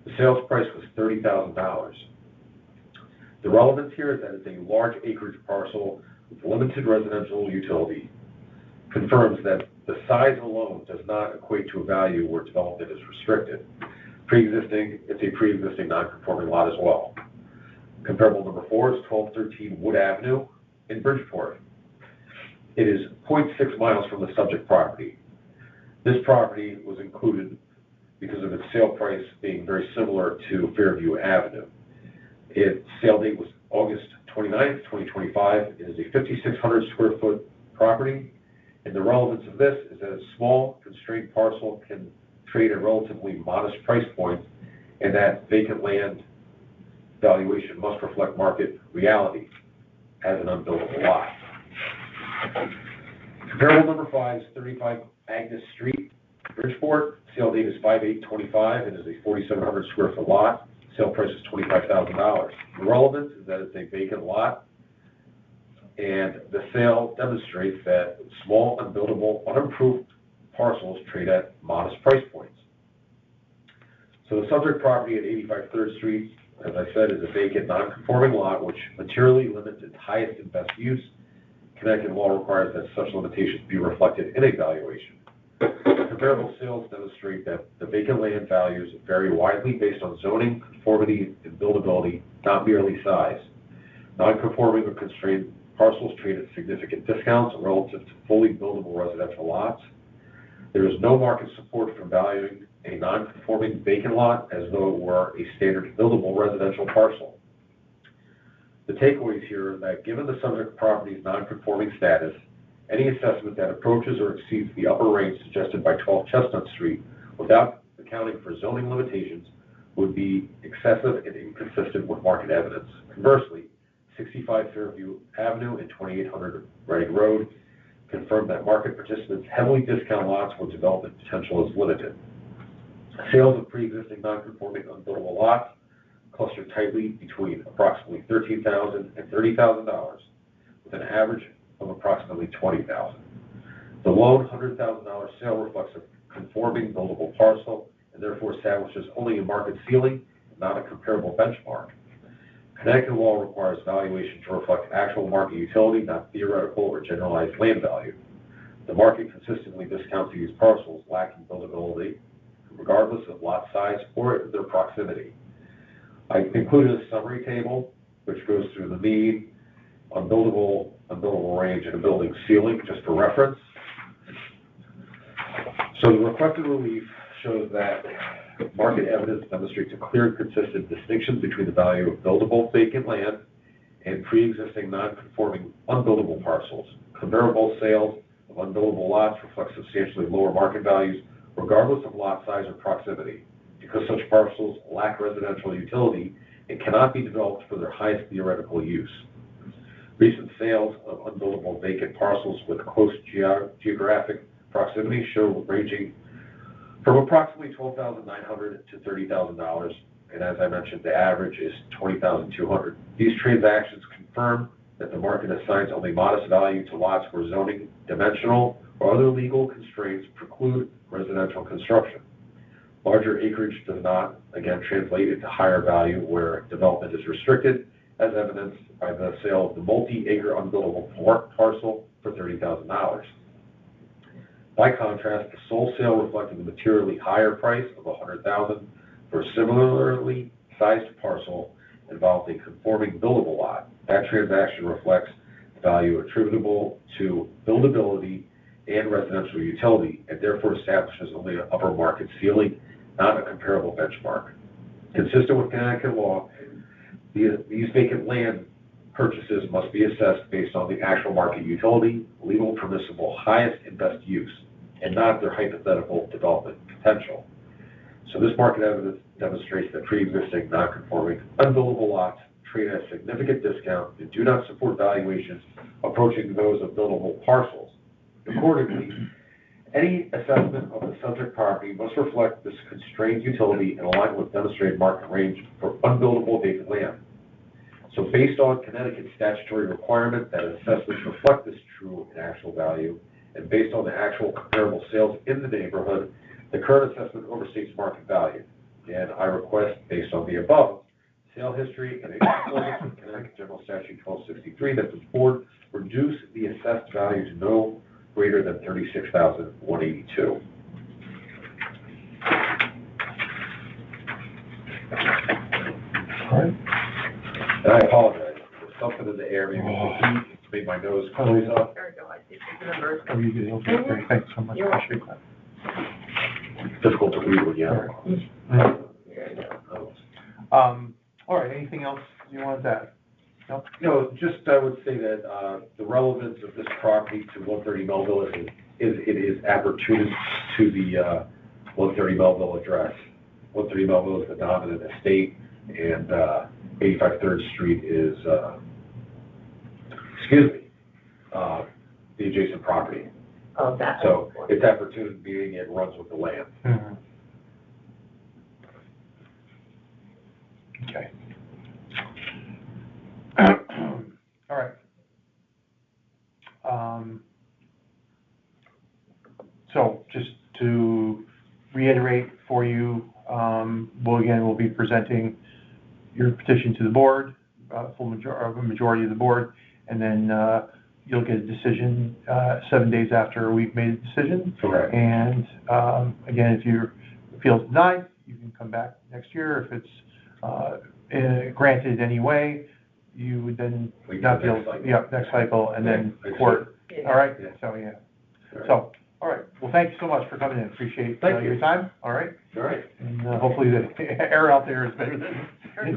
The sales price was $30,000. The relevance here is that it's a large acreage parcel with limited residential utility. Confirms that the size alone does not equate to a value where development is restricted. It's a pre-existing non-conforming lot as well. Comparable number 4 is 1213 Wood Avenue in Bridgeport. It is 0.6 miles from the subject property. This property was included because of its sale price being very similar to Fairview Avenue. Its sale date was August 29th, 2025. It is a 5,600 square foot property. And the relevance of this is that a small constrained parcel can trade at relatively modest price points, and that vacant land valuation must reflect market reality as an unbuildable lot. Comparable number 5 is 35 Agnes Street, Bridgeport. Sale date is 5/8/25. It is a 4,700 square foot lot. Sale price is $25,000. The relevance is that it's a vacant lot, and the sale demonstrates that small, unbuildable, unimproved parcels trade at modest price points. So the subject property at 85 3rd Street, as I said, is a vacant, non-conforming lot which materially limits its highest and best use. Connecticut law requires that such limitations be reflected in a valuation. Comparable sales demonstrate that the vacant land values vary widely based on zoning, conformity, and buildability, not merely size. Non-conforming or constrained parcels trade at significant discounts relative to fully buildable residential lots. There is no market support for valuing a non-conforming vacant lot as though it were a standard buildable residential parcel. The takeaways here are that given the subject property's non-conforming status, any assessment that approaches or exceeds the upper range suggested by 12 Chestnut Street without accounting for zoning limitations would be excessive and inconsistent with market evidence. Conversely, 65 Fairview Avenue and 2800 Reading Road confirm that market participants heavily discount lots where development potential is limited. Sales of pre-existing non-conforming unbuildable lots cluster tightly between approximately $13,000 and $30,000, with an average of approximately $20,000. The low $100,000 sale reflects a conforming buildable parcel and therefore establishes only a market ceiling, not a comparable benchmark. Connecticut law requires valuation to reflect actual market utility, not theoretical or generalized land value. The market consistently discounts these parcels lacking buildability, regardless of lot size or their proximity. I included a summary table which goes through the mean, unbuildable range, and a building ceiling, just for reference. So the requested relief shows that market evidence demonstrates a clear and consistent distinction between the value of buildable vacant land and pre-existing non-conforming unbuildable parcels. Comparable sales of unbuildable lots reflect substantially lower market values regardless of lot size or proximity, because such parcels lack residential utility and cannot be developed for their highest theoretical use. Recent sales of unbuildable vacant parcels with close geographic proximity show ranging from approximately $12,900 to $30,000, and as I mentioned, the average is $20,200. These transactions confirm that the market assigns only modest value to lots where zoning, dimensional, or other legal constraints preclude residential construction. Larger acreage does not, again, translate into higher value where development is restricted, as evidenced by the sale of the multi-acre unbuildable parcel for $30,000. By contrast, the sole sale reflected the materially higher price of $100,000 for a similarly sized parcel involved a conforming buildable lot. That transaction reflects value attributable to buildability and residential utility, and therefore establishes only an upper market ceiling, not a comparable benchmark. Consistent with Connecticut law, these vacant land purchases must be assessed based on the actual market utility, legal permissible highest and best use, and not their hypothetical development potential. So this market evidence demonstrates that pre-existing non-conforming unbuildable lots trade at a significant discount and do not support valuations approaching those of buildable parcels. Accordingly, any assessment of the subject property must reflect this constrained utility and align with demonstrated market range for unbuildable vacant land. So based on Connecticut's statutory requirement that assessments reflect this true and actual value, and based on the actual comparable sales in the neighborhood, the current assessment overstates market value. And I request, based on the above, sale history and accordance with Connecticut General Statute 1263, that the board reduce the assessed value to no greater than $36,182. All right. And I apologize, there's something in the air, maybe it's the heat, it's made my nose close up. There we go, I see the numbers. Oh, you did, okay, great, thanks so much, You're appreciate that. It's difficult to read when you have. There you go. All right, anything else you wanted to add? No? No, just I would say that the relevance of this property to 130 Melville it is appertune to the 130 Melville address. 130 Melville is the dominant estate, and 85 3rd Street is, the adjacent property. Oh, that. So it's appertune, meaning it runs with the land. Mm-hmm. Okay. All right. So just to reiterate for you, we'll be presenting your petition to the board, a majority of the board, and then you'll get a decision 7 days after we've made a decision. Correct. And again, if your appeal is denied, you can come back next year. If it's granted anyway, you would then not be able, next cycle, and then court. All right? Yeah. So, yeah. All right. So, all right. Well, thank you so much for coming in. Appreciate your time. All right? All right. And hopefully the air out there is better than.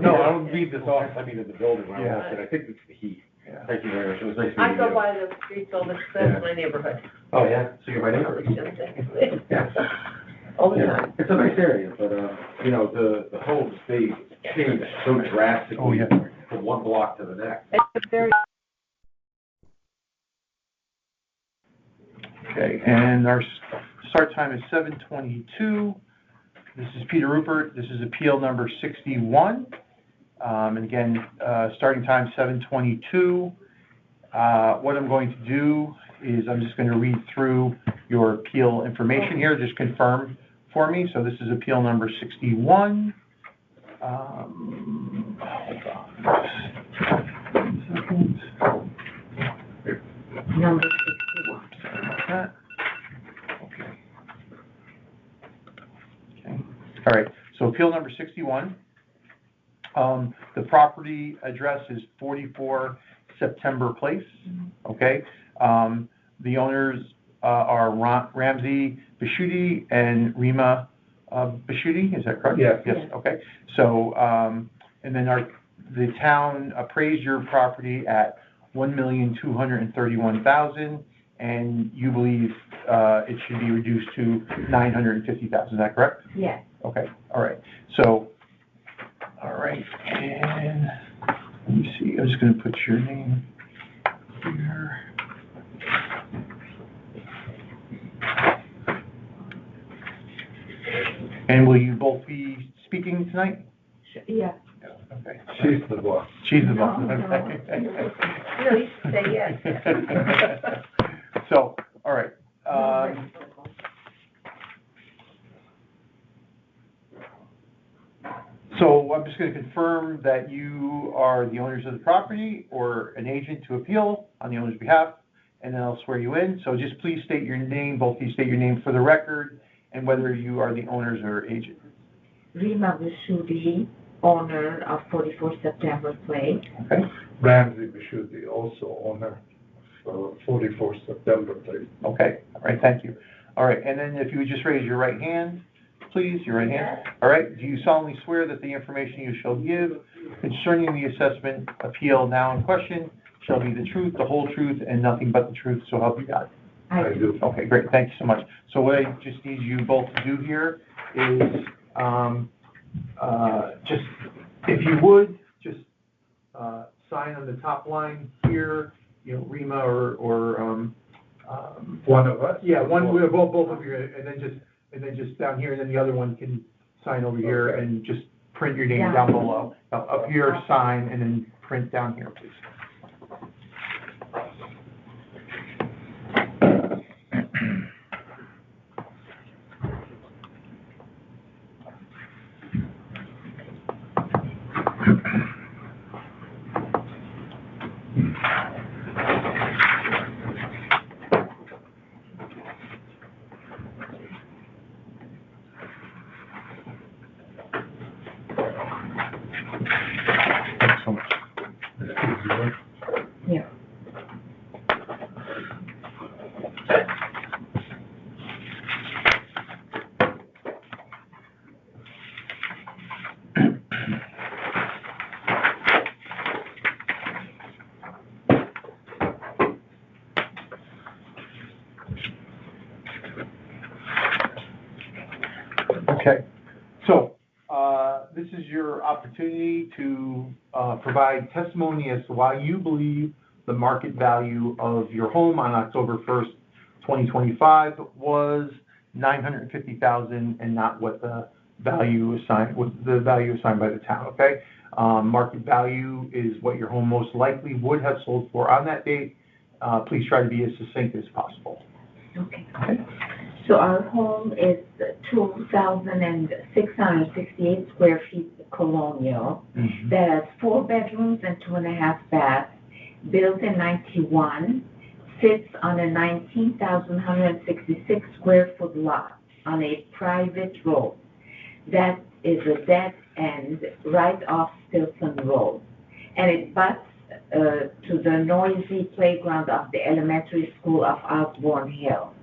No, I don't mean this office, I mean in the building when I Yeah. walked in. I think it's the heat. Yeah. Thank you very much. It was nice I meeting you. go by the streets all the time in my neighborhood. Oh, yeah? So you're my Probably neighbor? shouldn't say. Yeah. All the Yeah. time. It's a nice area, but, the homes, they change so drastically. Oh, yeah. From one block to the next. It's very. Okay, and our start time is 7:22. This is Peter Rupert. This is appeal number 61. And again, starting time 7:22. What I'm going to do is I'm just going to read through your appeal information here, just confirm for me. So this is appeal number 61. Hold on. Second. Number 61. Sorry about that. Okay. All right, so appeal number 61. The property address is 44 September Place, okay? The owners are Ramsey Bashuti and Rima Bashuti, is that correct? Yes. Yes, okay. So, and then the town appraised your property at $1,231,000, and you believe it should be reduced to $950,000, is that correct? Yes. Okay, all right. So, all right, and let me see, I'm just gonna put your name here. And will you both be speaking tonight? Yeah. Okay. She's the boss. She's the boss. No, Okay. No, you should say yes. So, all right, so I'm just gonna confirm that you are the owners of the property or an agent to appeal on the owner's behalf, and then I'll swear you in. So just please state your name, both of you state your name for the record, and whether you are the owners or agent. Rima Bashuti, owner of 44 September Place. Okay? Ramsey Bashuti, also owner. 44 September, please. Okay, all right, thank you. All right, and then if you would just raise your right hand, please, your right hand. All right, do you solemnly swear that the information you shall give concerning the assessment appeal now in question shall be the truth, the whole truth, and nothing but the truth, so help you God? I do. Okay, great, thank you so much. So what I just need you both to do here is, just, if you would, just, sign on the top line here, you know, Rima or, One of us? yeah, one, we have both of you, and then just down here, and then the other one can sign over here Okay. and just print your name Yeah. down below. Up here, sign, and then print down here, please. Thanks so much. Yeah. Okay, so, this is your opportunity to, provide testimony as to why you believe the market value of your home on October 1st, 2025 was $950,000 and not what the value assigned, by the town, okay? Market value is what your home most likely would have sold for on that date. Please try to be as succinct as possible. Okay. Okay? So our home is 2,668 square feet colonial. Mhm. That has 4 bedrooms and 2.5 baths, built in 91, sits on a 19,166 square foot lot on a private road. That is a dead end right off Stilson Road. And it butts to the noisy playground of the elementary school of Osborne Hill.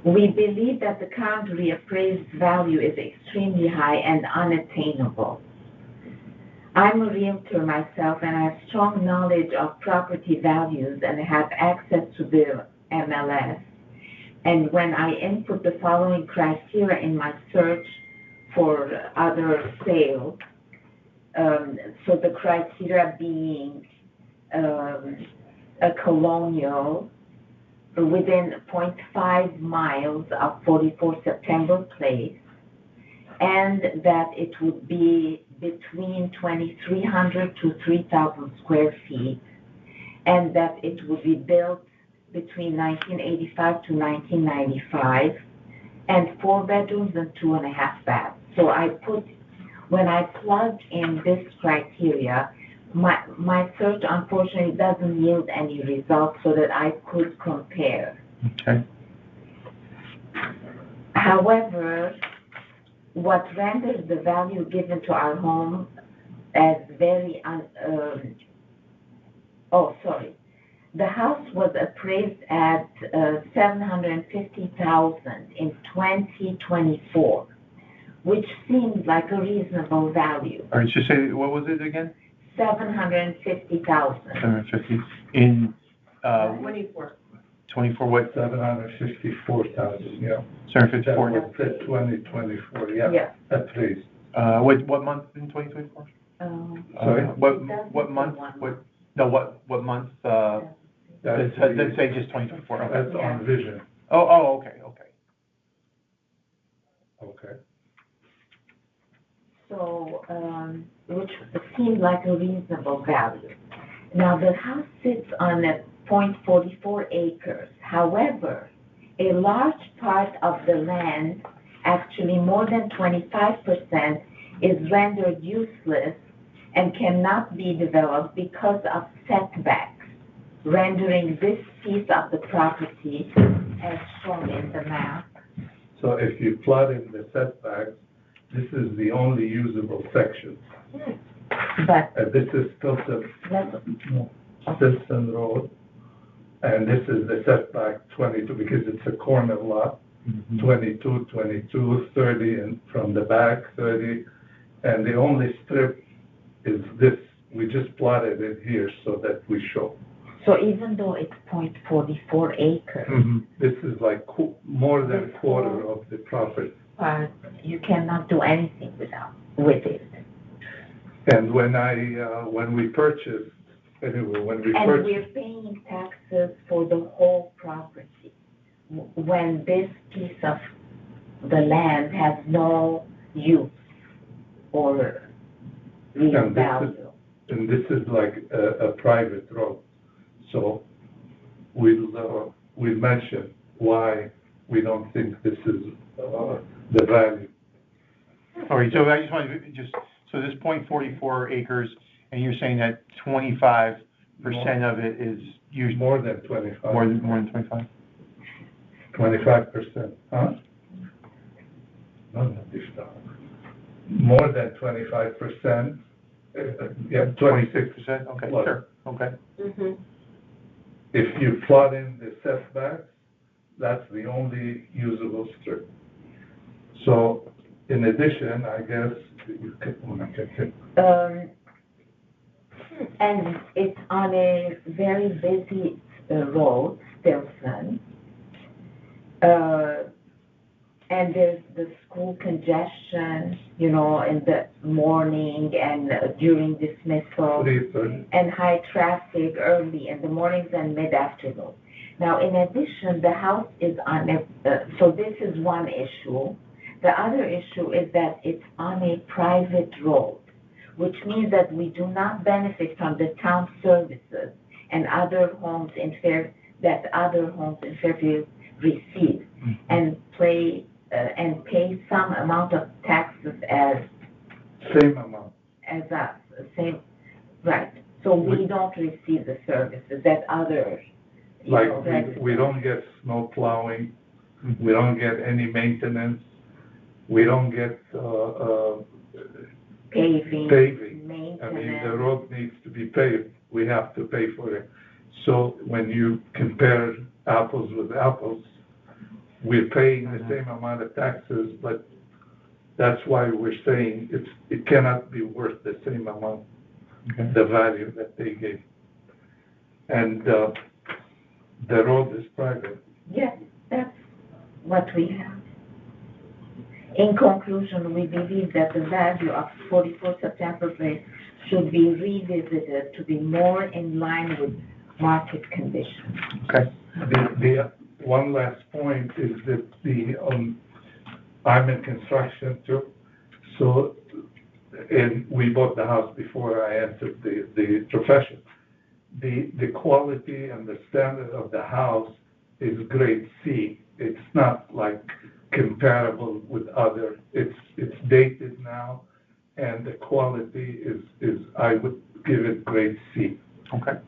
We believe that the current reappraised value is extremely high and unattainable. I'm a realtor myself, and I have strong knowledge of property values and have access to the MLS. And when I input the following criteria in my search for other sales, so the criteria being a colonial within 0.5 miles of 44 September Place, and that it would be between 2,300 to 3,000 square feet, and that it would be built between 1985 to 1995, and 4 bedrooms and 2.5 baths. So when I plug in this criteria, my search unfortunately doesn't yield any results so that I could compare. Okay. However, what renders the value given to our home as very the house was appraised at $750,000 in 2024, which seems like a reasonable value. All right, just say, what was it again? $750,000. 750 in, 24. 24 what? 754,000, yeah. 754? That was the 2024, yeah. Yeah. At least. What month in 2024? Sorry? What month, what month, let's say just 2024, okay. That's on Vision. Oh, okay. Okay. So, which seemed like a reasonable value. Now, the house sits on a 0.44 acres. However, a large part of the land, actually more than 25%, is rendered useless and cannot be developed because of setbacks, rendering this piece of the property as shown in the map. So if you plot in the setbacks, this is the only usable section. But This is Stilson Road. And this is the setback 22, because it's a corner lot, 22, 22, 30, and from the back, 30. And the only strip is this, we just plotted it here so that we show. So even though it's 0.44 acres, This is like more than a quarter of the property. you cannot do anything with it. And when we purchased, anyway, when we And purchased. we're paying taxes for the whole property. When this piece of the land has no use or real And this is- value. And this is like a private road. So we'll mention why we don't think this is the value. All right, so I just wanted to so this 0.44 acres, and you're saying that 25% of it is used. More than 25. More than 25? 25%, huh? More than 25%, yeah, 26%, okay, Look. sure, okay. If you plot in the setbacks, that's the only usable strip. So in addition, I guess, you can. And it's on a very busy road, Stilson. And there's the school congestion, in the morning and during dismissal. 3:30. And high traffic early in the mornings and mid-afternoon. Now, in addition, the house is on so this is one issue. The other issue is that it's on a private road, which means that we do not benefit from the town services and other homes in Fairfield receive and pay some amount of taxes as Same amount. us, same, right. So we don't receive the services that others, We don't get snow plowing, we don't get any maintenance, we don't get paving, paving. maintenance. I mean, the road needs to be paved, we have to pay for it. So when you compare apples with apples, we're paying the same amount of taxes, but that's why we're saying it cannot be worth the same amount, the value that they gave. And the road is private. Yes, that's what we have. In conclusion, we believe that the value of 44 September Place should be revisited to be more in line with market conditions. Okay. The one last point is that I'm in construction too, so, and we bought the house before I entered the profession. The quality and the standard of the house is grade C. It's not like comparable with other, it's dated now, and the quality is I would give it grade C. Okay.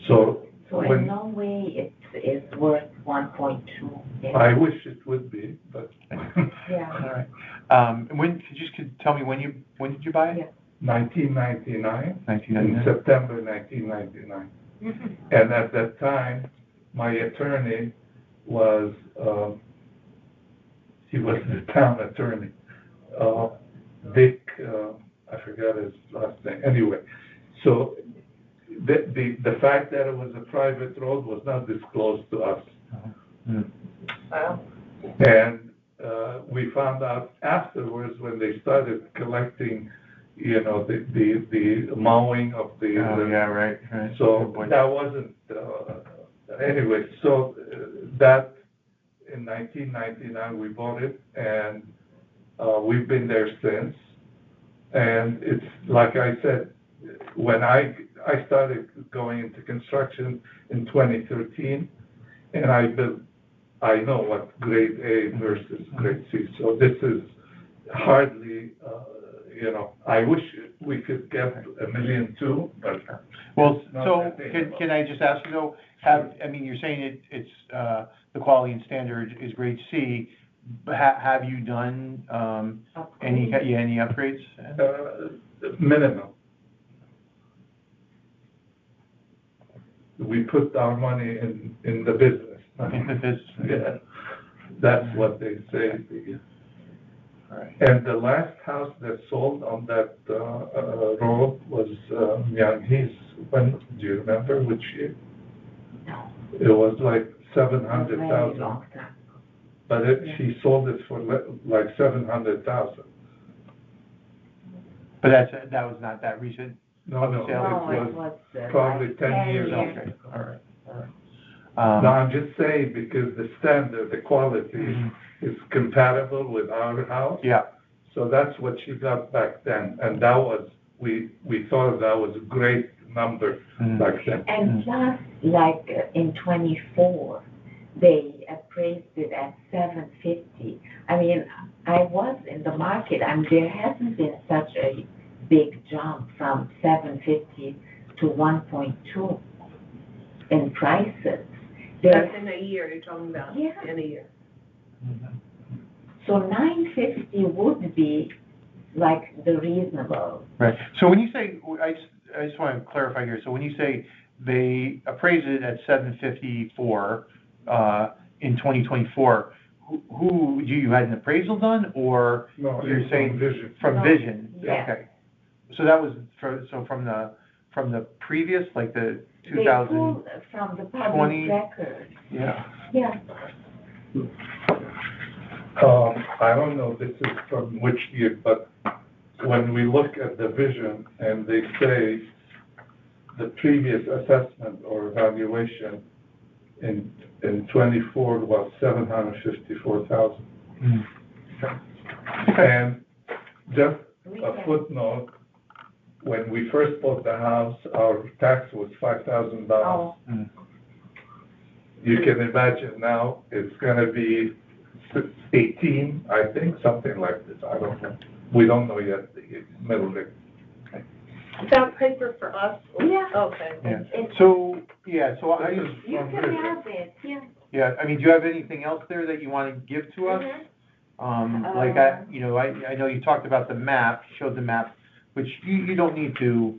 So in no way it's worth 1.2. I wish it would be, but. Yeah. All right. Could you tell me when did you buy it? 1999. 1999. In September 1999. And at that time, my attorney was, he was the town attorney. Dick, I forgot his last name. Anyway, so the fact that it was a private road was not disclosed to us. Wow. And we found out afterwards when they started collecting, the mowing of the. Yeah, right. So that wasn't, anyway, so that, in 1999, we bought it, and we've been there since. And it's, like I said, when I started going into construction in 2013, and I know what grade A versus grade C. So this is hardly, I wish we could get $1.2 million, but. Well, so can I just ask you though, you're saying it's the quality and standard is grade C, but have you done any upgrades? Minimum. we put our money in the business. In the business. Yeah, that's what they say. All right. And the last house that sold on that, road was, Young Heath. When, do you remember which year? No. It was like Very 700,000, long time. but she sold it for like 700,000. But that was not that recent? No, Of the no, sale? No, it it was was. probably like 10 years. Okay, all right, all right. No, I'm just saying because the standard, the quality Mhm. is compatible with our house. Yeah, So that's what she got back then, and that was, we thought that was a great number Mhm. back then. And plus, like in 24, they appraised it at 750. I mean, I was in the market, and there hasn't been such a big jump from 750 to 1.2 in prices. That's in a year you're talking about? Yeah. In a year. So 950 would be like the reasonable. right. So when you say, I just want to clarify here, so when you say they appraised it at 754 in 2024, who, you had an appraisal done, or No, you're it's saying from Vision. from No, Vision? yeah. Okay. So that was, from the previous, like the They 2000? pulled from the 20? public record. Yeah. Yeah. I don't know this is from which year, but when we look at the vision and they say the previous assessment or evaluation in 24 was 754,000. Mm. And just We a can- footnote, when we first bought the house, our tax was $5,000. Oh, Mm. You can imagine now it's gonna be 18, I think, something like this, I don't know. We don't know yet, the middle rate. Is that paper for us? Yeah. Okay. Yeah. It's- So, yeah, so I, This is you from can Vision. have it, yeah. yeah, I mean, do you have anything else there that you want to give to us? Like, I know you talked about the map, showed the map, which you don't need to,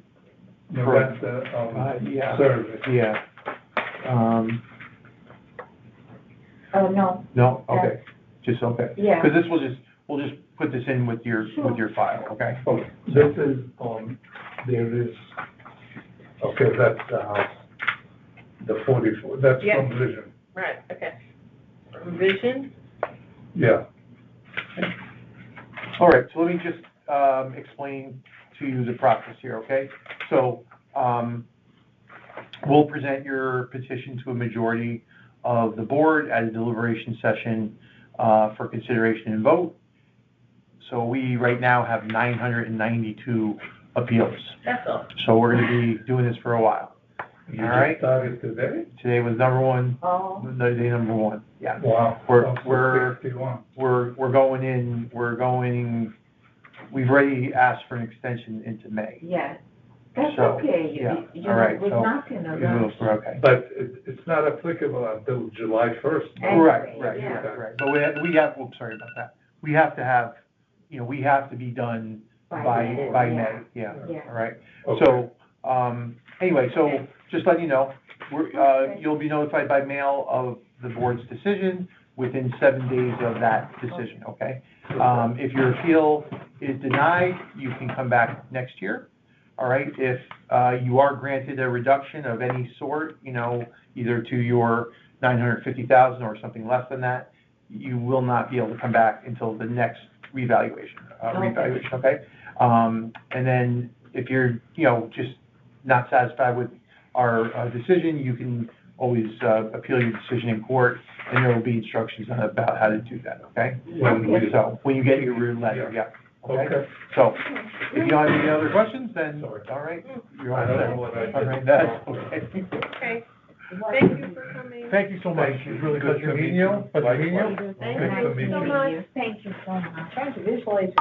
No, for- that's the, yeah. service. Yeah. Oh, no, No, okay, just, okay. yeah. Because this we'll just put this in with your file, okay? Okay, this is, there is, okay, that's the house, the 44, that's Yeah. from Vision, Right, okay. From Vision? yeah. All right, so let me just, explain to you the process here, okay? So, we'll present your petition to a majority of the board at a deliberation session, for consideration and vote. So we right now have 992 appeals. That's all. So we're gonna be doing this for a while. You All right. just started today? Today was number one, Oh, day number one, yeah. Wow. We're- Also we're- 61. We've already asked for an extension into May. yeah. That's So, okay. yeah, You all right, we're so not in a We're rush. okay. But it's not applicable until July 1st. Anyway, Right, yeah. right. But we have, sorry about that. We have to have, we have to be done by May, May, yeah. yeah, Yeah. all right. Okay. So, anyway, so just letting you know, you'll be notified by mail of the board's decision within 7 days of that decision, okay? If your appeal is denied, you can come back next year, all right? If, you are granted a reduction of any sort, either to your 950,000 or something less than that, you will not be able to come back until the next revaluation, okay? And then if you're, just not satisfied with our decision, you can always appeal your decision in court, and there will be instructions on about how to do that, okay? So, when you get your letter, yeah, okay? Okay. So, if you don't have any other questions, then, Sorry. all right, you're all I don't set. know what I All did. right, that's okay. Okay. Thank you for coming. Thank you so much. Thank you. It's really Good pleasure to meeting meet you. you. Pleasure meeting you. Likewise. Thank Nice to you meet so you. much. Thank you so much. Trying to visualize